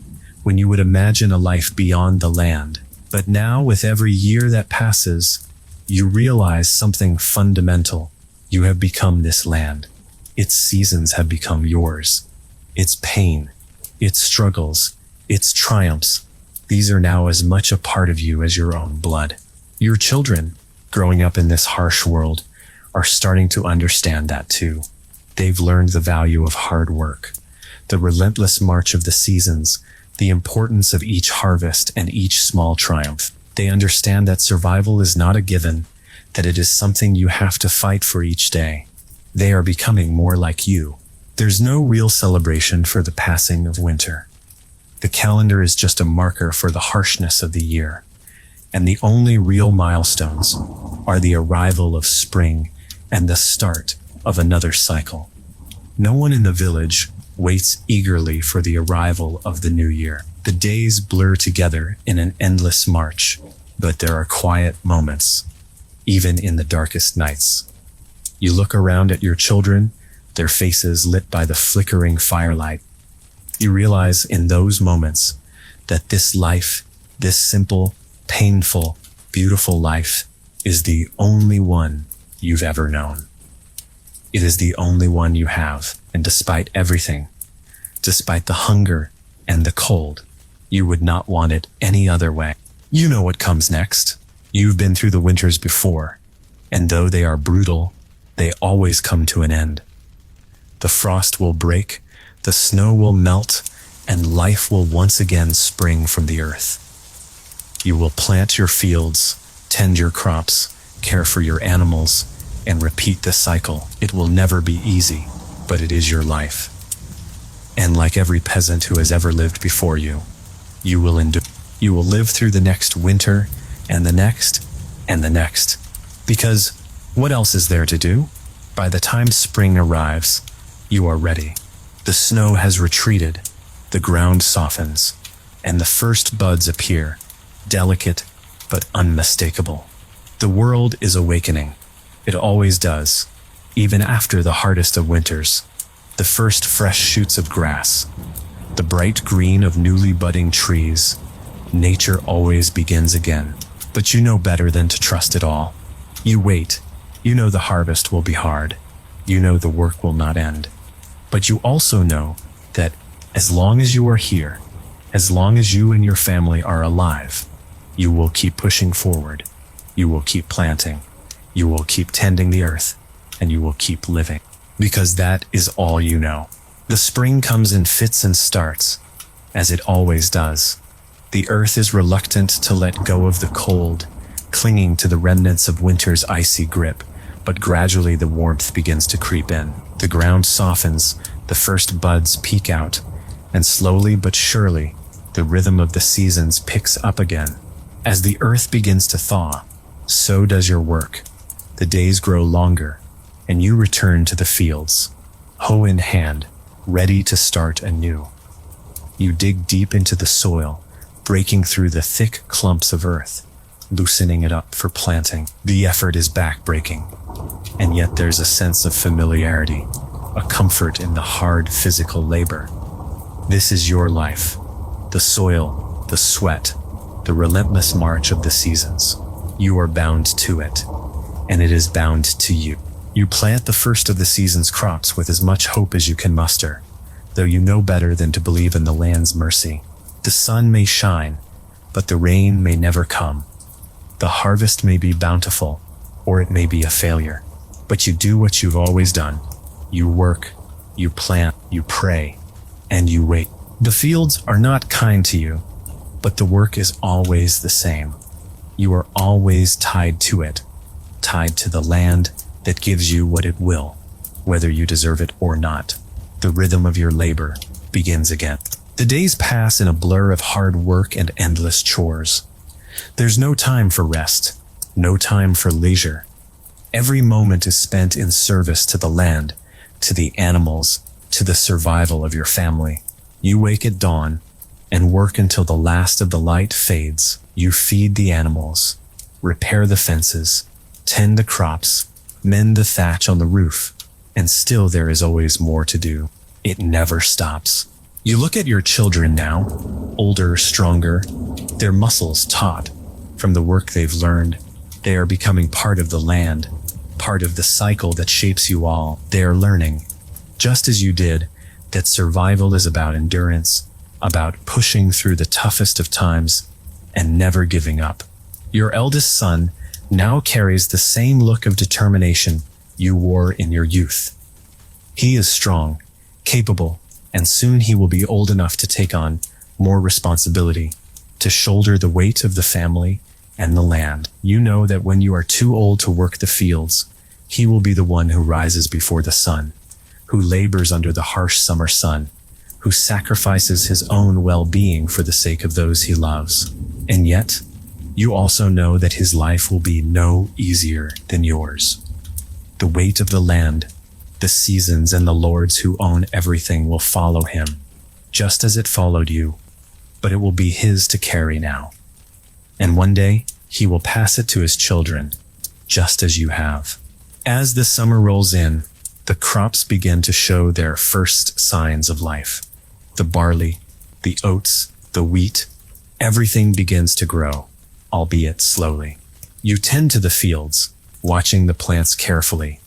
when you would imagine a life beyond the land. But now, with every year that passes, you realize something fundamental. You have become this land. Its seasons have become yours. Its pain, its struggles, its triumphs, these are now as much a part of you as your own blood. Your children, growing up in this harsh world, are starting to understand that too. They've learned the value of hard work, the relentless march of the seasons, the importance of each harvest and each small triumph. They understand that survival is not a given, that it is something you have to fight for each day. They are becoming more like you. There's no real celebration for the passing of winter. The calendar is just a marker for the harshness of the year, and the only real milestones are the arrival of spring and the start of another cycle. No one in the village waits eagerly for the arrival of the new year. The days blur together in an endless march, but there are quiet moments, even in the darkest nights. You look around at your children, their faces lit by the flickering firelight. You realize in those moments that this life, this simple, painful, beautiful life, is the only one you've ever known. It is the only one you have, and despite everything, despite the hunger and the cold, you would not want it any other way. You know what comes next. You've been through the winters before, and though they are brutal, they always come to an end. The frost will break, the snow will melt, and life will once again spring from the earth. You will plant your fields, tend your crops, care for your animals, and repeat the cycle. It will never be easy, but it is your life. And like every peasant who has ever lived before you, you will endure. You will live through the next winter, and the next, and the next. Because what else is there to do? By the time spring arrives, you are ready. The snow has retreated, the ground softens, and the first buds appear, delicate but unmistakable. The world is awakening. It always does, even after the hardest of winters. The first fresh shoots of grass, the bright green of newly budding trees. Nature always begins again. But you know better than to trust it all. You wait. You know the harvest will be hard. You know the work will not end. But you also know that as long as you are here, as long as you and your family are alive, you will keep pushing forward. You will keep planting. You will keep tending the earth, and you will keep living. Because that is all you know. The spring comes in fits and starts, as it always does. The earth is reluctant to let go of the cold, clinging to the remnants of winter's icy grip, but gradually the warmth begins to creep in. The ground softens, the first buds peek out, and slowly but surely, the rhythm of the seasons picks up again. As the earth begins to thaw, so does your work. The days grow longer, and you return to the fields, hoe in hand, ready to start anew. You dig deep into the soil, breaking through the thick clumps of earth, loosening it up for planting. The effort is back-breaking, and yet there's a sense of familiarity, a comfort in the hard physical labor. This is your life, the soil, the sweat, the relentless march of the seasons. You are bound to it, and it is bound to you. You plant the first of the season's crops with as much hope as you can muster, though you know better than to believe in the land's mercy. The sun may shine, but the rain may never come. The harvest may be bountiful, or it may be a failure. But you do what you've always done. You work, you plant, you pray, and you wait. The fields are not kind to you, but the work is always the same. You are always tied to it, tied to the land that gives you what it will, whether you deserve it or not. The rhythm of your labor begins again. The days pass in a blur of hard work and endless chores. There's no time for rest, no time for leisure. Every moment is spent in service to the land, to the animals, to the survival of your family. You wake at dawn and work until the last of the light fades. You feed the animals, repair the fences, tend the crops, mend the thatch on the roof, and still there is always more to do. It never stops. You look at your children now, older, stronger, their muscles taut from the work they've learned. They are becoming part of the land, part of the cycle that shapes you all. They are learning, just as you did, that survival is about endurance, about pushing through the toughest of times, and never giving up. Your eldest son now carries the same look of determination you wore in your youth. He is strong, capable, and soon he will be old enough to take on more responsibility, to shoulder the weight of the family and the land. You know that when you are too old to work the fields, he will be the one who rises before the sun, who labors under the harsh summer sun, who sacrifices his own well-being for the sake of those he loves. And yet, you also know that his life will be no easier than yours. The weight of the land, the seasons, and the lords who own everything will follow him, just as it followed you, but it will be his to carry now. And one day, he will pass it to his children, just as you have. As the summer rolls in, the crops begin to show their first signs of life. The barley, the oats, the wheat, everything begins to grow, albeit slowly. You tend to the fields, watching the plants carefully,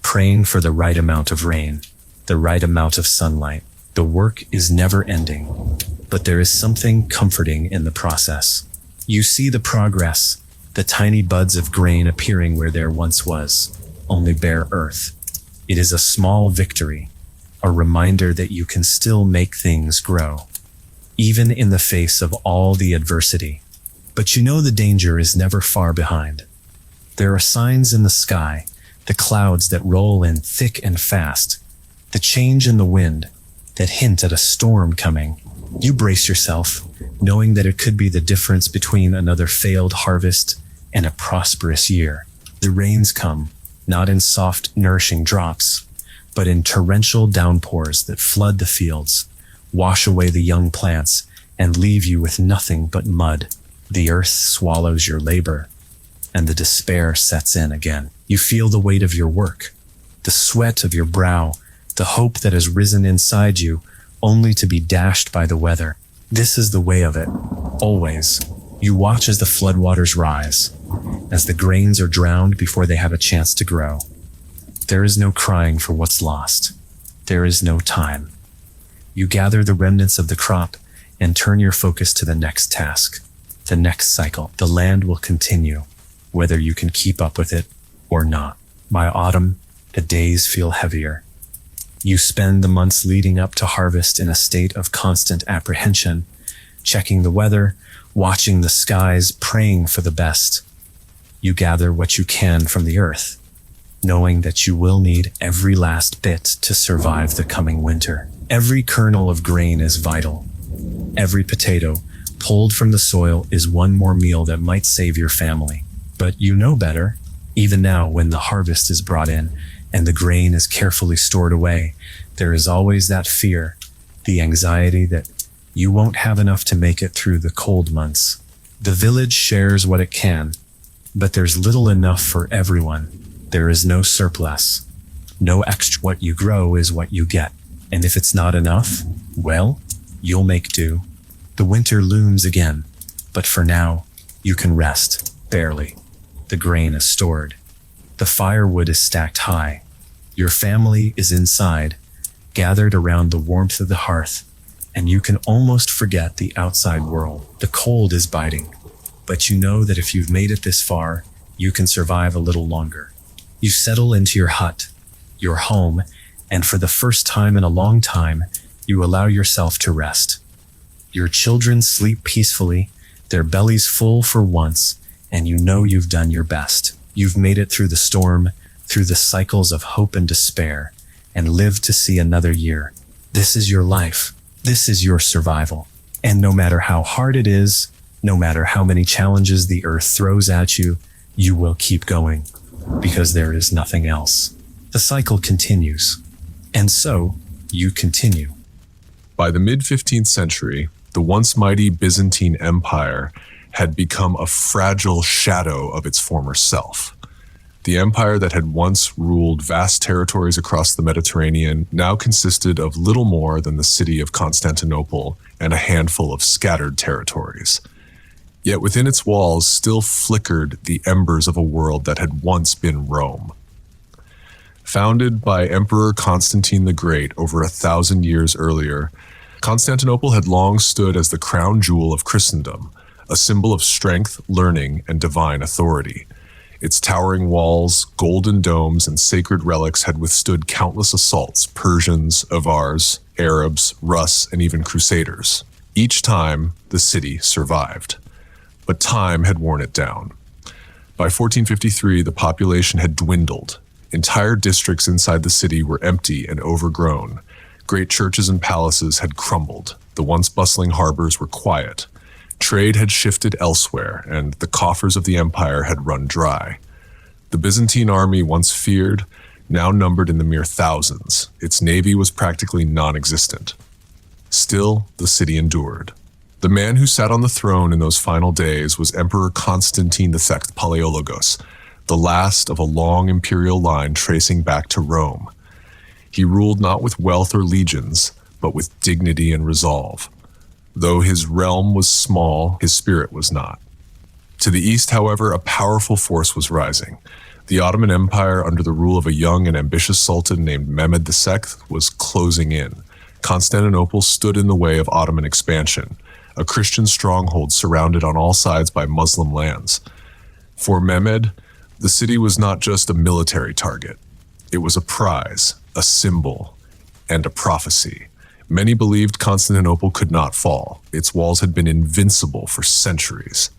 praying for the right amount of rain, the right amount of sunlight. The work is never ending, but there is something comforting in the process. You see the progress, the tiny buds of grain appearing where there once was only bare earth. It is a small victory, a reminder that you can still make things grow, even in the face of all the adversity. But you know the danger is never far behind. There are signs in the sky, the clouds that roll in thick and fast, the change in the wind that hint at a storm coming. You brace yourself, knowing that it could be the difference between another failed harvest and a prosperous year. The rains come, not in soft, nourishing drops, but in torrential downpours that flood the fields, wash away the young plants, and leave you with nothing but mud. The earth swallows your labor, and the despair sets in again. You feel the weight of your work, the sweat of your brow, the hope that has risen inside you, only to be dashed by the weather. This is the way of it, always. You watch as the floodwaters rise, as the grains are drowned before they have a chance to grow. There is no crying for what's lost. There is no time. You gather the remnants of the crop and turn your focus to the next task, the next cycle. The land will continue, whether you can keep up with it or not. By autumn, the days feel heavier. You spend the months leading up to harvest in a state of constant apprehension, checking the weather, watching the skies, praying for the best. You gather what you can from the earth, knowing that you will need every last bit to survive the coming winter. Every kernel of grain is vital. Every potato pulled from the soil is one more meal that might save your family. But you know better. Even now, when the harvest is brought in and the grain is carefully stored away, there is always that fear, the anxiety that you won't have enough to make it through the cold months. The village shares what it can, but there's little enough for everyone. There is no surplus. No extra. What you grow is what you get. And if it's not enough, well, you'll make do. The winter looms again, but for now, you can rest, barely. The grain is stored. The firewood is stacked high. Your family is inside, gathered around the warmth of the hearth, and you can almost forget the outside world. The cold is biting, but you know that if you've made it this far, you can survive a little longer. You settle into your hut, your home, and for the first time in a long time, you allow yourself to rest. Your children sleep peacefully, their bellies full for once, and you know you've done your best. You've made it through the storm, through the cycles of hope and despair, and lived to see another year. This is your life. This is your survival. And no matter how hard it is, no matter how many challenges the earth throws at you, you will keep going, because there is nothing else. The cycle continues. And so, you continue. By the mid-15th century, the once mighty Byzantine Empire had become a fragile shadow of its former self. The empire that had once ruled vast territories across the Mediterranean now consisted of little more than the city of Constantinople and a handful of scattered territories. Yet within its walls still flickered the embers of a world that had once been Rome. Founded by Emperor Constantine the Great over 1,000 years earlier, Constantinople had long stood as the crown jewel of Christendom, a symbol of strength, learning, and divine authority. Its towering walls, golden domes, and sacred relics had withstood countless assaults: Persians, Avars, Arabs, Rus, and even Crusaders. Each time, the city survived. But time had worn it down. By 1453, the population had dwindled. Entire districts inside the city were empty and overgrown. Great churches and palaces had crumbled. The once bustling harbors were quiet. Trade had shifted elsewhere, and the coffers of the empire had run dry. The Byzantine army, once feared, now numbered in the mere thousands. Its navy was practically non-existent. Still, the city endured. The man who sat on the throne in those final days was Emperor Constantine II Palaiologos, the last of a long imperial line tracing back to Rome. He ruled not with wealth or legions, but with dignity and resolve. Though his realm was small, his spirit was not. To the east, however, a powerful force was rising. The Ottoman Empire, under the rule of a young and ambitious sultan named Memed II, was closing in. Constantinople stood in the way of Ottoman expansion, a Christian stronghold surrounded on all sides by Muslim lands. For Memed, the city was not just a military target. It was a prize, a symbol, and a prophecy. Many believed Constantinople could not fall. Its walls had been invincible for centuries.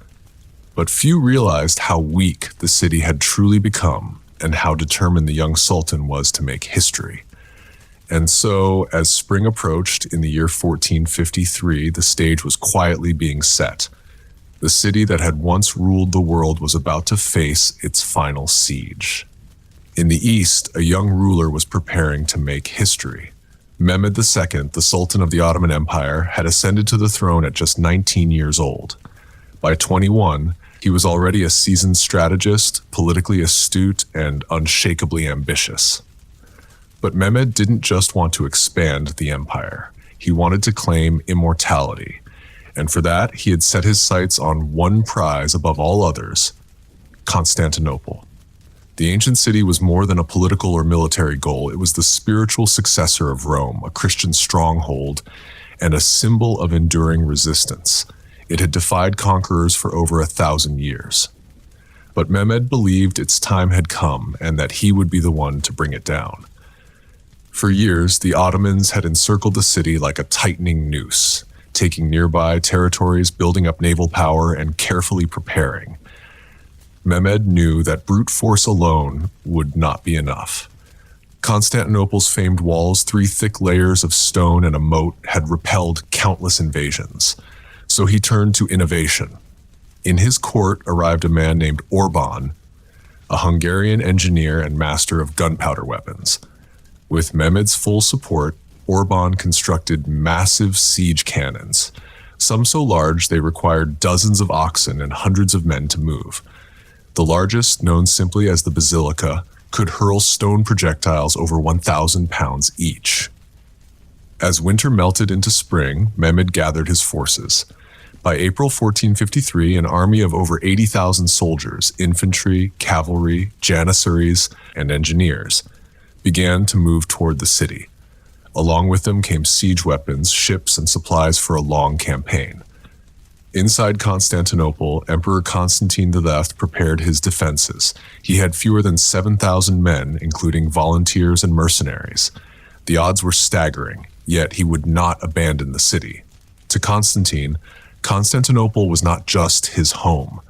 But few realized how weak the city had truly become and how determined the young sultan was to make history. And so, as spring approached in the year 1453, the stage was quietly being set. The city that had once ruled the world was about to face its final siege. In the east, a young ruler was preparing to make history. Mehmed II, the Sultan of the Ottoman Empire, had ascended to the throne at just 19 years old. By 21, he was already a seasoned strategist, politically astute, and unshakably ambitious. But Mehmed didn't just want to expand the empire. He wanted to claim immortality, and for that, he had set his sights on one prize above all others: Constantinople. The ancient city was more than a political or military goal. It was the spiritual successor of Rome, a Christian stronghold, and a symbol of enduring resistance. It had defied conquerors for over 1,000 years. But Mehmed believed its time had come and that he would be the one to bring it down. For years, the Ottomans had encircled the city like a tightening noose, taking nearby territories, building up naval power, and carefully preparing. Mehmed knew that brute force alone would not be enough. Constantinople's famed walls, 3 thick layers of stone and a moat, had repelled countless invasions. So he turned to innovation. In his court arrived a man named Orban, a Hungarian engineer and master of gunpowder weapons. With Mehmed's full support, Orban constructed massive siege cannons, some so large they required dozens of oxen and hundreds of men to move. The largest, known simply as the Basilica, could hurl stone projectiles over 1,000 pounds each. As winter melted into spring, Mehmed gathered his forces. By April 1453, an army of over 80,000 soldiers, infantry, cavalry, janissaries, and engineers, began to move toward the city. Along with them came siege weapons, ships, and supplies for a long campaign. Inside Constantinople, Emperor Constantine VI prepared his defenses. He had fewer than 7,000 men, including volunteers and mercenaries. The odds were staggering, yet he would not abandon the city. To Constantine, Constantinople was not just his home.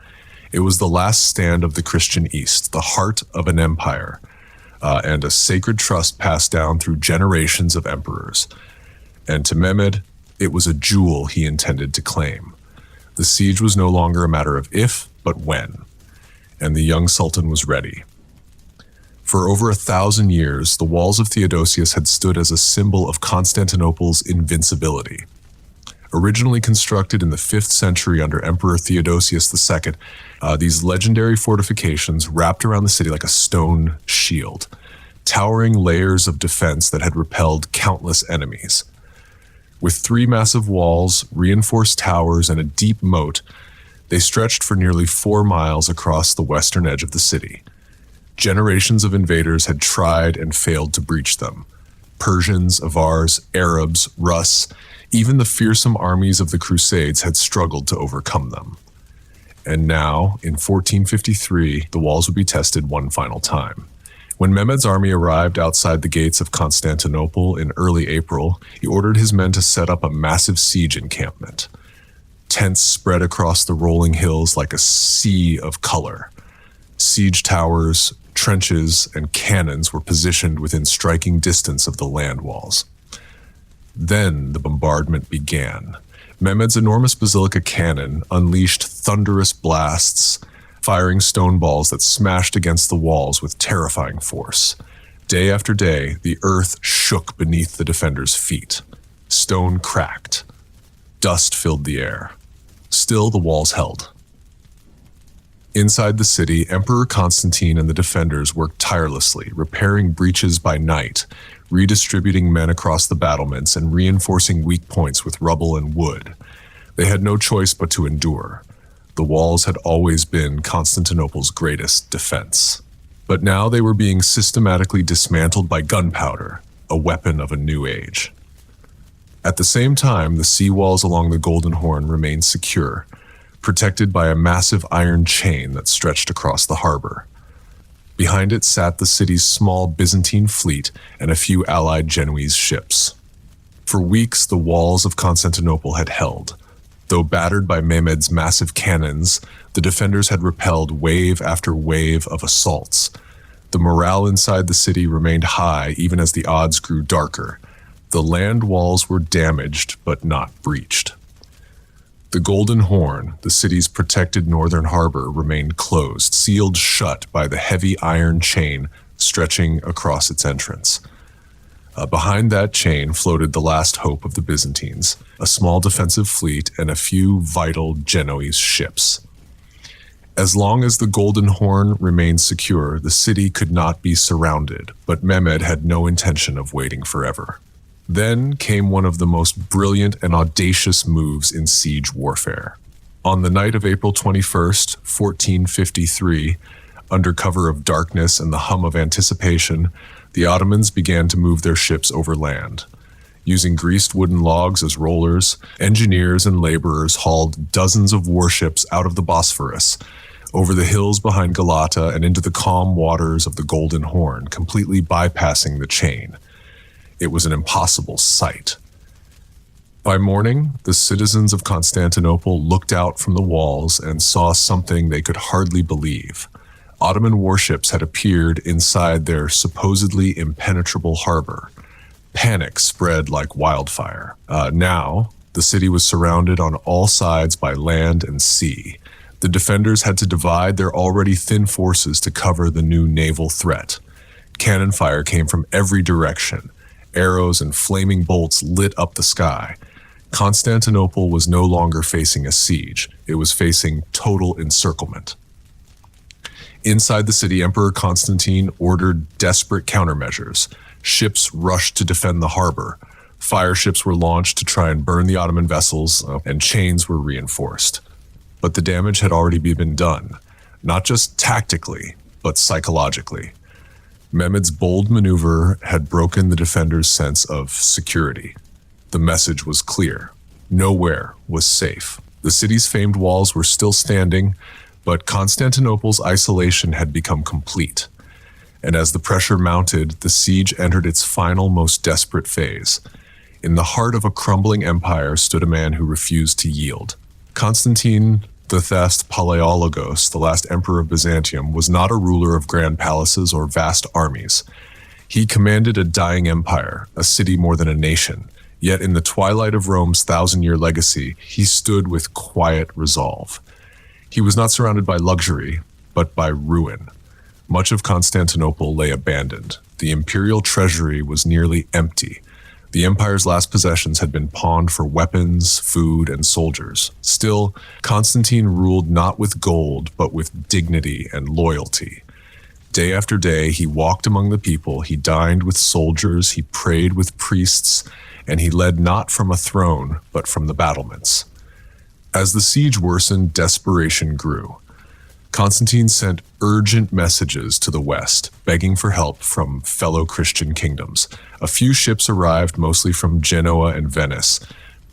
It was the last stand of the Christian East, the heart of an empire, and a sacred trust passed down through generations of emperors. And to Mehmed, it was a jewel he intended to claim. The siege was no longer a matter of if, but when, and the young sultan was ready. For over 1,000 years, the walls of Theodosius had stood as a symbol of Constantinople's invincibility. Originally constructed in the 5th century under Emperor Theodosius II, these legendary fortifications wrapped around the city like a stone shield, towering layers of defense that had repelled countless enemies. With 3 massive walls, reinforced towers, and a deep moat, they stretched for nearly 4 miles across the western edge of the city. Generations of invaders had tried and failed to breach them. Persians, Avars, Arabs, Rus, even the fearsome armies of the Crusades had struggled to overcome them. And now, in 1453, the walls would be tested one final time. When Mehmed's army arrived outside the gates of Constantinople in early April, he ordered his men to set up a massive siege encampment. Tents spread across the rolling hills like a sea of color. Siege towers, trenches, and cannons were positioned within striking distance of the land walls. Then the bombardment began. Mehmed's enormous basilica cannon unleashed thunderous blasts, firing stone balls that smashed against the walls with terrifying force. Day after day, the earth shook beneath the defenders' feet. Stone cracked. Dust filled the air. Still, the walls held. Inside the city, Emperor Constantine and the defenders worked tirelessly, repairing breaches by night, redistributing men across the battlements, and reinforcing weak points with rubble and wood. They had no choice but to endure. The walls had always been Constantinople's greatest defense. But now they were being systematically dismantled by gunpowder, a weapon of a new age. At the same time, the sea walls along the Golden Horn remained secure, protected by a massive iron chain that stretched across the harbor. Behind it sat the city's small Byzantine fleet and a few allied Genoese ships. For weeks, the walls of Constantinople had held. Though battered by Mehmed's massive cannons, the defenders had repelled wave after wave of assaults. The morale inside the city remained high even as the odds grew darker. The land walls were damaged but not breached. The Golden Horn, the city's protected northern harbor, remained closed, sealed shut by the heavy iron chain stretching across its entrance. Behind that chain floated the last hope of the Byzantines, a small defensive fleet and a few vital Genoese ships. As long as the Golden Horn remained secure, the city could not be surrounded, but Memed had no intention of waiting forever. Then came one of the most brilliant and audacious moves in siege warfare. On the night of April 21st, 1453, under cover of darkness and the hum of anticipation, the Ottomans began to move their ships overland. Using greased wooden logs as rollers, engineers and laborers hauled dozens of warships out of the Bosphorus, over the hills behind Galata and into the calm waters of the Golden Horn, completely bypassing the chain. It was an impossible sight. By morning, the citizens of Constantinople looked out from the walls and saw something they could hardly believe. Ottoman warships had appeared inside their supposedly impenetrable harbor. Panic spread like wildfire. Now, the city was surrounded on all sides by land and sea. The defenders had to divide their already thin forces to cover the new naval threat. Cannon fire came from every direction. Arrows and flaming bolts lit up the sky. Constantinople was no longer facing a siege. It was facing total encirclement. Inside the city, Emperor Constantine ordered desperate countermeasures. Ships rushed to defend the harbor. Fire ships were launched to try and burn the Ottoman vessels, and chains were reinforced. But the damage had already been done, not just tactically, but psychologically. Mehmed's bold maneuver had broken the defenders' sense of security. The message was clear. Nowhere was safe. The city's famed walls were still standing, but Constantinople's isolation had become complete. And as the pressure mounted, the siege entered its final, most desperate phase. In the heart of a crumbling empire stood a man who refused to yield. Constantine the Palaeologos, the last emperor of Byzantium, was not a ruler of grand palaces or vast armies. He commanded a dying empire, a city more than a nation. Yet in the twilight of Rome's thousand-year legacy, he stood with quiet resolve. He was not surrounded by luxury, but by ruin. Much of Constantinople lay abandoned. The imperial treasury was nearly empty. The empire's last possessions had been pawned for weapons, food, and soldiers. Still, Constantine ruled not with gold, but with dignity and loyalty. Day after day, he walked among the people, he dined with soldiers, he prayed with priests, and he led not from a throne, but from the battlements. As the siege worsened, desperation grew. Constantine sent urgent messages to the west, begging for help from fellow Christian kingdoms. A few ships arrived, mostly from Genoa and Venice,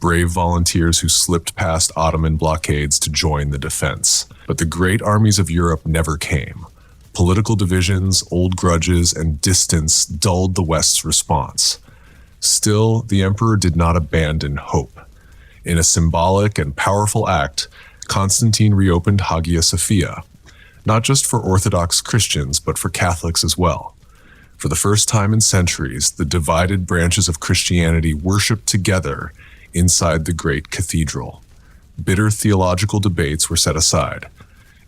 brave volunteers who slipped past Ottoman blockades to join the defense. But the great armies of Europe never came. Political divisions, old grudges, and distance dulled the West's response. Still, the emperor did not abandon hope. In a symbolic and powerful act, Constantine reopened Hagia Sophia, not just for Orthodox Christians, but for Catholics as well. For the first time in centuries, the divided branches of Christianity worshiped together inside the great cathedral. Bitter theological debates were set aside.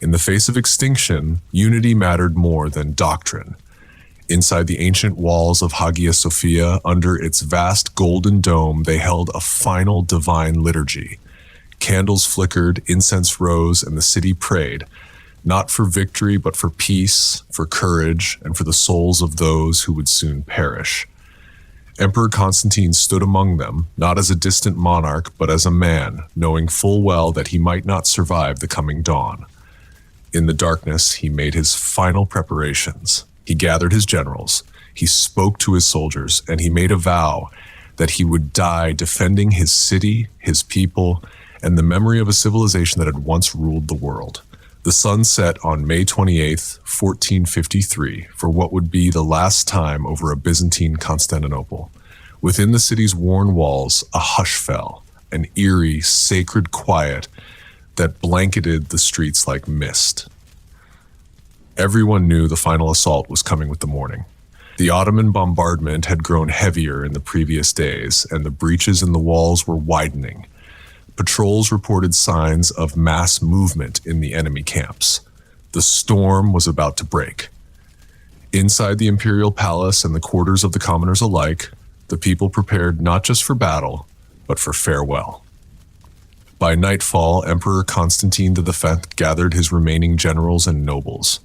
In the face of extinction, unity mattered more than doctrine. Inside the ancient walls of Hagia Sophia, under its vast golden dome, they held a final divine liturgy. Candles flickered, incense rose, and the city prayed, not for victory, but for peace, for courage, and for the souls of those who would soon perish. Emperor Constantine stood among them, not as a distant monarch, but as a man, knowing full well that he might not survive the coming dawn. In the darkness, he made his final preparations. He gathered his generals, he spoke to his soldiers, and he made a vow that he would die defending his city, his people, and the memory of a civilization that had once ruled the world. The sun set on May 28th, 1453, for what would be the last time over a Byzantine Constantinople. Within the city's worn walls, a hush fell, an eerie, sacred quiet that blanketed the streets like mist. Everyone knew the final assault was coming with the morning. The Ottoman bombardment had grown heavier in the previous days, and the breaches in the walls were widening. Patrols reported signs of mass movement in the enemy camps. The storm was about to break. Inside the imperial palace and the quarters of the commoners alike, The people prepared not just for battle, but for farewell. By nightfall, Emperor Constantine V gathered his remaining generals and nobles.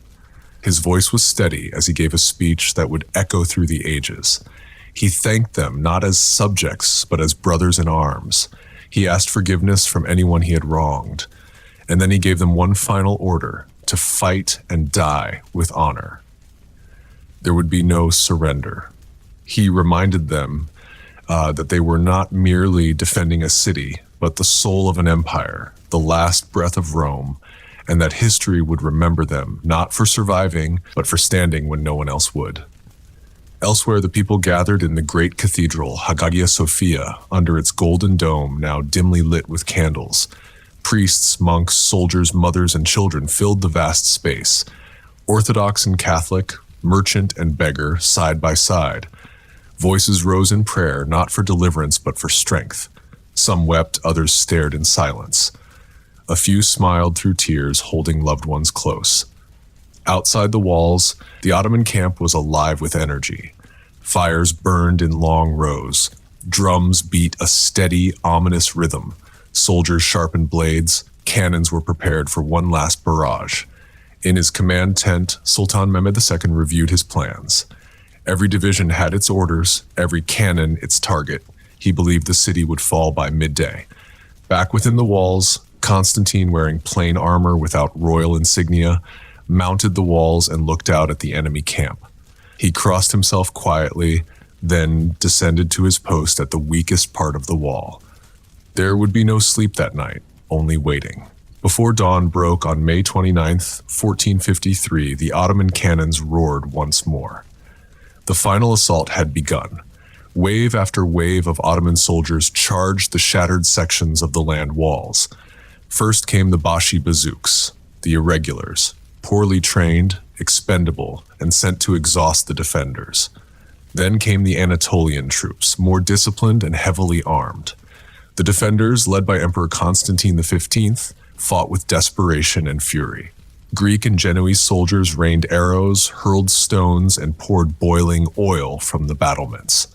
His voice was steady as he gave a speech that would echo through the ages. He thanked them not as subjects, but as brothers in arms. He asked forgiveness from anyone he had wronged. And then he gave them one final order: to fight and die with honor. There would be no surrender. He reminded them that they were not merely defending a city, but the soul of an empire, the last breath of Rome, and that history would remember them, not for surviving, but for standing when no one else would. Elsewhere, the people gathered in the great cathedral, Hagia Sophia, under its golden dome, now dimly lit with candles. Priests, monks, soldiers, mothers, and children filled the vast space. Orthodox and Catholic, merchant and beggar, side by side. Voices rose in prayer, not for deliverance, but for strength. Some wept, others stared in silence. A few smiled through tears, holding loved ones close. Outside the walls, the Ottoman camp was alive with energy. Fires burned in long rows. Drums beat a steady, ominous rhythm. Soldiers sharpened blades. Cannons were prepared for one last barrage. In his command tent, Sultan Memed II reviewed his plans. Every division had its orders, every cannon its target. He believed the city would fall by midday. Back within the walls, Constantine, wearing plain armor without royal insignia, mounted the walls and looked out at the enemy camp. He crossed himself quietly, then descended to his post at the weakest part of the wall. There would be no sleep that night, only waiting. Before dawn broke on May 29th, 1453, the Ottoman cannons roared once more. The final assault had begun. Wave after wave of Ottoman soldiers charged the shattered sections of the land walls. First came the Bashi bazooks, the irregulars, poorly trained, expendable, and sent to exhaust the defenders. Then came the Anatolian troops, more disciplined and heavily armed. The defenders, led by Emperor Constantine XV, fought with desperation and fury. Greek and Genoese soldiers rained arrows, hurled stones, and poured boiling oil from the battlements.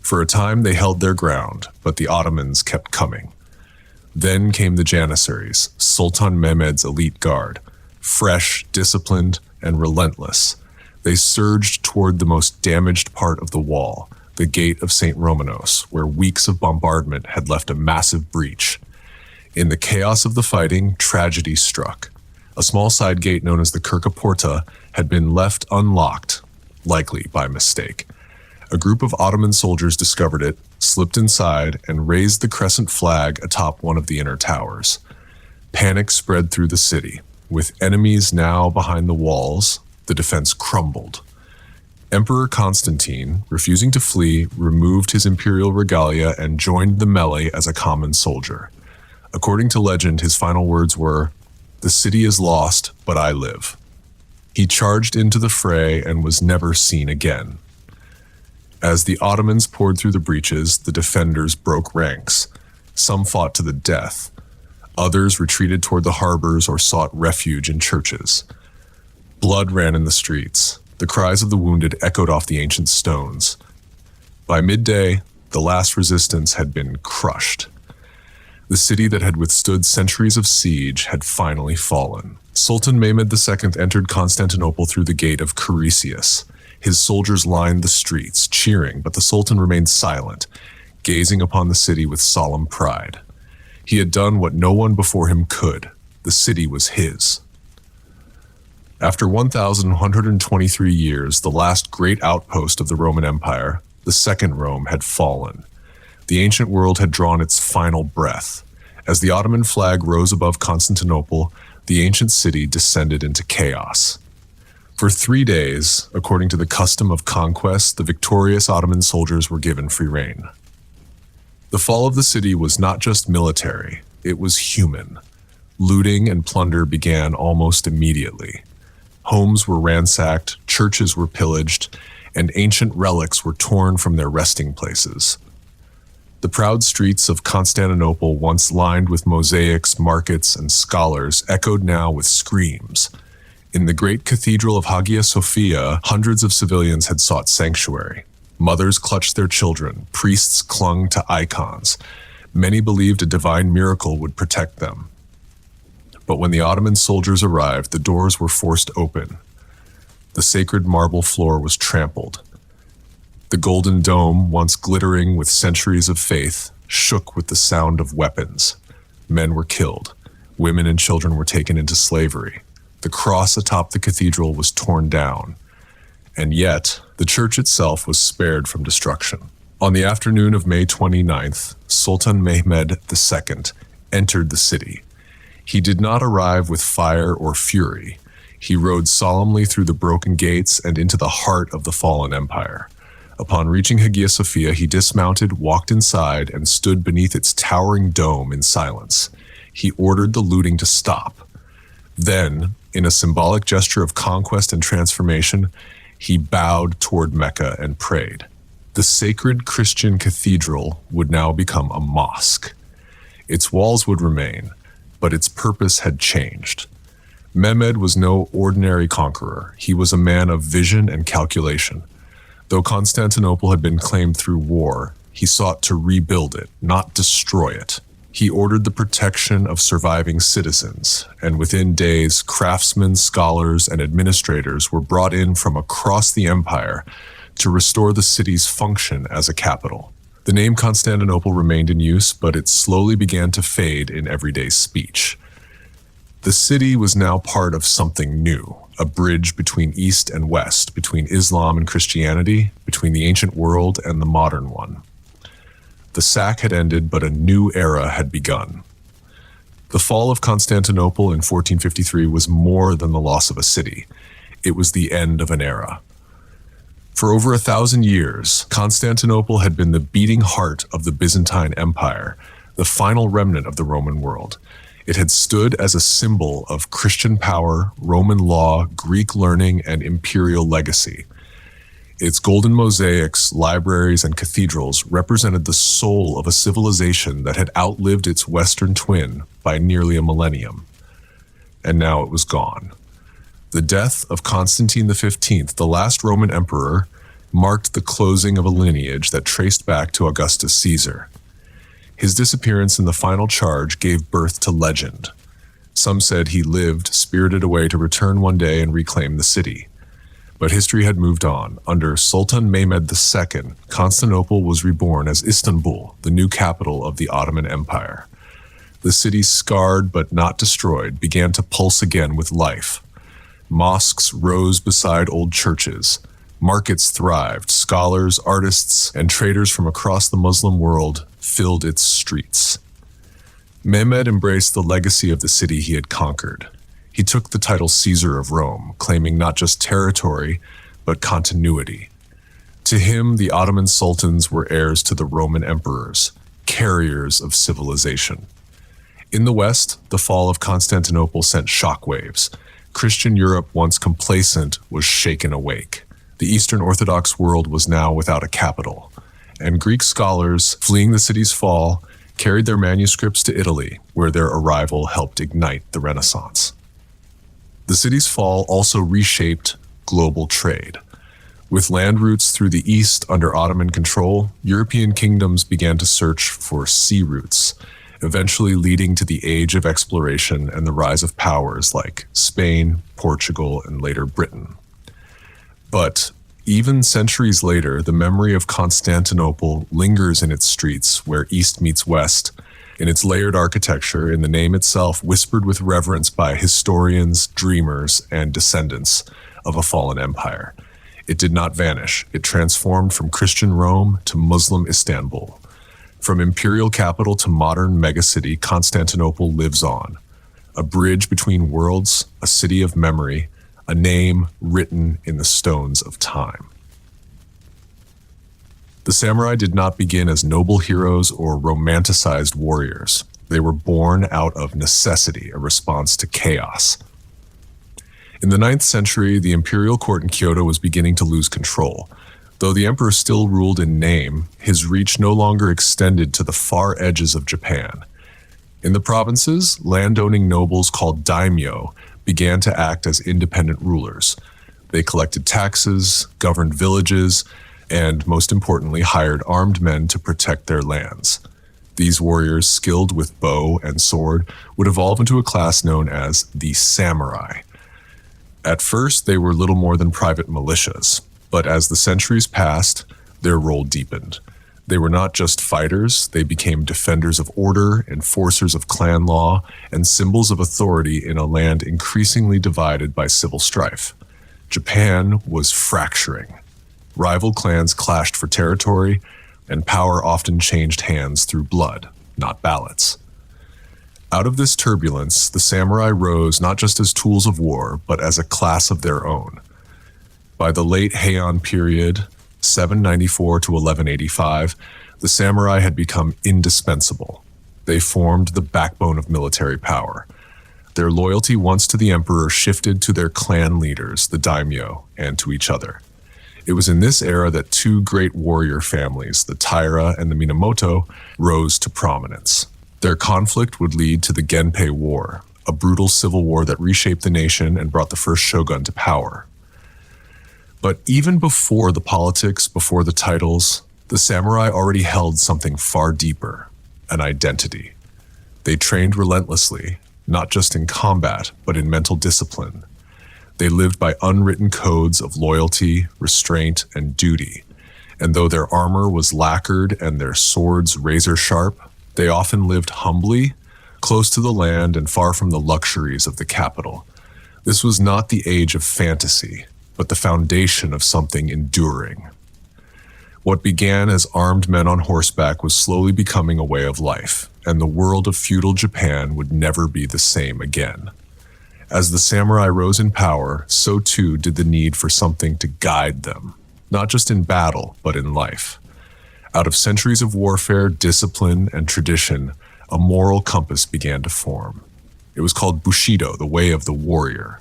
For a time they held their ground, but the Ottomans kept coming. Then came the Janissaries, Sultan Mehmed's elite guard, fresh, disciplined, and relentless. They surged toward the most damaged part of the wall, the gate of St. Romanos, where weeks of bombardment had left a massive breach. In the chaos of the fighting, tragedy struck. A small side gate known as the Kirka Porta had been left unlocked, likely by mistake. A group of Ottoman soldiers discovered it, slipped inside, and raised the crescent flag atop one of the inner towers. Panic spread through the city. With enemies now behind the walls, the defense crumbled. Emperor Constantine, refusing to flee, removed his imperial regalia and joined the melee as a common soldier. According to legend, his final words were, "The city is lost, but I live." He charged into the fray and was never seen again. As the Ottomans poured through the breaches, the defenders broke ranks. Some fought to the death. Others retreated toward the harbors or sought refuge in churches. Blood ran in the streets. The cries of the wounded echoed off the ancient stones. By midday, the last resistance had been crushed. The city that had withstood centuries of siege had finally fallen. Sultan Memed II entered Constantinople through the gate of Carisius. His soldiers lined the streets, cheering, but the Sultan remained silent, gazing upon the city with solemn pride. He had done what no one before him could. The city was his. After 1,123 years, the last great outpost of the Roman Empire, the Second Rome, had fallen. The ancient world had drawn its final breath. As the Ottoman flag rose above Constantinople, the ancient city descended into chaos. For 3 days, according to the custom of conquest, the victorious Ottoman soldiers were given free rein. The fall of the city was not just military, it was human. Looting and plunder began almost immediately. Homes were ransacked, churches were pillaged, and ancient relics were torn from their resting places. The proud streets of Constantinople, once lined with mosaics, markets, and scholars, echoed now with screams. In the great cathedral of Hagia Sophia, hundreds of civilians had sought sanctuary. Mothers clutched their children, priests clung to icons. Many believed a divine miracle would protect them. But when the Ottoman soldiers arrived, the doors were forced open. The sacred marble floor was trampled. The golden dome, once glittering with centuries of faith, shook with the sound of weapons. Men were killed. Women and children were taken into slavery. The cross atop the cathedral was torn down. And yet, the church itself was spared from destruction. On the afternoon of May 29th, Sultan Memed II entered the city. He did not arrive with fire or fury. He rode solemnly through the broken gates and into the heart of the fallen empire. Upon reaching Hagia Sophia, he dismounted, walked inside, and stood beneath its towering dome in silence. He ordered the looting to stop. Then, in a symbolic gesture of conquest and transformation, he bowed toward Mecca and prayed. The sacred Christian cathedral would now become a mosque. Its walls would remain, but its purpose had changed. Mehmed was no ordinary conqueror. He was a man of vision and calculation. Though Constantinople had been claimed through war, he sought to rebuild it, not destroy it. He ordered the protection of surviving citizens, and within days, craftsmen, scholars, and administrators were brought in from across the empire to restore the city's function as a capital. The name Constantinople remained in use, but it slowly began to fade in everyday speech. The city was now part of something new, a bridge between East and West, between Islam and Christianity, between the ancient world and the modern one. The sack had ended, but a new era had begun. The fall of Constantinople in 1453 was more than the loss of a city. It was the end of an era. For over 1,000 years, Constantinople had been the beating heart of the Byzantine Empire, the final remnant of the Roman world. It had stood as a symbol of Christian power, Roman law, Greek learning, and imperial legacy. Its golden mosaics, libraries, and cathedrals represented the soul of a civilization that had outlived its Western twin by nearly a millennium. And now it was gone. The death of Constantine XV, the last Roman emperor, marked the closing of a lineage that traced back to Augustus Caesar. His disappearance in the final charge gave birth to legend. Some said he lived, spirited away to return one day and reclaim the city. But history had moved on. Under Sultan Memed II, Constantinople was reborn as Istanbul, the new capital of the Ottoman Empire. The city, scarred but not destroyed, began to pulse again with life. Mosques rose beside old churches. Markets thrived. Scholars, artists, and traders from across the Muslim world filled its streets. Mehmed embraced the legacy of the city he had conquered. He took the title Caesar of Rome, claiming not just territory, but continuity. To him, the Ottoman sultans were heirs to the Roman emperors, carriers of civilization. In the West, the fall of Constantinople sent shockwaves. Christian Europe, once complacent, was shaken awake. The Eastern Orthodox world was now without a capital, and Greek scholars, fleeing the city's fall, carried their manuscripts to Italy, where their arrival helped ignite the Renaissance. The city's fall also reshaped global trade. With land routes through the east under Ottoman control, European kingdoms began to search for sea routes, eventually leading to the age of exploration and the rise of powers like Spain, Portugal, and later Britain. But even centuries later, the memory of Constantinople lingers in its streets where East meets West, in its layered architecture, in the name itself, whispered with reverence by historians, dreamers, and descendants of a fallen empire. It did not vanish. It transformed from Christian Rome to Muslim Istanbul. From imperial capital to modern megacity, Constantinople lives on. A bridge between worlds, a city of memory, a name written in the stones of time. The samurai did not begin as noble heroes or romanticized warriors. They were born out of necessity, a response to chaos. In the 9th century, the imperial court in Kyoto was beginning to lose control. Though the emperor still ruled in name, his reach no longer extended to the far edges of Japan. In the provinces, landowning nobles called daimyo began to act as independent rulers. They collected taxes, governed villages, and most importantly, hired armed men to protect their lands. These warriors, skilled with bow and sword, would evolve into a class known as the samurai. At first, they were little more than private militias, but as the centuries passed, their role deepened. They were not just fighters, they became defenders of order, enforcers of clan law, and symbols of authority in a land increasingly divided by civil strife. Japan was fracturing. Rival clans clashed for territory, and power often changed hands through blood, not ballots. Out of this turbulence, the samurai rose not just as tools of war, but as a class of their own. By the late Heian period, 794 to 1185, the samurai had become indispensable. They formed the backbone of military power. Their loyalty once to the emperor shifted to their clan leaders, the daimyo, and to each other. It was in this era that two great warrior families, the Taira and the Minamoto, rose to prominence. Their conflict would lead to the Genpei War, a brutal civil war that reshaped the nation and brought the first shogun to power. But even before the politics, before the titles, the samurai already held something far deeper, an identity. They trained relentlessly, not just in combat, but in mental discipline. They lived by unwritten codes of loyalty, restraint, and duty. And though their armor was lacquered and their swords razor sharp, they often lived humbly, close to the land and far from the luxuries of the capital. This was not the age of fantasy, but the foundation of something enduring. What began as armed men on horseback was slowly becoming a way of life, and the world of feudal Japan would never be the same again. As the samurai rose in power, so too did the need for something to guide them, not just in battle, but in life. Out of centuries of warfare, discipline, and tradition, a moral compass began to form. It was called Bushido, the way of the warrior.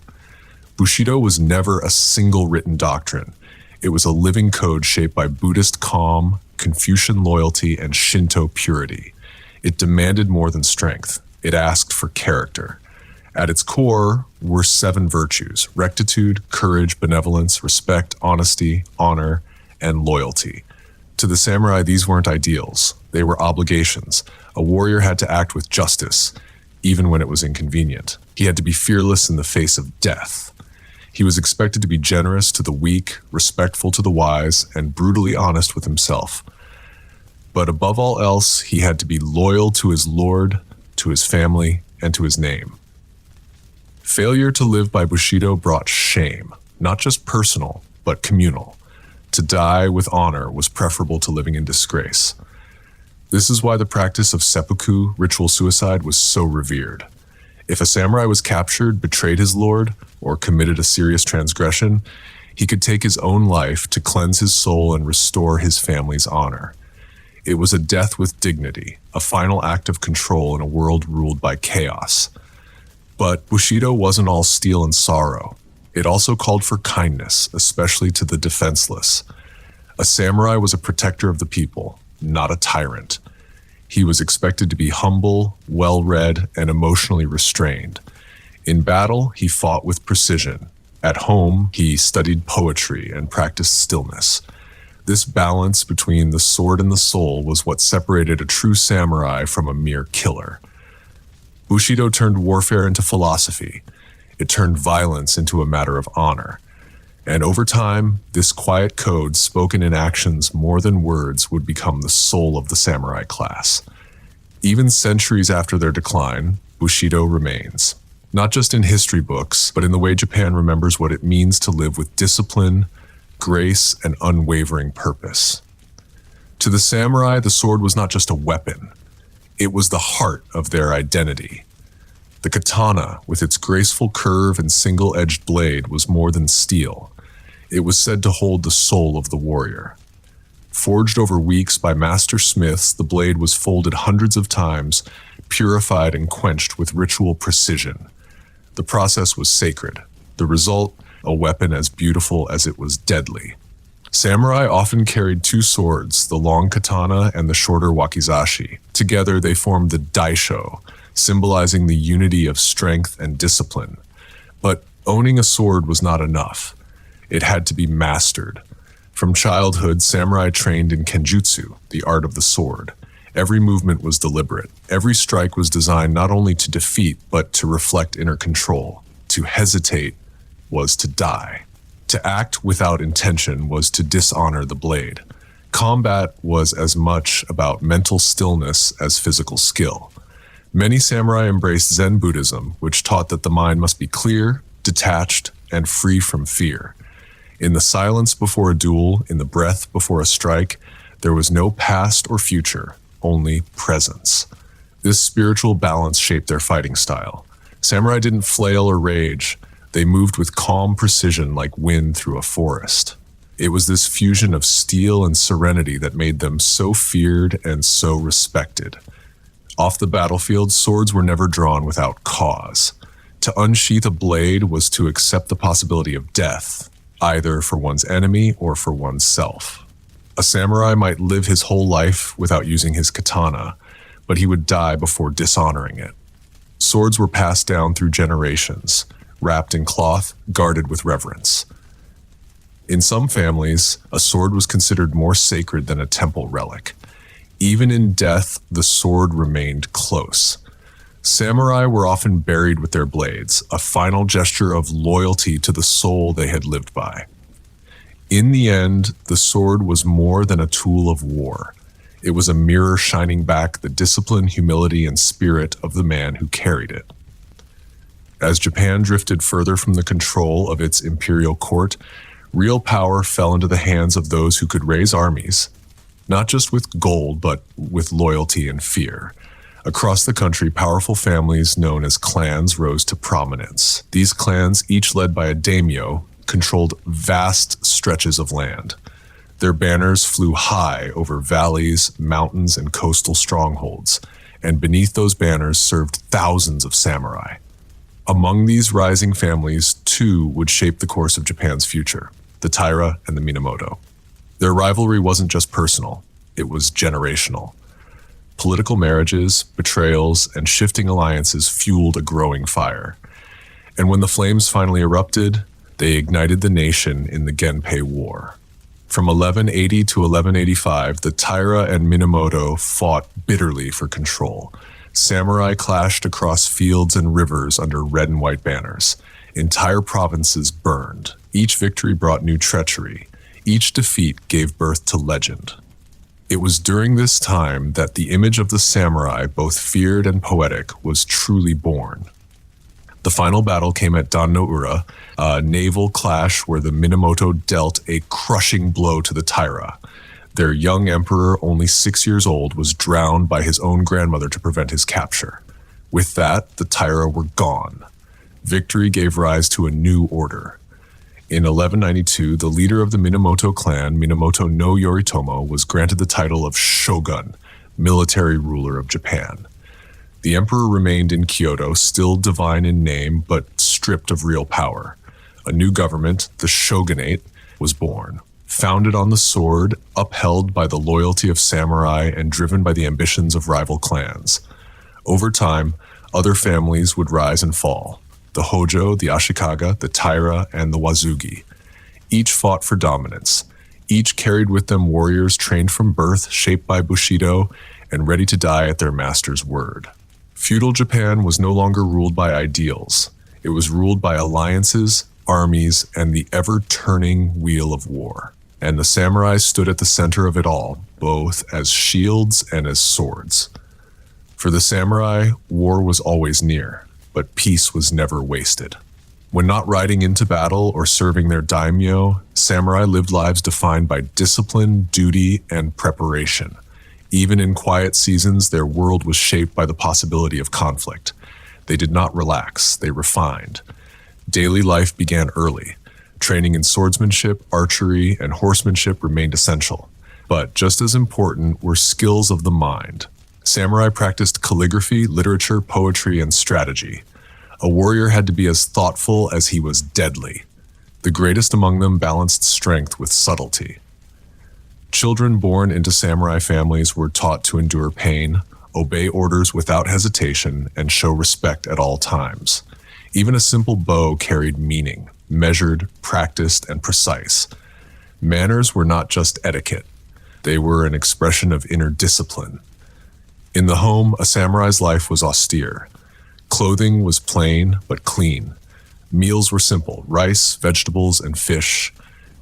Bushido was never a single written doctrine. It was a living code shaped by Buddhist calm, Confucian loyalty, and Shinto purity. It demanded more than strength. It asked for character. At its core were 7 virtues: rectitude, courage, benevolence, respect, honesty, honor, and loyalty. To the samurai, these weren't ideals. They were obligations. A warrior had to act with justice, even when it was inconvenient. He had to be fearless in the face of death. He was expected to be generous to the weak, respectful to the wise, and brutally honest with himself. But above all else, he had to be loyal to his lord, to his family, and to his name. Failure to live by Bushido brought shame, not just personal, but communal. To die with honor was preferable to living in disgrace. This is why the practice of seppuku, ritual suicide, was so revered. If a samurai was captured, betrayed his lord, or committed a serious transgression, he could take his own life to cleanse his soul and restore his family's honor. It was a death with dignity, a final act of control in a world ruled by chaos. But Bushido wasn't all steel and sorrow. It also called for kindness, especially to the defenseless. A samurai was a protector of the people, not a tyrant. He was expected to be humble, well-read, and emotionally restrained. In battle, he fought with precision. At home, he studied poetry and practiced stillness. This balance between the sword and the soul was what separated a true samurai from a mere killer. Bushido turned warfare into philosophy. It turned violence into a matter of honor. And over time, this quiet code, spoken in actions more than words, would become the soul of the samurai class. Even centuries after their decline, Bushido remains. Not just in history books, but in the way Japan remembers what it means to live with discipline, grace, and unwavering purpose. To the samurai, the sword was not just a weapon. It was the heart of their identity. The katana, with its graceful curve and single-edged blade, was more than steel. It was said to hold the soul of the warrior. Forged over weeks by master smiths, the blade was folded hundreds of times, purified and quenched with ritual precision. The process was sacred. The result, a weapon as beautiful as it was deadly. Samurai often carried 2 swords, the long katana and the shorter wakizashi. Together they formed the daisho, symbolizing the unity of strength and discipline. But owning a sword was not enough. It had to be mastered. From childhood, samurai trained in kenjutsu, the art of the sword. Every movement was deliberate. Every strike was designed not only to defeat, but to reflect inner control. To hesitate was to die. To act without intention was to dishonor the blade. Combat was as much about mental stillness as physical skill. Many samurai embraced Zen Buddhism, which taught that the mind must be clear, detached, and free from fear. In the silence before a duel, in the breath before a strike, there was no past or future, only presence. This spiritual balance shaped their fighting style. Samurai didn't flail or rage. They moved with calm precision like wind through a forest. It was this fusion of steel and serenity that made them so feared and so respected. Off the battlefield, swords were never drawn without cause. To unsheath a blade was to accept the possibility of death, either for one's enemy or for oneself. A samurai might live his whole life without using his katana, but he would die before dishonoring it. Swords were passed down through generations, wrapped in cloth, guarded with reverence. In some families, a sword was considered more sacred than a temple relic. Even in death, the sword remained close. Samurai were often buried with their blades, a final gesture of loyalty to the soul they had lived by. In the end, the sword was more than a tool of war. It was a mirror shining back the discipline, humility, and spirit of the man who carried it. As Japan drifted further from the control of its imperial court, real power fell into the hands of those who could raise armies, not just with gold, but with loyalty and fear. Across the country, powerful families known as clans rose to prominence. These clans, each led by a daimyo, controlled vast stretches of land. Their banners flew high over valleys, mountains, and coastal strongholds, and beneath those banners served thousands of samurai. Among these rising families, two would shape the course of Japan's future, the Taira and the Minamoto. Their rivalry wasn't just personal, it was generational. Political marriages, betrayals, and shifting alliances fueled a growing fire. And when the flames finally erupted, they ignited the nation in the Genpei War. From 1180 to 1185, the Taira and Minamoto fought bitterly for control. Samurai clashed across fields and rivers under red and white banners. Entire provinces burned. Each victory brought new treachery. Each defeat gave birth to legend. It was during this time that the image of the samurai, both feared and poetic, was truly born. The final battle came at Dan no Ura, a naval clash where the Minamoto dealt a crushing blow to the Taira. Their young emperor, only 6 years old, was drowned by his own grandmother to prevent his capture. With that, the Taira were gone. Victory gave rise to a new order. In 1192, the leader of the Minamoto clan, Minamoto no Yoritomo, was granted the title of shogun, military ruler of Japan. The emperor remained in Kyoto, still divine in name, but stripped of real power. A new government, the shogunate, was born. Founded on the sword, upheld by the loyalty of samurai, and driven by the ambitions of rival clans. Over time, other families would rise and fall. The Hojo, the Ashikaga, the Taira, and the Wazugi. Each fought for dominance. Each carried with them warriors trained from birth, shaped by Bushido, and ready to die at their master's word. Feudal Japan was no longer ruled by ideals. It was ruled by alliances, armies, and the ever-turning wheel of war. And the samurai stood at the center of it all, both as shields and as swords. For the samurai, war was always near, but peace was never wasted. When not riding into battle or serving their daimyo, samurai lived lives defined by discipline, duty, and preparation. Even in quiet seasons, their world was shaped by the possibility of conflict. They did not relax, they refined. Daily life began early. Training in swordsmanship, archery, and horsemanship remained essential. But just as important were skills of the mind. Samurai practiced calligraphy, literature, poetry, and strategy. A warrior had to be as thoughtful as he was deadly. The greatest among them balanced strength with subtlety. Children born into samurai families were taught to endure pain, obey orders without hesitation, and show respect at all times. Even a simple bow carried meaning, measured, practiced, and precise. Manners were not just etiquette. They were an expression of inner discipline. In the home, a samurai's life was austere. Clothing was plain but clean. Meals were simple: rice, vegetables, and fish.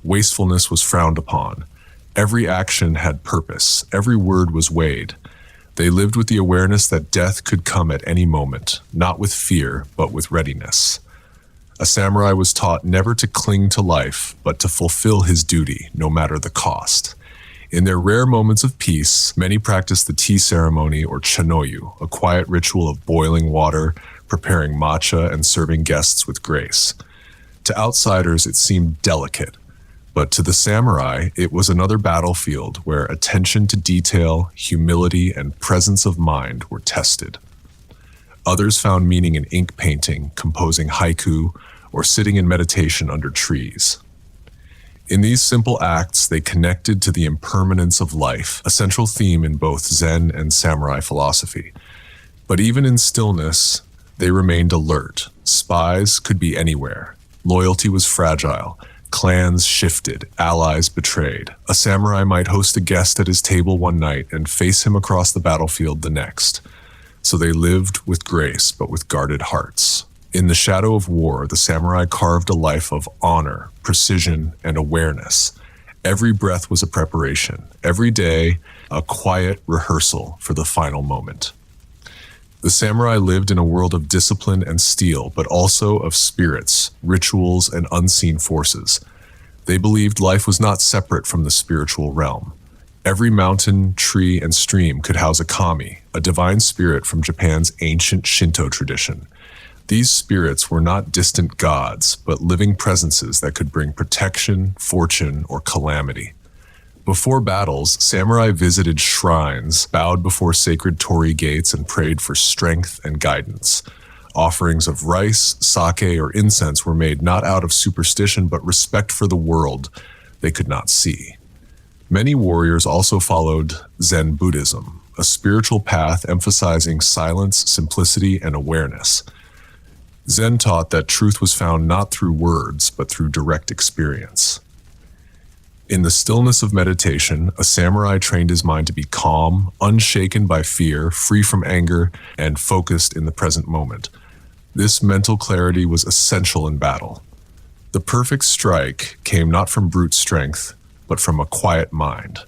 Wastefulness was frowned upon. Every action had purpose. Every word was weighed. They lived with the awareness that death could come at any moment, not with fear, but with readiness. A samurai was taught never to cling to life, but to fulfill his duty, no matter the cost. In their rare moments of peace, many practiced the tea ceremony or chanoyu, a quiet ritual of boiling water, preparing matcha, and serving guests with grace. To outsiders, it seemed delicate, but to the samurai, it was another battlefield where attention to detail, humility, and presence of mind were tested. Others found meaning in ink painting, composing haiku, or sitting in meditation under trees. In these simple acts, they connected to the impermanence of life, a central theme in both Zen and samurai philosophy. But even in stillness, they remained alert. Spies could be anywhere. Loyalty was fragile. Clans shifted, allies betrayed. A samurai might host a guest at his table one night and face him across the battlefield the next. So they lived with grace, but with guarded hearts. In the shadow of war, the samurai carved a life of honor, precision, and awareness. Every breath was a preparation. Every day, a quiet rehearsal for the final moment. The samurai lived in a world of discipline and steel, but also of spirits, rituals, and unseen forces. They believed life was not separate from the spiritual realm. Every mountain, tree, and stream could house a kami, a divine spirit from Japan's ancient Shinto tradition. These spirits were not distant gods, but living presences that could bring protection, fortune, or calamity. Before battles, samurai visited shrines, bowed before sacred torii gates, and prayed for strength and guidance. Offerings of rice, sake, or incense were made not out of superstition, but respect for the world they could not see. Many warriors also followed Zen Buddhism, a spiritual path emphasizing silence, simplicity, and awareness. Zen taught that truth was found not through words, but through direct experience. In the stillness of meditation, a samurai trained his mind to be calm, unshaken by fear, free from anger, and focused in the present moment. This mental clarity was essential in battle. The perfect strike came not from brute strength, but from a quiet mind.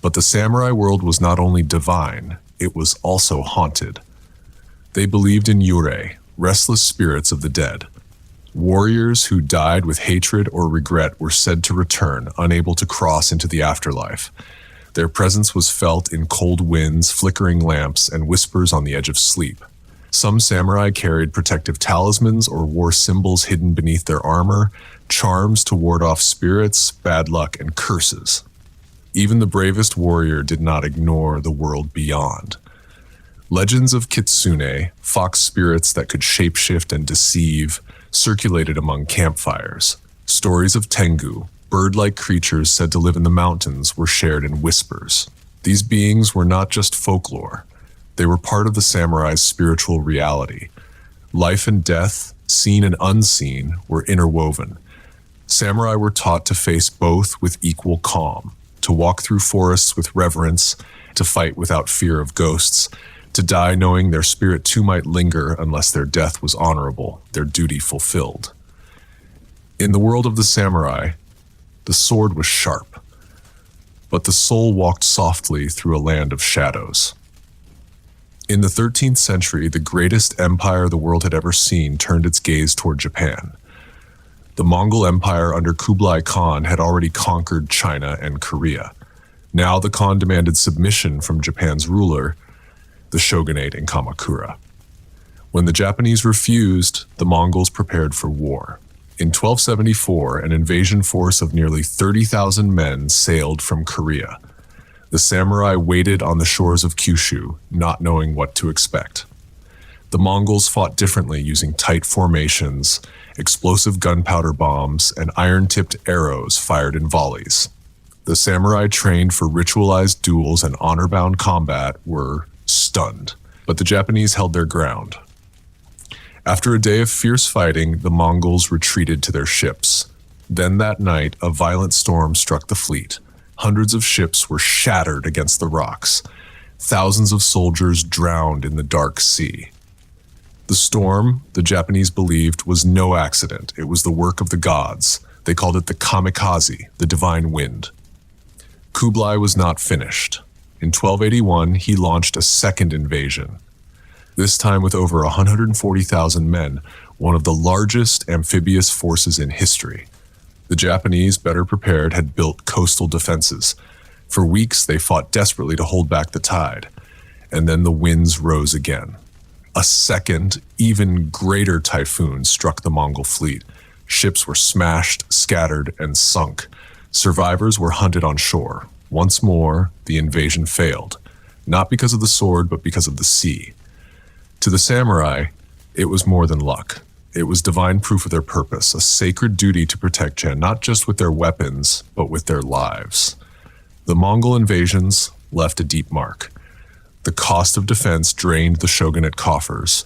But the samurai world was not only divine, it was also haunted. They believed in yurei, restless spirits of the dead. Warriors who died with hatred or regret were said to return, unable to cross into the afterlife. Their presence was felt in cold winds, flickering lamps, and whispers on the edge of sleep. Some samurai carried protective talismans or wore symbols hidden beneath their armor, charms to ward off spirits, bad luck, and curses. Even the bravest warrior did not ignore the world beyond. Legends of kitsune, fox spirits that could shapeshift and deceive, circulated among campfires. Stories of tengu, bird-like creatures said to live in the mountains, were shared in whispers. These beings were not just folklore. They were part of the samurai's spiritual reality. Life and death, seen and unseen, were interwoven. Samurai were taught to face both with equal calm, to walk through forests with reverence, to fight without fear of ghosts, to die knowing their spirit too might linger unless their death was honorable, their duty fulfilled. In the world of the samurai, the sword was sharp, but the soul walked softly through a land of shadows. In the 13th century, the greatest empire the world had ever seen turned its gaze toward Japan. The Mongol Empire under Kublai Khan had already conquered China and Korea. Now the Khan demanded submission from Japan's ruler, the shogunate in Kamakura. When the Japanese refused, the Mongols prepared for war. In 1274, an invasion force of nearly 30,000 men sailed from Korea. The samurai waited on the shores of Kyushu, not knowing what to expect. The Mongols fought differently, using tight formations, explosive gunpowder bombs, and iron-tipped arrows fired in volleys. The samurai trained for ritualized duels and honor-bound combat were stunned, but the Japanese held their ground. After a day of fierce fighting, the Mongols retreated to their ships. Then that night, a violent storm struck the fleet. Hundreds of ships were shattered against the rocks. Thousands of soldiers drowned in the dark sea. The storm, the Japanese believed, was no accident. It was the work of the gods. They called it the kamikaze, the divine wind. Kublai was not finished. In 1281, he launched a second invasion, this time with over 140,000 men, one of the largest amphibious forces in history. The Japanese, better prepared, had built coastal defenses. For weeks, they fought desperately to hold back the tide, and then the winds rose again. A second, even greater typhoon struck the Mongol fleet. Ships were smashed, scattered, and sunk. Survivors were hunted on shore. Once more, the invasion failed, not because of the sword, but because of the sea. To the samurai, it was more than luck. It was divine proof of their purpose, a sacred duty to protect Chen, not just with their weapons, but with their lives. The Mongol invasions left a deep mark. The cost of defense drained the shogunate coffers.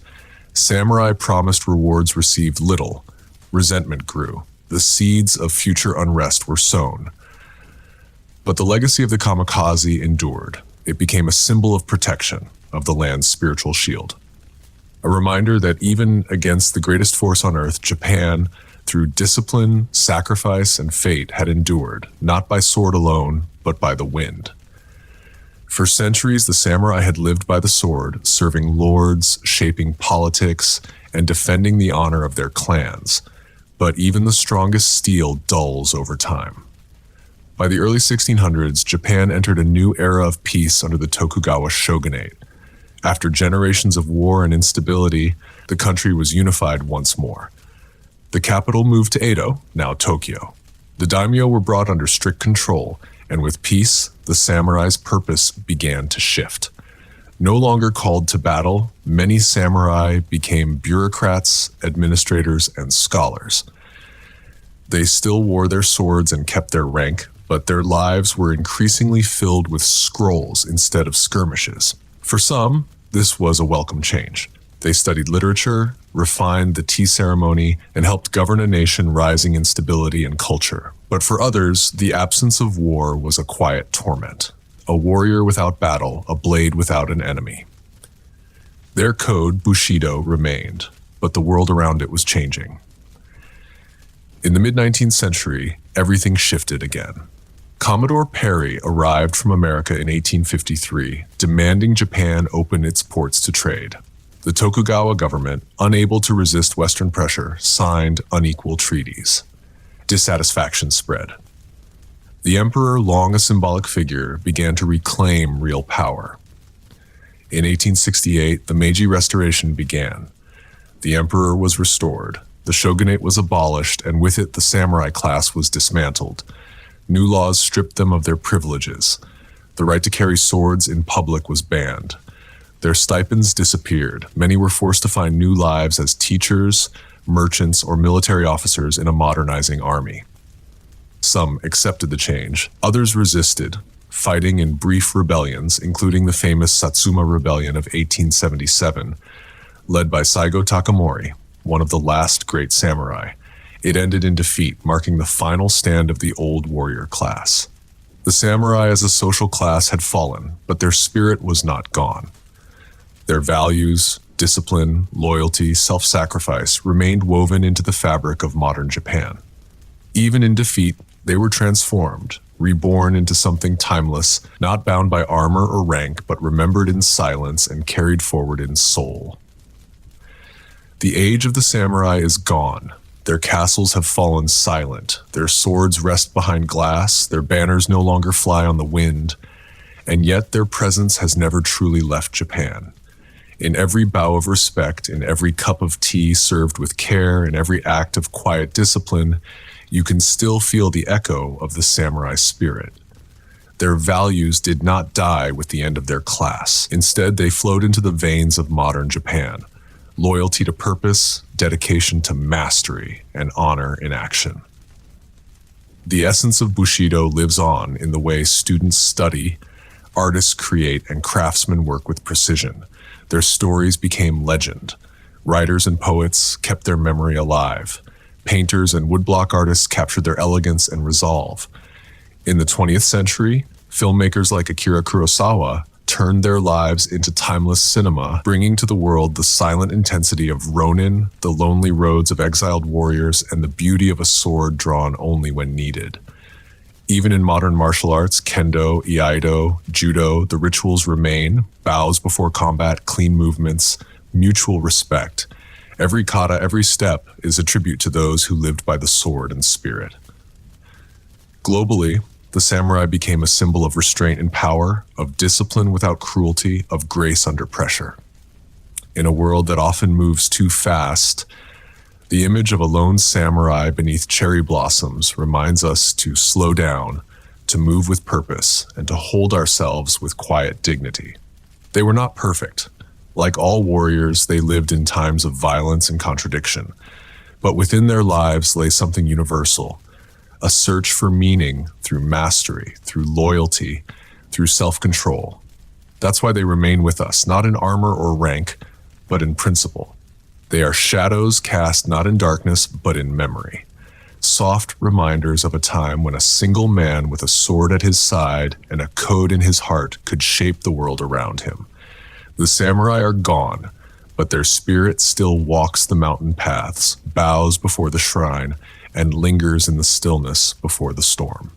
Samurai promised rewards received little. Resentment grew. The seeds of future unrest were sown. But the legacy of the kamikaze endured. It became a symbol of protection, of the land's spiritual shield. A reminder that even against the greatest force on earth, Japan, through discipline, sacrifice, and fate, had endured, not by sword alone, but by the wind. For centuries, the samurai had lived by the sword, serving lords, shaping politics, and defending the honor of their clans. But even the strongest steel dulls over time. By the early 1600s, Japan entered a new era of peace under the Tokugawa shogunate. After generations of war and instability, the country was unified once more. The capital moved to Edo, now Tokyo. The daimyo were brought under strict control, and with peace, the samurai's purpose began to shift. No longer called to battle, many samurai became bureaucrats, administrators, and scholars. They still wore their swords and kept their rank, but their lives were increasingly filled with scrolls instead of skirmishes. For some, this was a welcome change. They studied literature, refined the tea ceremony, and helped govern a nation rising in stability and culture. But for others, the absence of war was a quiet torment. A warrior without battle, a blade without an enemy. Their code, Bushido, remained, but the world around it was changing. In the mid-19th century, everything shifted again. Commodore Perry arrived from America in 1853, demanding Japan open its ports to trade. The Tokugawa government, unable to resist Western pressure, signed unequal treaties. Dissatisfaction spread. The emperor, long a symbolic figure, began to reclaim real power. In 1868, the Meiji Restoration began. The emperor was restored. The shogunate was abolished, and with it the samurai class was dismantled. New laws stripped them of their privileges. The right to carry swords in public was banned. Their stipends disappeared. Many were forced to find new lives as teachers, merchants, or military officers in a modernizing army. Some accepted the change. Others resisted, fighting in brief rebellions, including the famous Satsuma Rebellion of 1877, led by Saigo Takamori, one of the last great samurai. It ended in defeat, marking the final stand of the old warrior class. The samurai as a social class had fallen, but their spirit was not gone. Their values, discipline, loyalty, self-sacrifice remained woven into the fabric of modern Japan. Even in defeat, they were transformed, reborn into something timeless, not bound by armor or rank, but remembered in silence and carried forward in soul. The age of the samurai is gone. Their castles have fallen silent. Their swords rest behind glass. Their banners no longer fly on the wind. And yet their presence has never truly left Japan. In every bow of respect, in every cup of tea served with care, in every act of quiet discipline, you can still feel the echo of the samurai spirit. Their values did not die with the end of their class. Instead, they flowed into the veins of modern Japan. Loyalty to purpose, dedication to mastery, and honor in action. The essence of Bushido lives on in the way students study, artists create, and craftsmen work with precision. Their stories became legend. Writers and poets kept their memory alive. Painters and woodblock artists captured their elegance and resolve. In the 20th century, filmmakers like Akira Kurosawa turned their lives into timeless cinema, bringing to the world the silent intensity of Ronin, the lonely roads of exiled warriors, and the beauty of a sword drawn only when needed. Even in modern martial arts, kendo, iaido, judo, the rituals remain: bows before combat, clean movements, mutual respect. Every kata, every step is a tribute to those who lived by the sword and spirit. Globally, the samurai became a symbol of restraint and power, of discipline without cruelty, of grace under pressure. In a world that often moves too fast, the image of a lone samurai beneath cherry blossoms reminds us to slow down, to move with purpose, and to hold ourselves with quiet dignity. They were not perfect. Like all warriors, they lived in times of violence and contradiction. But within their lives lay something universal: a search for meaning through mastery, through loyalty, through self-control. That's why they remain with us, not in armor or rank, but in principle. They are shadows cast not in darkness, but in memory. Soft reminders of a time when a single man with a sword at his side and a code in his heart could shape the world around him. The samurai are gone, but their spirit still walks the mountain paths, bows before the shrine, and lingers in the stillness before the storm.